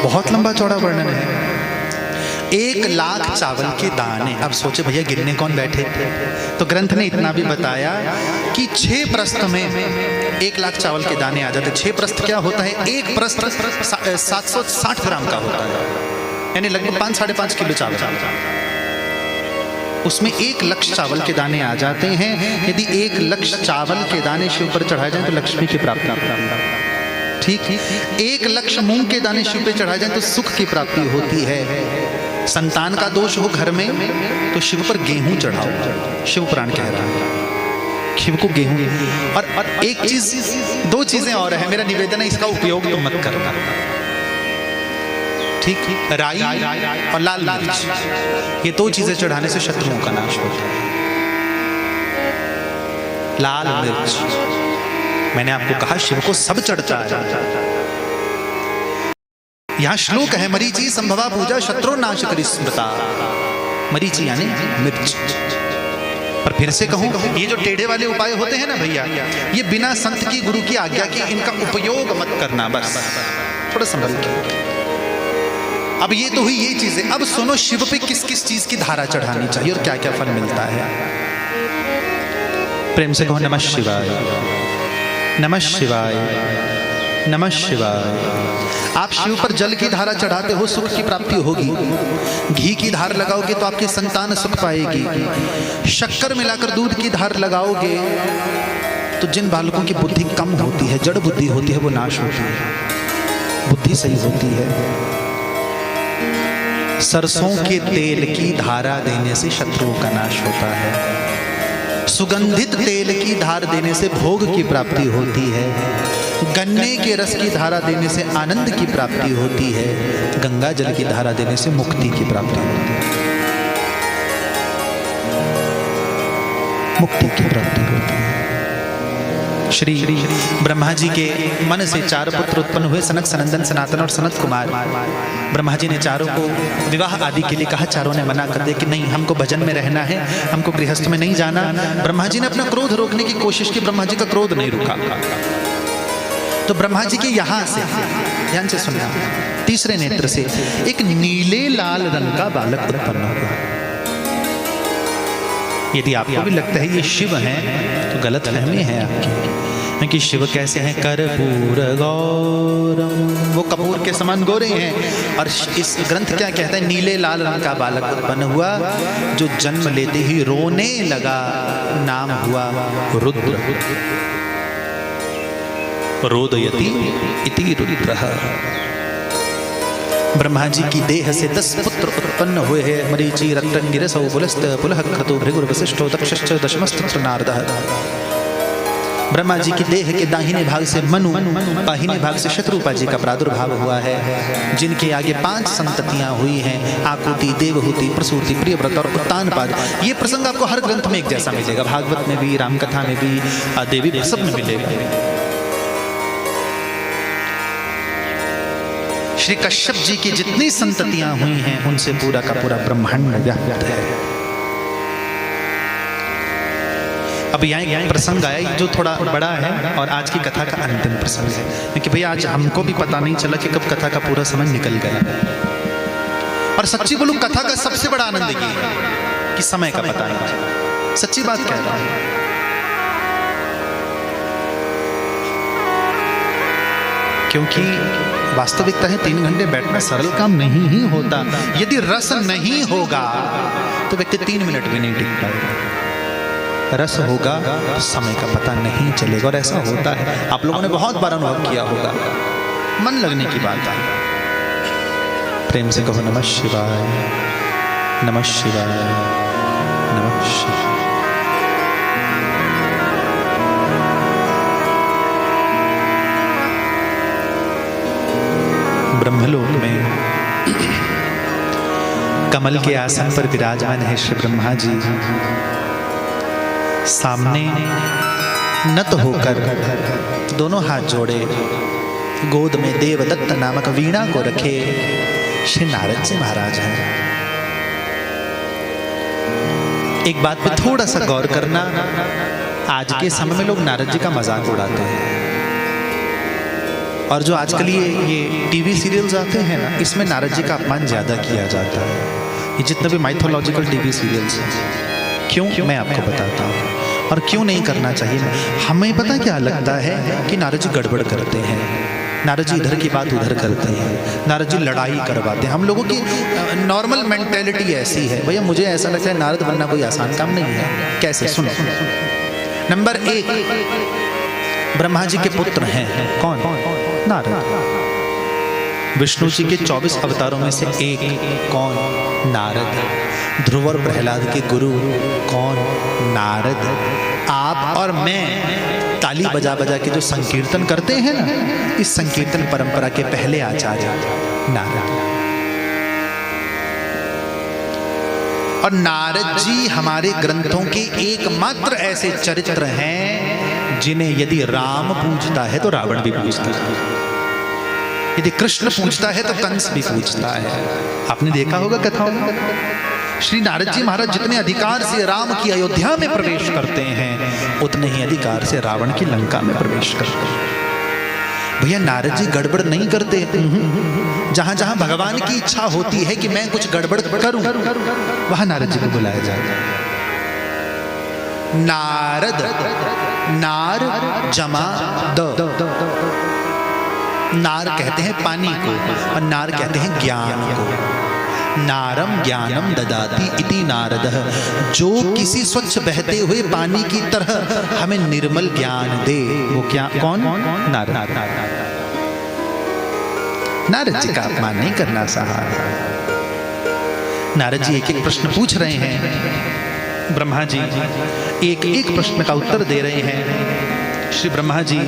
बहुत लंबा चौड़ा वर्णन है। 1,00,000 चावल के दाने। अब सोचे भैया गिनने कौन बैठे, तो ग्रंथ ने इतना भी बताया कि 6 प्रस्थ में 1,00,000 चावल के दाने आ जाते। 6 प्रस्थ क्या होता है? एक प्रस्थ 760 ग्राम का होता है, यानी लगभग 5-5.5 किलो चावल। उसमें 1,00,000 चावल के दाने आ जाते हैं। यदि 1,00,000 चावल के दाने शिव पर चढ़ाए जाए तो लक्ष्मी की प्राप्ति। ठीक, 1,00,000 मूंग के दाने शिव पे चढ़ाए जाए तो सुख की प्राप्ति होती है। संतान का दोष हो घर में तो शिव पर गेहूं चढ़ाओ, शिव पुराण कह रहा है। शिव को गेहूं। और एक चीज, 2 चीजें और है, मेरा निवेदन है इसका उपयोग तो मत करना। ठीक, राई और लाल मिर्च, ये 2 चीजें चढ़ाने से शत्रुओं का नाश होता है। लाल मिर्च, मैंने आपको कहा शिव को सब चढ़ता है। यहां श्लोक है, मरीचि संभवा पूजा शत्रु नाश करी स्मृता। मरीचि यानी मिर्च। पर फिर से कहूं, ये जो टेढ़े वाले उपाय होते हैं ना भैया, ये बिना संत की गुरु की आज्ञा की इनका उपयोग मत करना, बस थोड़ा संभल के। अब ये तो हुई ये चीजें। अब सुनो, शिव पे किस किस चीज की धारा चढ़ानी चाहिए और क्या क्या फल मिलता है। प्रेम से कहो नमः शिवाय, नमः शिवाय, नमः शिवाय। आप शिव पर जल की धारा चढ़ाते हो, सुख की प्राप्ति होगी। घी की धार लगाओगे तो आपकी संतान सुख पाएगी। शक्कर मिलाकर दूध की धार लगाओगे तो जिन बालकों की बुद्धि कम होती है, जड़ बुद्धि होती है, वो नाश होती है, बुद्धि सही होती है। सरसों के तेल की धारा देने से शत्रुओं का नाश होता है। सुगंधित तेल की धार देने से भोग की प्राप्ति होती है। गन्ने के रस की धारा देने से आनंद की प्राप्ति होती है। गंगा जल की धारा देने से मुक्ति की प्राप्ति होती है, मुक्ति की प्राप्ति होती है। श्री ब्रह्मा जी के मन से 4 पुत्र उत्पन्न हुए, सनक, सनंदन, सनातन और सनत कुमार। ब्रह्मा जी ने चारों को विवाह आदि के लिए कहा, चारों ने मना कर दिया कि नहीं, हमको भजन में रहना है, हमको गृहस्थ में नहीं जाना। ब्रह्मा जी ने अपना क्रोध रोकने की कोशिश की, ब्रह्मा जी का क्रोध नहीं रुका। तो ब्रह्मा जी के यहां से, ध्यान से सुनना, तीसरे नेत्र से एक नीले लाल रंग का बालक उत्पन्न हुआ। यदि आपको भी लगता है ये शिव हैं, तो गलत फहमी है आपकी, क्योंकि शिव कैसे हैं? कर्पूर गौरम, वो कपूर के समान गोरे हैं। और इस ग्रंथ क्या कहता है? नीले लाल रंग का बालक उत्पन्न हुआ, जो जन्म लेते ही रोने लगा, नाम हुआ रुद्र। रोदयति इति रुद्रः। ब्रह्मा जी की देह से 10 पुत्र उत्पन्न हुए हैं। मरीचि, रक्तंगिरसौ, पुलस्त, पुलह, क्रतु, भृगुर, वसिष्ठो, दक्षश्च, दशमस्तत्र नारदः। ब्रह्मा जी की देह के दाहिने भाग से मनु, बाहिने भाग से शत्रुपा जी का प्रादुर्भाव हुआ है, जिनके आगे 5 संततियां हुई हैं, आकुति, देवहूति, प्रसूति, प्रियव्रत और उत्तानपाद। ये प्रसंग आपको हर ग्रंथ में एक जैसा मिलेगा, भागवत में भी, रामकथा में भी, देवी सब में मिलेगा। श्री कश्यप जी की जितनी संततियां हुई हैं, उनसे पूरा का पूरा ब्रह्मांड व्याप्त है। अब यहाँ प्रसंग आया जो थोड़ा बड़ा है और आज की कथा का अंतिम प्रसंग है, क्योंकि भैया आज हमको भी पता नहीं चला कि कब कथा का पूरा समय निकल गया। और सच्ची बोलूं, कथा का सबसे बड़ा आनंद ये है कि समय का पता नहीं। सच्ची बात कह रहा हूं, क्योंकि वास्तविकता है 3 घंटे बैठना सरल काम नहीं ही होता। यदि रस नहीं होगा तो व्यक्ति 3 मिनट भी नहीं टिक पाएगा। रस होगा तो समय का पता नहीं चलेगा, और ऐसा होता है, आप लोगों ने बहुत बार अनुभव किया होगा। मन लगने की बात है। प्रेम से कहो नमः शिवाय, नमः शिवाय, नमः शिवाय। ब्रह्मलोक में कमल के आसन पर विराजमान है श्री ब्रह्मा जी। सामने नत होकर दोनों हाथ जोड़े गोद में देवदत्त नामक वीणा को रखे श्री नारद जी महाराज हैं। एक बात पे थोड़ा सा गौर करना, आज के समय में लोग नारद जी का मजाक उड़ाते हैं, और जो आजकल ये टीवी सीरियल्स आते हैं ना, इसमें नारद जी का अपमान ज्यादा किया जाता है। ये जितने भी माइथोलॉजिकल टीवी सीरियल्स हैं, क्यों, मैं आपको बताता हूँ, और क्यों नहीं करना चाहिए। हमें पता क्या लगता है कि नारद जी गड़बड़ करते हैं, नारद जी इधर की बात उधर करते हैं, नारद जी लड़ाई करवाते हैं। हम लोगों की नॉर्मल मेंटेलिटी ऐसी है। भैया मुझे ऐसा लगता है नारद बनना कोई आसान काम नहीं है। कैसे? सुनो। नंबर 1, ब्रह्मा जी के पुत्र हैं कौन? नारद। विष्णु जी के 24 अवतारों में से एक कौन? नारद। ध्रुव और प्रहलाद के गुरु कौन? नारद। आप और मैं ताली बजा बजा के जो संकीर्तन करते हैं ना, इस संकीर्तन परंपरा के पहले आचार्य नारद। और नारद जी हमारे ग्रंथों के एकमात्र ऐसे चरित्र हैं जिन्हें यदि राम पूजता है तो रावण भी पूजता है, यदि कृष्ण पूजता है तो कंस भी पूजता है। आपने देखा होगा कथाओं में, श्री नारद जी महाराज जितने अधिकार से राम की अयोध्या में प्रवेश करते हैं, उतने ही अधिकार से रावण की लंका में प्रवेश करते हैं। भैया नारद जी गड़बड़ नहीं करते। जहां जहां भगवान की इच्छा होती है कि मैं कुछ गड़बड़ करूं, वहां नारद जी को बुलाया जाता है। नारद, नार जमा द, नार कहते हैं पानी को और नार कहते हैं ज्ञान को। नारम ज्ञानम ददाति इति नारदः, जो किसी स्वच्छ बहते हुए पानी की तरह हमें निर्मल ज्ञान दे, वो क्या, कौन? नारद। नारद जी का अपमान नहीं करना साहब। नारद जी एक एक प्रश्न पूछ रहे हैं, ब्रह्मा जी एक एक प्रश्न का उत्तर दे रहे हैं। श्री ब्रह्मा जी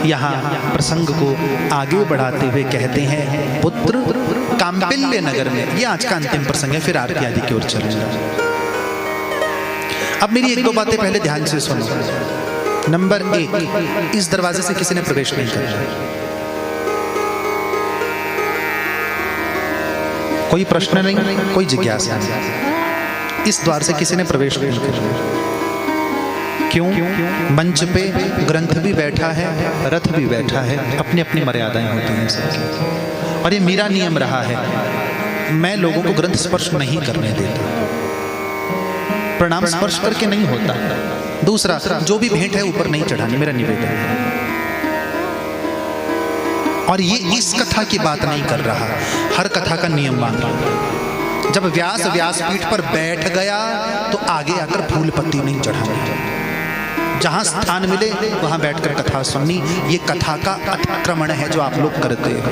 यहाँ प्रसंग को आगे बढ़ाते हुए कहते हैं, पुत्र काम्पिल्य नगर में, ये आज का अंतिम प्रसंग है, फिर आरती आदि की ओर चलेंगे। अब मेरी एक दो बातें पहले ध्यान से सुनो। नंबर 1, इस दरवाजे से किसी ने प्रवेश नहीं करना। कोई प्रश्न नहीं, कोई जिज्ञासा नहीं, इस द्वार से किसी ने प्रवेश नहीं करना। क्यों? मंच पे ग्रंथ भी बैठा है, रथ भी बैठा है, अपनी अपनी मर्यादाएं होती हैं सबकी। और ये मेरा नियम रहा है, मैं लोगों को ग्रंथ स्पर्श नहीं करने देता, प्रणाम स्पर्श करके नहीं होता। दूसरा, जो भी भेंट है ऊपर नहीं चढ़ानी, मेरा निवेदन है। और ये इस कथा की बात नहीं कर रहा, हर कथा का नियम मान रहा। जब व्यास व्यासपीठ पर बैठ गया तो आगे आकर फूल पत्ती नहीं चढ़ानी, जहां स्थान मिले वहां बैठकर कथा सुननी। ये कथा का अतिक्रमण है जो आप लोग करते हो।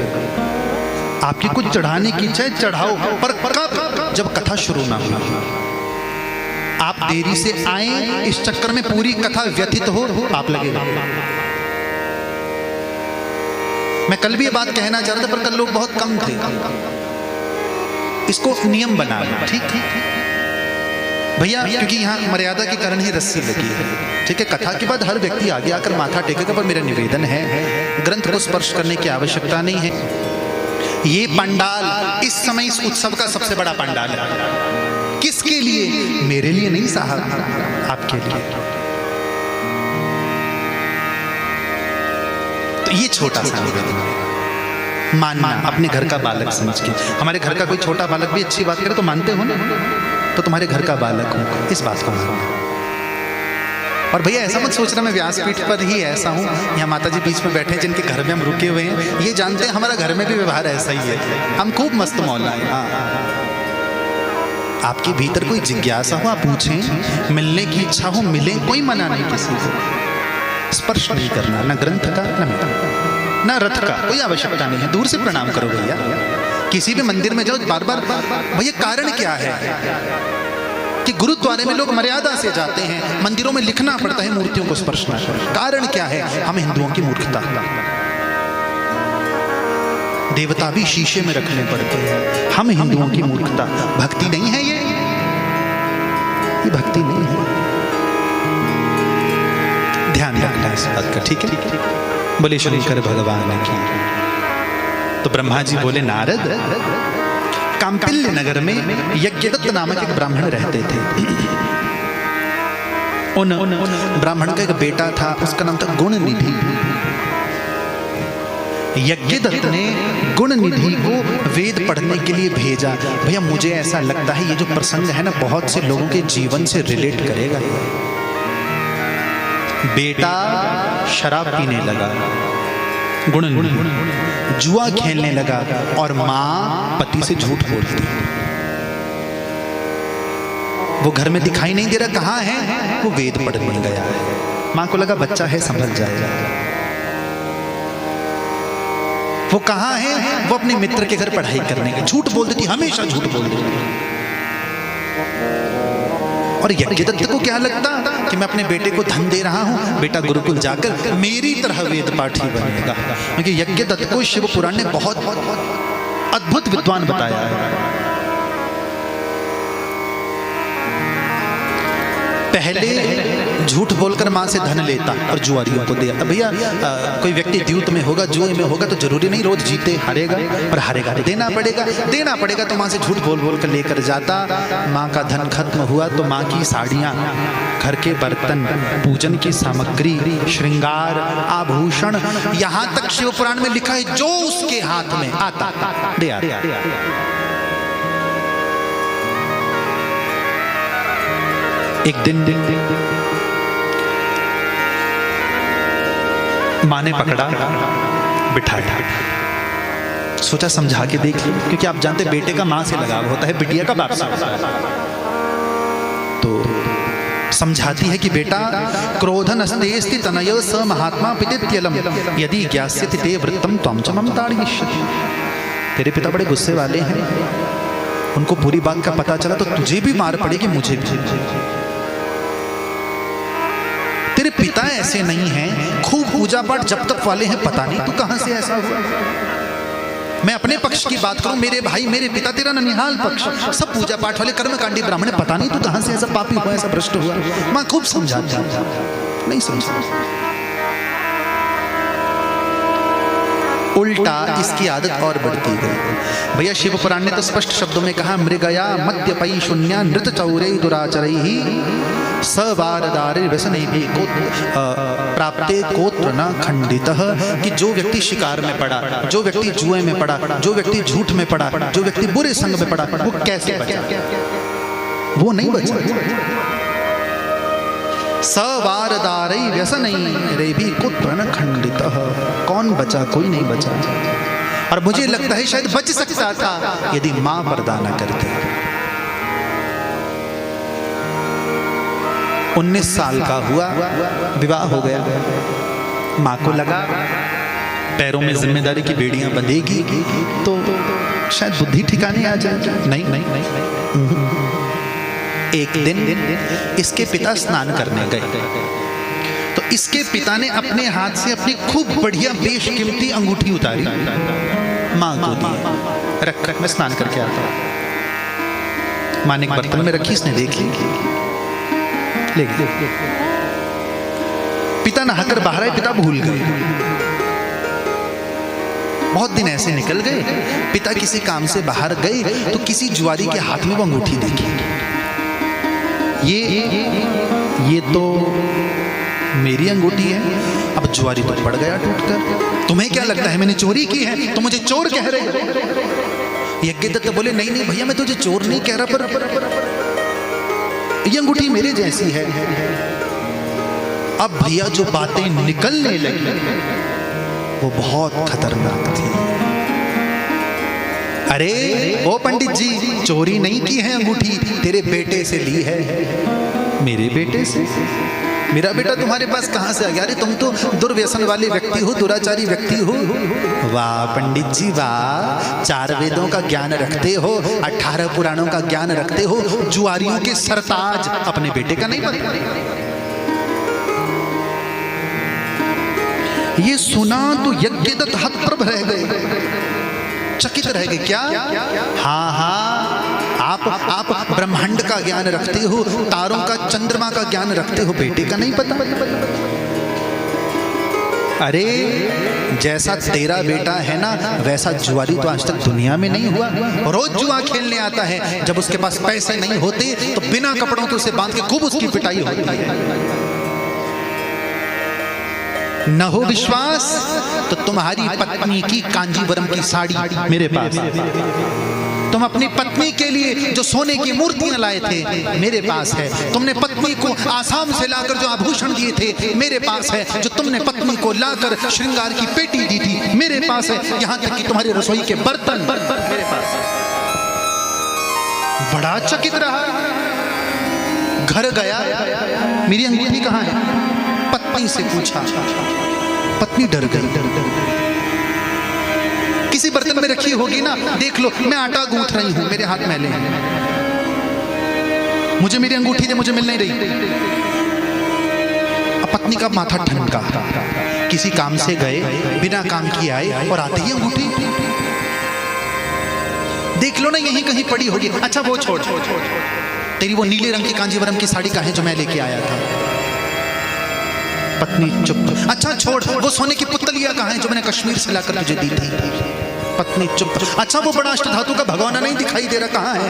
आपकी कुछ चढ़ाने की इच्छा है, चढ़ाओ, पर कब? जब कथा शुरू ना हो। आप देरी से आए, इस चक्कर में पूरी कथा व्यथित हो, आप लगे रहो। मैं कल भी ये बात कहना चाह रहा था, पर कल लोग बहुत कम थे। इसको नियम बना लो, ठीक भैया, क्योंकि यहाँ मर्यादा के कारण ही रस्सी लगी है, ठीक है। कथा के बाद हर व्यक्ति आगे आकर माथा टेकेगा, पर मेरा निवेदन है, ग्रंथ को स्पर्श करने की आवश्यकता नहीं है। ये पंडाल इस समय इस उत्सव का सबसे बड़ा पंडाल है। किसके लिए? मेरे लिए नहीं साहब, आपके लिए। तो ये छोटा सा निवेदन है, मानना अपने घर का बालक समझ के। हमारे घर का कोई छोटा बालक भी अच्छी बात करे तो मानते हो ना, तो तुम्हारे घर का बालक हूं, इस बात को मानना। और भैया ऐसा मत सोच रहा मैं व्यासपीठ पर ही ऐसा हूं, यहाँ माता जी बीच में बैठे हैं जिनके घर में हम रुके हुए हैं, ये जानते हैं हमारा घर में भी व्यवहार ऐसा ही है, हम खूब मस्त मौला है। आपके भीतर कोई जिज्ञासा हो, आप पूछें, मिलने की इच्छा हो, मिले, कोई मना नहीं किसी को। स्पर्श नहीं करना, ना ग्रंथ का, ना रथ का, कोई आवश्यकता नहीं है। दूर से प्रणाम करो भैया। किसी भी मंदिर में जाओ, बार बार भैया कारण क्या है कि गुरुद्वारे में लोग मर्यादा से जाते हैं, मंदिरों में लिखना पड़ता है मूर्तियों को स्पर्श न करें। कारण क्या है? हम हिंदुओं की मूर्खता। देवता भी शीशे में रखने पड़ते हैं, हम हिंदुओं की मूर्खता। भक्ति नहीं है ये भक्ति नहीं है। ध्यान रखना इस बात का, ठीक है। बोले शंकर भगवान की। तो ब्रह्मा जी बोले, नारद, काम्पिल्य नगर में यज्ञदत्त नामक एक ब्राह्मण रहते थे। उन ब्राह्मण का एक बेटा था, उसका नाम था गुणनिधि। यज्ञदत्त ने गुणनिधि को वेद पढ़ने के लिए भेजा। भैया मुझे ऐसा लगता है ये जो प्रसंग है ना, बहुत से लोगों के जीवन से रिलेट करेगा। बेटा शराब पीने लगा, गुणनिधि जुआ खेलने लगा, और माँ पति से झूठ बोलती। वो घर में दिखाई नहीं दे रहा, कहाँ है? वो वेद पढ़ने गया है। माँ को लगा बच्चा है, संभल जाएगा। वो कहाँ है? वो अपने मित्र के घर पढ़ाई करने गया। झूठ बोल देती, हमेशा झूठ बोल देती। और यज्ञदत्त को क्या लगता कि मैं अपने बेटे को धन दे रहा हूं, बेटा गुरुकुल जाकर मेरी तरह वेद पाठी बनेगा। क्योंकि यज्ञदत्त को शिव पुराण ने बहुत अद्भुत विद्वान बताया है। पहले झूठ बोलकर मां से धन लेता और जुआरियों को दिया। भैया कोई व्यक्ति द्यूत में होगा, जुए में होगा, तो जरूरी नहीं रोज जीते हारेगा, और हारेगा देना पड़ेगा। तो मां से झूठ बोल बोल कर लेकर जाता। मां का धन खत्म हुआ तो मां की साड़ियां, घर के बर्तन, पूजन की सामग्री, श्रृंगार, आभूषण, यहां तक शिव पुराण में लिखा है जो उसके हाथ में आता दे आता। एक दिन माँ ने पकड़ा, बिठाया, सोचा समझा के देख लो, क्योंकि आप जानते बेटे का माँ से लगाव होता है, बिटिया का बाप से होता है। तो समझाती है कि बेटा, क्रोधन अस्तेस्ति तनयो स महात्मा पितेत्यलम यदि ज्ञास्यति ते वृत्तम त्वं च मम ताड़यिष्यति। तेरे पिता बड़े गुस्से वाले हैं, उनको पूरी बात का पता चला तो तुझे भी मार पड़ेगी, मुझे भी। तेरे पिता ऐसे नहीं हैं, खूब पूजा पाठ जब तक वाले हैं, पता नहीं तू कहां से ऐसा हुआ। मैं अपने पक्ष की बात करूं, मेरे भाई, मेरे पिता, तेरा ननिहाल पक्ष, सब पूजा पाठ वाले कर्मकांडी ब्राह्मण, पता नहीं तू कहां से ऐसा पापी हुआ, ऐसा भ्रष्ट हुआ। मां खूब समझाती, नहीं समझा। उल्टा इसकी आदत और बढ़ती गई। भैया शिव पुराण ने तो स्पष्ट शब्दों में कहा, मृगया मद्यपई शून्या नृत चौरे दुराचरैहि सवारदारे व्यसने भी प्राप्ते कोत्र न खंडितः। कि जो व्यक्ति शिकार में पड़ा, जो व्यक्ति जुए में पड़ा, जो व्यक्ति झूठ में पड़ा, जो व्यक्ति बुरे संग में पड़ा, वो कैसे बचा? वो नहीं बचा। सवारदारै व्यसनैरेभि कुत्र न खंडितः। कौन बचा? कोई नहीं बचा। और मुझे लगता है शायद बच सकता था यदि मां पर्दा न करती। 19 साल का हुआ, विवाह हो गया। मां को लगा पैरों में जिम्मेदारी की बेड़ियां बंधेगी तो शायद बुद्धि ठिकाने आ जाएगी। नहीं, एक दिन इसके पिता स्नान करने गए तो इसके पिता ने अपने हाथ से अपनी खूब बढ़िया बेशकीमती अंगूठी उतारी, मां को दी। रख मैं स्नान करके आता हूं। मां ने एक बर्तन में रखी, इसने देख ली, ले गई। पिता नहाकर बाहर आए, पिता भूल गए। बहुत दिन ऐसे निकल गए। पिता किसी काम से बाहर गए तो किसी जुआरी के हाथ में वो अंगूठी देखी। ये तो मेरी अंगूठी है। अब जुआरी तो पड़ गया टूटकर। तुम्हें क्या लगता है मैंने चोरी की है? तुम मुझे चोर कह रहे हो? यज्ञदत्त बोले, नहीं भैया, मैं तुझे चोर नहीं कह रहा, पर ये अंगूठी मेरे जैसी है। अब भैया जो बातें निकलने लगी वो बहुत खतरनाक थी। अरे ओ पंडित जी, चोरी नहीं की है अंगूठी, तेरे बेटे से ली है। मेरे बेटे से? मेरा बेटा तुम्हारे पास कहां से आ गया? अरे तुम तो दुर्व्यसन वाले व्यक्ति हो, दुराचारी व्यक्ति हो। वाह पंडित जी वाह, 4 वेदों का ज्ञान रखते हो, 18 पुराणों का ज्ञान रखते हो, जुआरियों के सरताज, अपने बेटे का नहीं पता? ये सुना तो यज्ञदत्त हतप्रभ रह गए, चकित रह गए। क्या? हाँ, आप ब्रह्मांड का ज्ञान रखते हो, तारों का, चंद्रमा का ज्ञान रखते हो, बेटे का नहीं पता? अरे जैसा तेरा बेटा है ना, वैसा जुआरी तो आज तक दुनिया में नहीं हुआ। रोज जुआ खेलने आता है, जब उसके पास पैसे नहीं होते तो बिना कपड़ों के उसे बांध के खूब उसकी पिटाई होती है। न हो विश्वास तो तुम्हारी पत्नी की कांजीवरम की साड़ी मेरे पास। तुम अपनी पत्नी के लिए जो सोने की मूर्तियां लाए थे मेरे पास है। तुमने पत्नी को आसाम से लाकर जो आभूषण दिए थे मेरे पास है। जो तुमने पत्नी को लाकर श्रृंगार की पेटी दी थी मेरे पास है। यहां तक कि तुम्हारी रसोई के बर्तन मेरे पास है। बड़ा चकित रहा। घर गया, मेरी अंगूठी कहां है? पत्नी से पूछा, पत्नी डर गई। किसी बर्तन में रखी होगी ना, देख लो मैं आटा गूंथ रही हूं, मेरे हाथ मैले हैं, मुझे मेरी अंगूठी दे, मुझे मिल नहीं रही। अब पत्नी का माथा ठनका। किसी काम से गए, बिना काम किए आए और आते ही अंगूठी। देख लो ना यहीं कहीं पड़ी होगी। अच्छा वो छोड़, तेरी वो नीले रंग की कांजीवरम की साड़ी कहाँ है जो मैं लेके आया था? पत्नी चुप। अच्छा छोड़, वो सोने की पुतलियां कहाँ हैं जो मैंने कश्मीर से लाकर तुझे दी थी? पत्नी चुप। अच्छा वो बड़ा अष्टधातु का भगवाना नहीं दिखाई दे रहा, कहाँ है?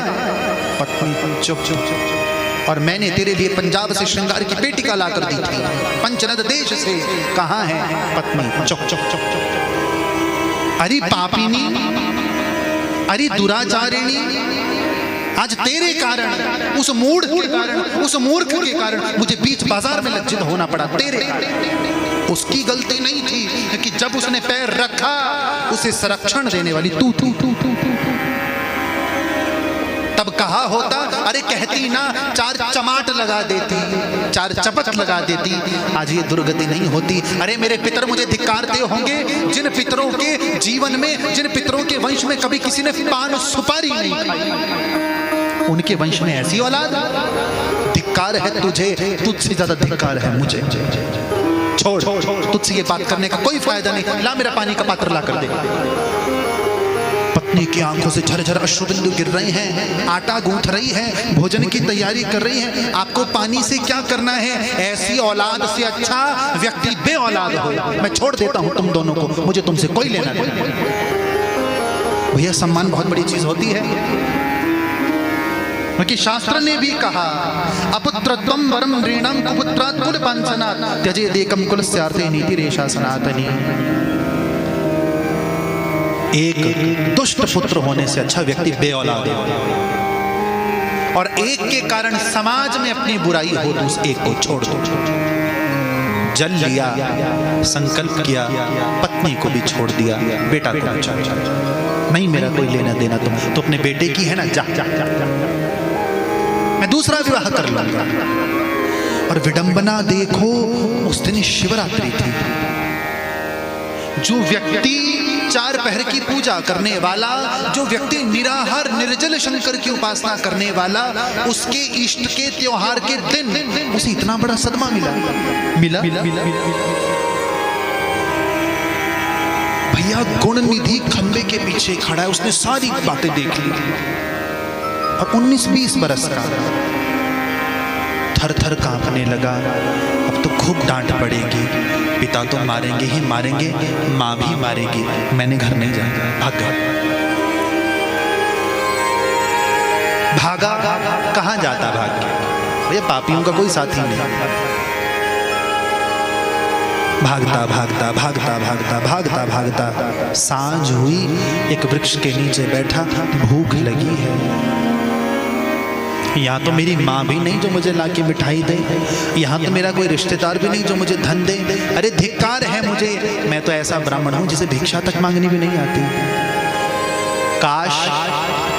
पत्नी चुप। और मैंने तेरे लिए पंजाब से श्रृंगार की पेटिका लाकर दी थी, पंचनद देश से, कहाँ है? पत्नी चुप। अरे पापिनी, अरे दुराचारिणी, आज तेरे कारण, उस मूढ़ के कारण, उस मूर्ख के कारण मुझे बीच बाजार में लज्जित होना पड़ा। तेरे उसकी गलती नहीं थी कि जब उसने पैर रखा उसे संरक्षण देने वाली तू थी। तब कहा होता, अरे कहती ना, चार चमाट लगा देती, चार चपत लगा देती, आज ये दुर्गति नहीं होती। अरे मेरे पितर मुझे धिक्कारते होंगे, जिन पितरों के जीवन में, जिन पितरों के वंश में कभी किसी ने पान सुपारी नहीं खाई, उनके वंश में ऐसी औलाद। धिक्कार है तुझे, तुझसे ज्यादा धिक्कार है मुझे। छोड़, तुझसे ये बात करने का कोई फायदा नहीं। ला मेरा पानी का पात्र ला कर दे। पत्नी की आंखों से झरझर अश्रुबिंदु गिर रहे हैं, आटा गूंथ रही है, भोजन की तैयारी कर रही है। आपको पानी से क्या करना है? ऐसी औलाद से अच्छा व्यक्ति बे औलाद हो। मैं छोड़ देता हूं तुम दोनों को, मुझे तुमसे कोई लेना नहीं। भैया सम्मान बहुत बड़ी चीज होती है, क्योंकि शास्त्र ने भी कहा, अपुत्रत्वं वरम नृणां कुपुत्रात् कुलपांचनात् त्यजेदेकं कुलस्यार्थे नीति रेषा सनातनी। एक दुष्ट पुत्र होने से अच्छा व्यक्ति बे औलाद है, और एक के कारण समाज में अपनी बुराई हो तो उस एक को छोड़ दो। जल लिया, संकल्प किया, पत्नी को भी छोड़ दिया, बेटा को भी छोड़ दिया। नहीं मेरा कोई लेना देना, तुम तो अपने बेटे की है ना, जा, जा, जा, जा। मैं दूसरा विवाह कर लूंगा। और विडंबना देखो, उस दिन शिवरात्रि थी। जो व्यक्ति चार पहर की पूजा करने वाला, जो व्यक्ति निराहार निर्जल शंकर की उपासना करने वाला, उसके इष्ट के त्योहार के दिन उसे इतना बड़ा सदमा मिला। भैया गुण निधि खंबे के पीछे खड़ा है, उसने सारी बातें देख ली। और 19-20 बरस का, थर थर कांपने लगा। अब तो खूब डांट पड़ेगी, पिता तो मारेंगे ही मारेंगे, माँ भी मारेगी, मैंने घर नहीं जाना। भागा, कहाँ जाता भाग के? भैया पापियों का कोई साथी नहीं। भागता भागता भागता भागता भागता भागता सांझ हुई, एक वृक्ष के नीचे बैठा, भूख लगी है। यहाँ तो मेरी माँ भी नहीं जो मुझे लाके मिठाई दे, यहाँ तो मेरा कोई रिश्तेदार भी नहीं जो मुझे धन दे। अरे धिक्कार है मुझे, मैं तो ऐसा ब्राह्मण हूँ जिसे भिक्षा तक मांगनी भी नहीं आती। काश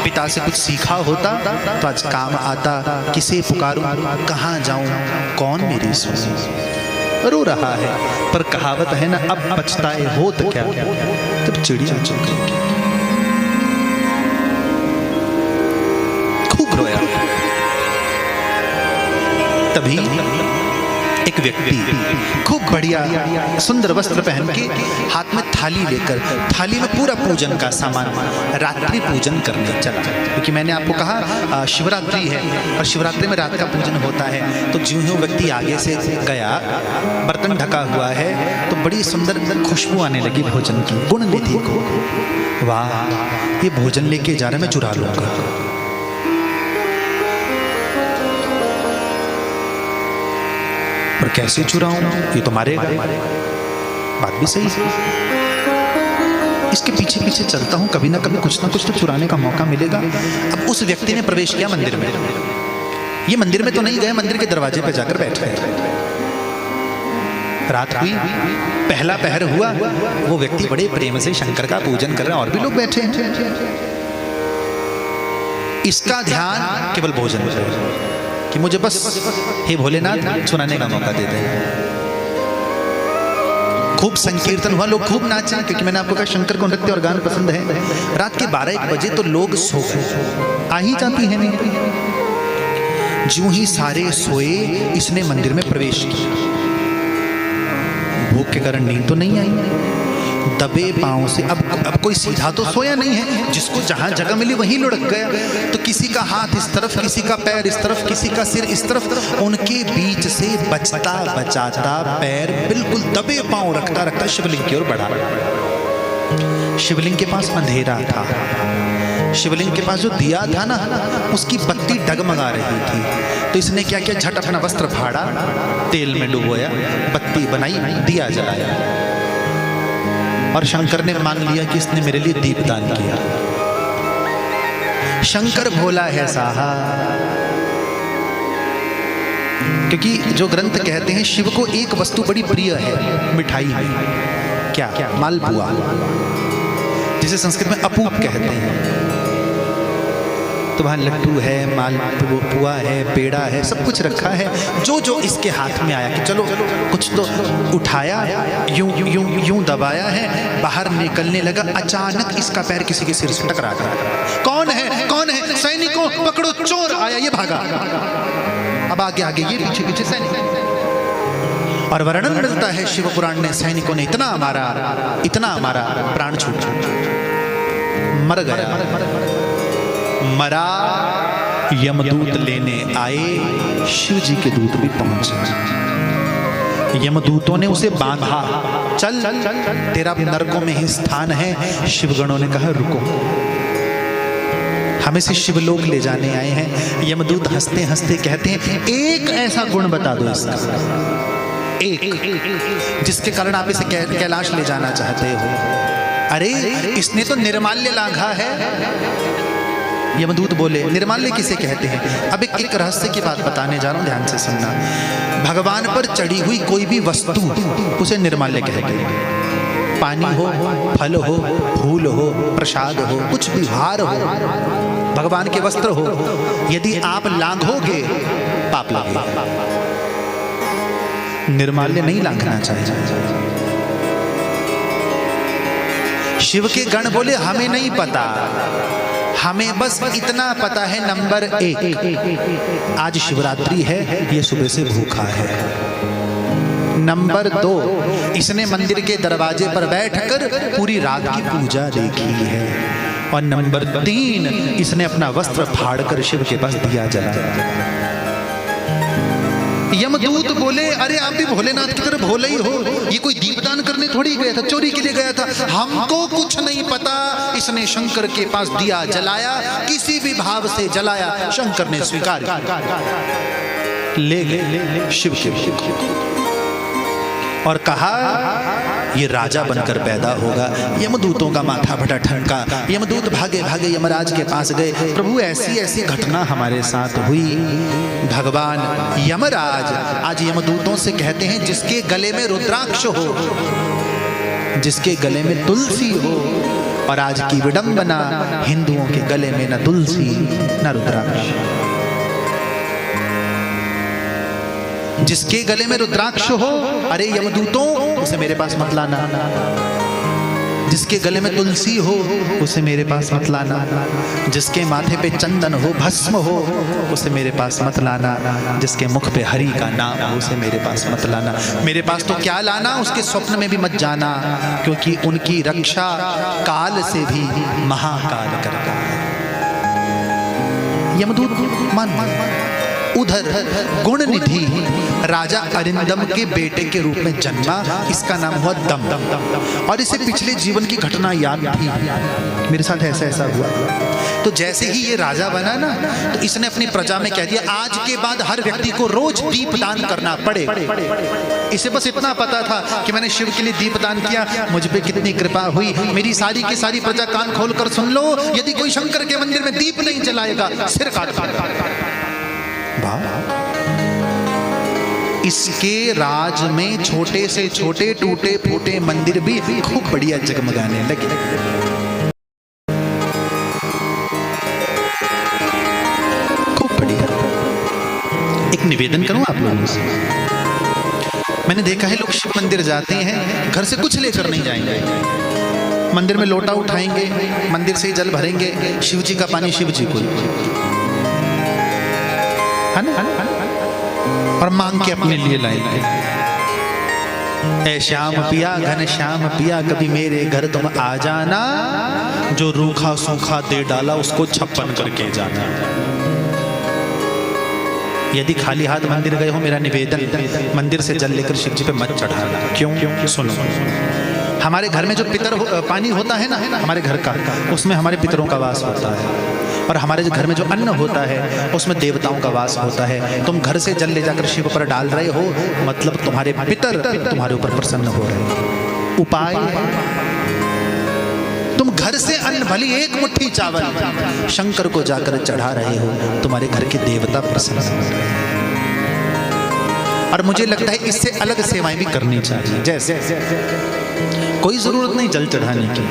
पिता से कुछ सीखा होता तो आज काम आता। किसे पुकारूं, कहाँ जाऊं, कौन मेरी सुने? रो रहा है, पर कहावत है ना, अब पछताए हो तो क्या, जब चिड़िया चुकेगी। खूब रोया। तभी एक व्यक्ति खूब बढ़िया सुंदर वस्त्र पहन के, हाथ में थाली लेकर, थाली में पूरा पूजन का सामान, रात्रि पूजन करने चला। क्योंकि मैंने आपको कहा शिवरात्रि है, और शिवरात्रि में रात का पूजन होता है। तो ज्यों ही व्यक्ति आगे से गया, बर्तन ढका हुआ है, तो बड़ी सुंदर खुशबू आने लगी भोजन की। गुण निधि को, वाह ये भोजन लेके जा रहा, मैं चुरा लूंगा। पर कैसे चुराऊं, ये तो मारेगा। बात भी सही है। इसके पीछे पीछे चलता हूं, कभी ना कभी कुछ ना कुछ तो चुराने का मौका मिलेगा। अब उस व्यक्ति ने प्रवेश किया मंदिर में। ये मंदिर में तो नहीं गए, मंदिर के दरवाजे पर जाकर बैठ गए। रात हुई, पहला पहर हुआ, वो व्यक्ति बड़े प्रेम से शंकर का पूजन कर रहे हैं, और भी लोग बैठे हैं। इसका ध्यान केवल भोजन पर, कि मुझे बस हे भोलेनाथ सुनाने का मौका दे दे। खूब संकीर्तन हुआ, लोग खूब नाचे, क्योंकि मैंने आपको कहा शंकर को नृत्य और गान पसंद है। रात के 12-1 बजे तो लोग सो गए, आ ही जाती है नहीं। ज्यों ही सारे सोए, इसने मंदिर में प्रवेश किया। भूख के कारण नींद तो नहीं आई, दबे पांव से, अब कोई सीधा तो सोया नहीं है, जिसको जहां जगह मिली वहीं लुढ़क गया। तो किसी का हाथ इस तरफ, किसी का पैर इस तरफ, किसी का सिर इस तरफ, उनके बीच से बचता बचाता पैर बिल्कुल दबे पांव रखता रखता शिवलिंग की ओर बढ़ा। शिवलिंग के पास अंधेरा था, शिवलिंग के पास जो दिया था ना, उसकी बत्ती डगमगा रही थी। तो इसने क्या किया, झट अपना वस्त्र फाड़ा, तेल में डुबोया, बत्ती बनाई, दिया जलाया। और शंकर ने मान लिया कि इसने मेरे लिए दीपदान किया। शंकर भोला है साहा, क्योंकि जो ग्रंथ कहते हैं शिव को एक वस्तु बड़ी प्रिय है मिठाई में, क्या? मालपुआ, जिसे संस्कृत में अपूप कहते हैं। तो वहाँ लड्डू है, मालपुआ है, पेड़ा है, सब कुछ रखा है। जो जो इसके हाथ में आया कि चलो कुछ तो उठाया, यूं यूं यूं दबाया है, बाहर निकलने लगा, अचानक इसका पैर किसी के सिर से टकरा गया। कौन है? कौन है? सैनिकों पकड़ो, चोर आया, ये भागा। अब आगे आगे ये पीछे पीछे सैनिक। और वर्णन मिलता है शिव पुराण में, सैनिकों ने इतना मारा, प्राण छूट मर गया। मरा, यमदूत लेने आए, शिव जी के दूत भी पहुंचे। यमदूतों ने उसे बांधा, चल तेरा नरकों में ही स्थान है। शिवगणों ने कहा रुको, हमें से शिवलोक ले जाने आए हैं। यमदूत हंसते हंसते कहते हैं एक ऐसा गुण बता दो इसका, एक जिसके कारण आप इसे कैलाश ले जाना चाहते हो। अरे इसने तो निर्माल्य लांघा है। यमदूत बोले निर्माल्य किसे कहते हैं? अब एक रहस्य की बात बताने जा रहा हूं, ध्यान से सुनना। भगवान पर चढ़ी हुई कोई भी वस्तु उसे निर्माल्य कहते हैं। पानी हो, फल हो, फूल हो, प्रसाद हो, कुछ भी हार हो, भगवान के वस्त्र हो, यदि आप लांघोगे पाप लगेगा। निर्माल्य नहीं लांघना चाहिए। शिव के गण बोले हमें नहीं पता, हमें बस इतना पता है, नंबर 1 आज शिवरात्रि है, ये सुबह से भूखा है। नंबर 2 इसने मंदिर के दरवाजे पर बैठकर पूरी रात की पूजा देखी है। और नंबर 3 इसने अपना वस्त्र फाड़कर शिव के पास दिया जलाया। यमदूत बोले अरे आप भी भोलेनाथ की तरह भोले ही हो, ये कोई दीपदान करने थोड़ी गया था, चोरी के लिए गया था, हमको कुछ नहीं पता। इसने शंकर के पास दिया जलाया, किसी भी भाव से जलाया, शंकर ने स्वीकार ले गए शिव और कहा ये राजा बनकर पैदा होगा। यमदूतों का माथा फटा ठनका, यमदूत भागे भागे यमराज के पास गए। प्रभु ऐसी ऐसी घटना हमारे साथ हुई। भगवान यमराज आज यमदूतों से कहते हैं जिसके गले में रुद्राक्ष हो, जिसके गले में तुलसी हो, और आज की विडंबना हिंदुओं के गले में न तुलसी न रुद्राक्ष, जिसके गले में रुद्राक्ष हो, अरे यमदूतों उसे मेरे पास मत लाना। जिसके गले में तुलसी हो उसे मेरे पास मत लाना। जिसके माथे पे चंदन हो, भस्म हो, उसे मेरे पास मत लाना। जिसके मुख पे हरि का नाम हो उसे मेरे पास मत लाना। मेरे पास तो क्या लाना, उसके स्वप्न में भी मत जाना, क्योंकि उनकी रक्षा काल से भी महाकाल करता है। यमदूत मान। उधर गुण निधि राजा अरिंदम के बेटे के रूप में जन्मा, इसका नाम हुआ दम। और इसे पिछले जीवन की घटना याद थी, मेरे साथ ऐसा ऐसा हुआ। तो जैसे ही ये राजा बना ना, तो इसने अपनी प्रजा में कह दिया आज के बाद हर व्यक्ति को रोज दीपदान करना पड़ेगा। इसे बस इतना पता था कि मैंने शिव के लिए दीपदान किया, मुझ पे कितनी कृपा हुई। मेरी सारी की सारी प्रजा कान खोल कर सुन लो, यदि कोई शंकर के मंदिर में दीप नहीं जलाएगा सिर काट देगा। इसके राज में छोटे से छोटे टूटे फूटे मंदिर भी खूब बढ़िया जगमगाने लगे। खूब बढ़िया। एक निवेदन करूं आप लोगों से, मैंने देखा है लोग शिव मंदिर जाते हैं, घर से कुछ लेकर नहीं जाएंगे, मंदिर में लोटा उठाएंगे, मंदिर से ही जल भरेंगे, शिव जी का पानी शिव जी को, है ना, और मांग के अपने लिए लाएंगे। ऐ श्याम पिया घन श्याम पिया कभी मेरे घर तुम आ जाना, जो रूखा सूखा दे डाला उसको 56 करके जाना। यदि खाली हाथ मंदिर गए हो, मेरा निवेदन मंदिर से जल लेकर शिव जी पे मत चढ़ाना। क्यों? सुनो, हमारे घर में जो पानी होता है ना, हमारे घर का, उसमें हमारे पितरों का वास होता है, और हमारे घर में जो अन्न होता है उसमें देवताओं का वास होता है। तुम घर से जल ले जाकर शिव पर डाल रहे हो, मतलब तुम्हारे पितर तुम्हारे ऊपर प्रसन्न हो रहे हैं। उपाय, तुम घर से अन्न भली एक मुट्ठी चावल शंकर को जाकर चढ़ा रहे हो, तुम्हारे घर के देवता प्रसन्न हो रहे हैं। और मुझे लगता है इससे अलग सेवाएं भी करनी चाहिए। जैसे कोई जरूरत नहीं जल चढ़ाने की,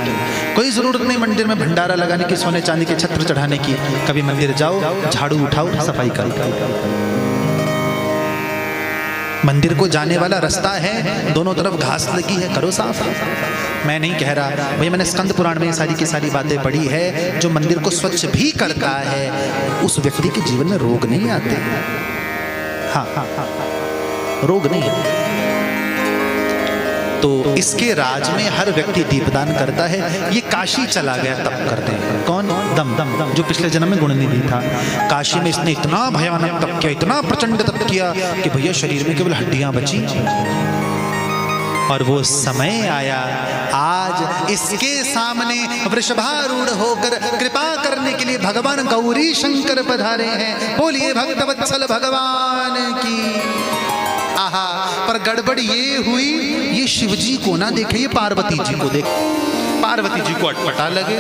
कोई जरूरत नहीं मंदिर में भंडारा लगाने की, सोने चांदी के छत्र चढ़ाने की। कभी मंदिर जाओ, झाड़ू उठाओ, सफाई करो। मंदिर को जाने वाला रास्ता है, दोनों तरफ घास लगी है, करो साफ। मैं नहीं कह रहा भाई, मैंने स्कंद पुराण में ये सारी की सारी बातें पढ़ी है। जो मंदिर को स्वच्छ भी करता है उस व्यक्ति के जीवन में रोग नहीं आते। हाँ, रोग नहीं आते। तो इसके राज में हर व्यक्ति दीपदान करता है। ये काशी चला गया तप करते हैं। कौन? दम दम दम, जो पिछले जन्म में गुणनिधि था। काशी में इसने इतना भयानक तप किया, इतना प्रचंड तप किया कि भैया शरीर में केवल हड्डियां बची। और वो समय आया, आज इसके सामने वृषभारूढ़ होकर कृपा करने के लिए भगवान गौरी शंकर पधारे हैं। बोलिए भक्तवत्सल भगवान की। आहा, पर गड़बड़ ये हुई, ये शिवजी को ना देखे, ये पार्वती जी को देखे। पार्वती जी को अटपटा लगे,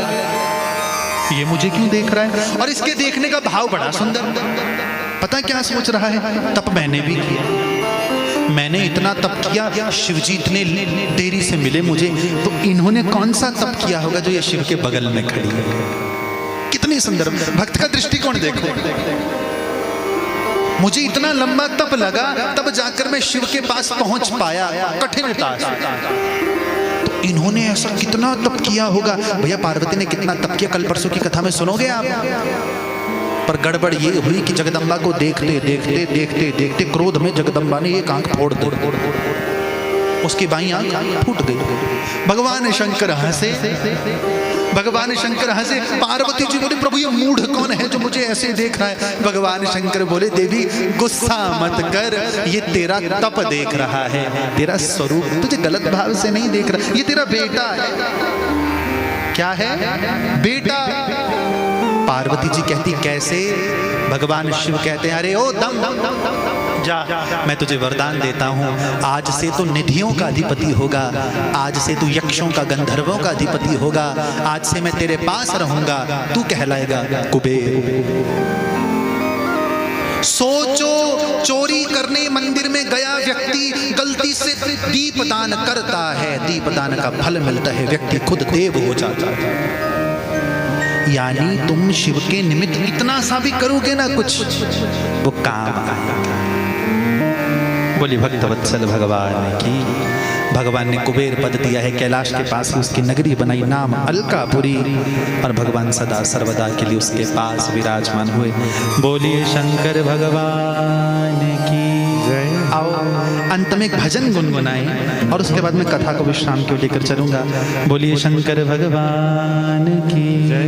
ये मुझे क्यों देख रहा है? और इसके देखने का भाव बड़ा सुंदर। पता क्या सोच रहा है? तप मैंने भी किया, मैंने इतना तप किया, शिवजी इतने देरी से मिले मुझे, तो इन्होंने कौन सा तप किया होगा जो ये शिव के बगल में खड़ी है? कितनी सुंदर भक्त का दृष्टिकोण देखो। मुझे इतना लंबा तप लगा, तब जाकर मैं शिव के पास पहुंच पाया, कठिनता से। तो इन्होंने ऐसा कितना तप किया होगा? भैया पार्वती ने कितना तप किया, कल परसों की कथा में सुनोगे आप। पर गड़बड़ ये हुई कि जगदम्बा को देखते देखते देखते देखते क्रोध में जगदम्बा ने एक आंख फोड़ दी, उसकी बाईं आंख फूट गई। भगवान शंकर हंसे, भगवान शंकर हंसे। पार्वती जी बोले, प्रभु ये मूढ़ कौन है जो मुझे ऐसे देख रहा है? भगवान शंकर बोले, देवी गुस्सा मत कर, ये तेरा तप देख रहा है, तेरा स्वरूप तुझे गलत भाव से नहीं देख रहा। ये तेरा बेटा है। क्या है? बेटा। पार्वती जी कहती, कैसे? भगवान शिव कहते हैं, अरे ओ दम दम दम दम, जा, मैं तुझे वरदान देता हूँ, आज से तू निधियों का अधिपति होगा, आज से तू यक्षों का, गंधर्वों का अधिपति होगा, आज से मैं तेरे पास रहूंगा, तू कहलाएगा कुबेर। सोचो, चोरी करने मंदिर में गया व्यक्ति गलती से दीपदान करता है, दीपदान का फल मिलता है, व्यक्ति खुद देव हो जाता है। यानी तुम शिव के निमित्त इतना सा भी करोगे ना कुछ, वो काम आएगा। बोली भक्तवत्सल भगवान की। भगवान ने कुबेर पद दिया है, कैलाश के पास ही उसकी नगरी बनाई, नाम अलकापुरी, और भगवान सदा सर्वदा के लिए उसके पास विराजमान हुए। बोलिए शंकर भगवान की जय। आओ अंत में एक भजन गुनगुनाएं और उसके बाद मैं कथा को विश्राम के लेकर चलूंगा। बोलिए शंकर भगवान की जय।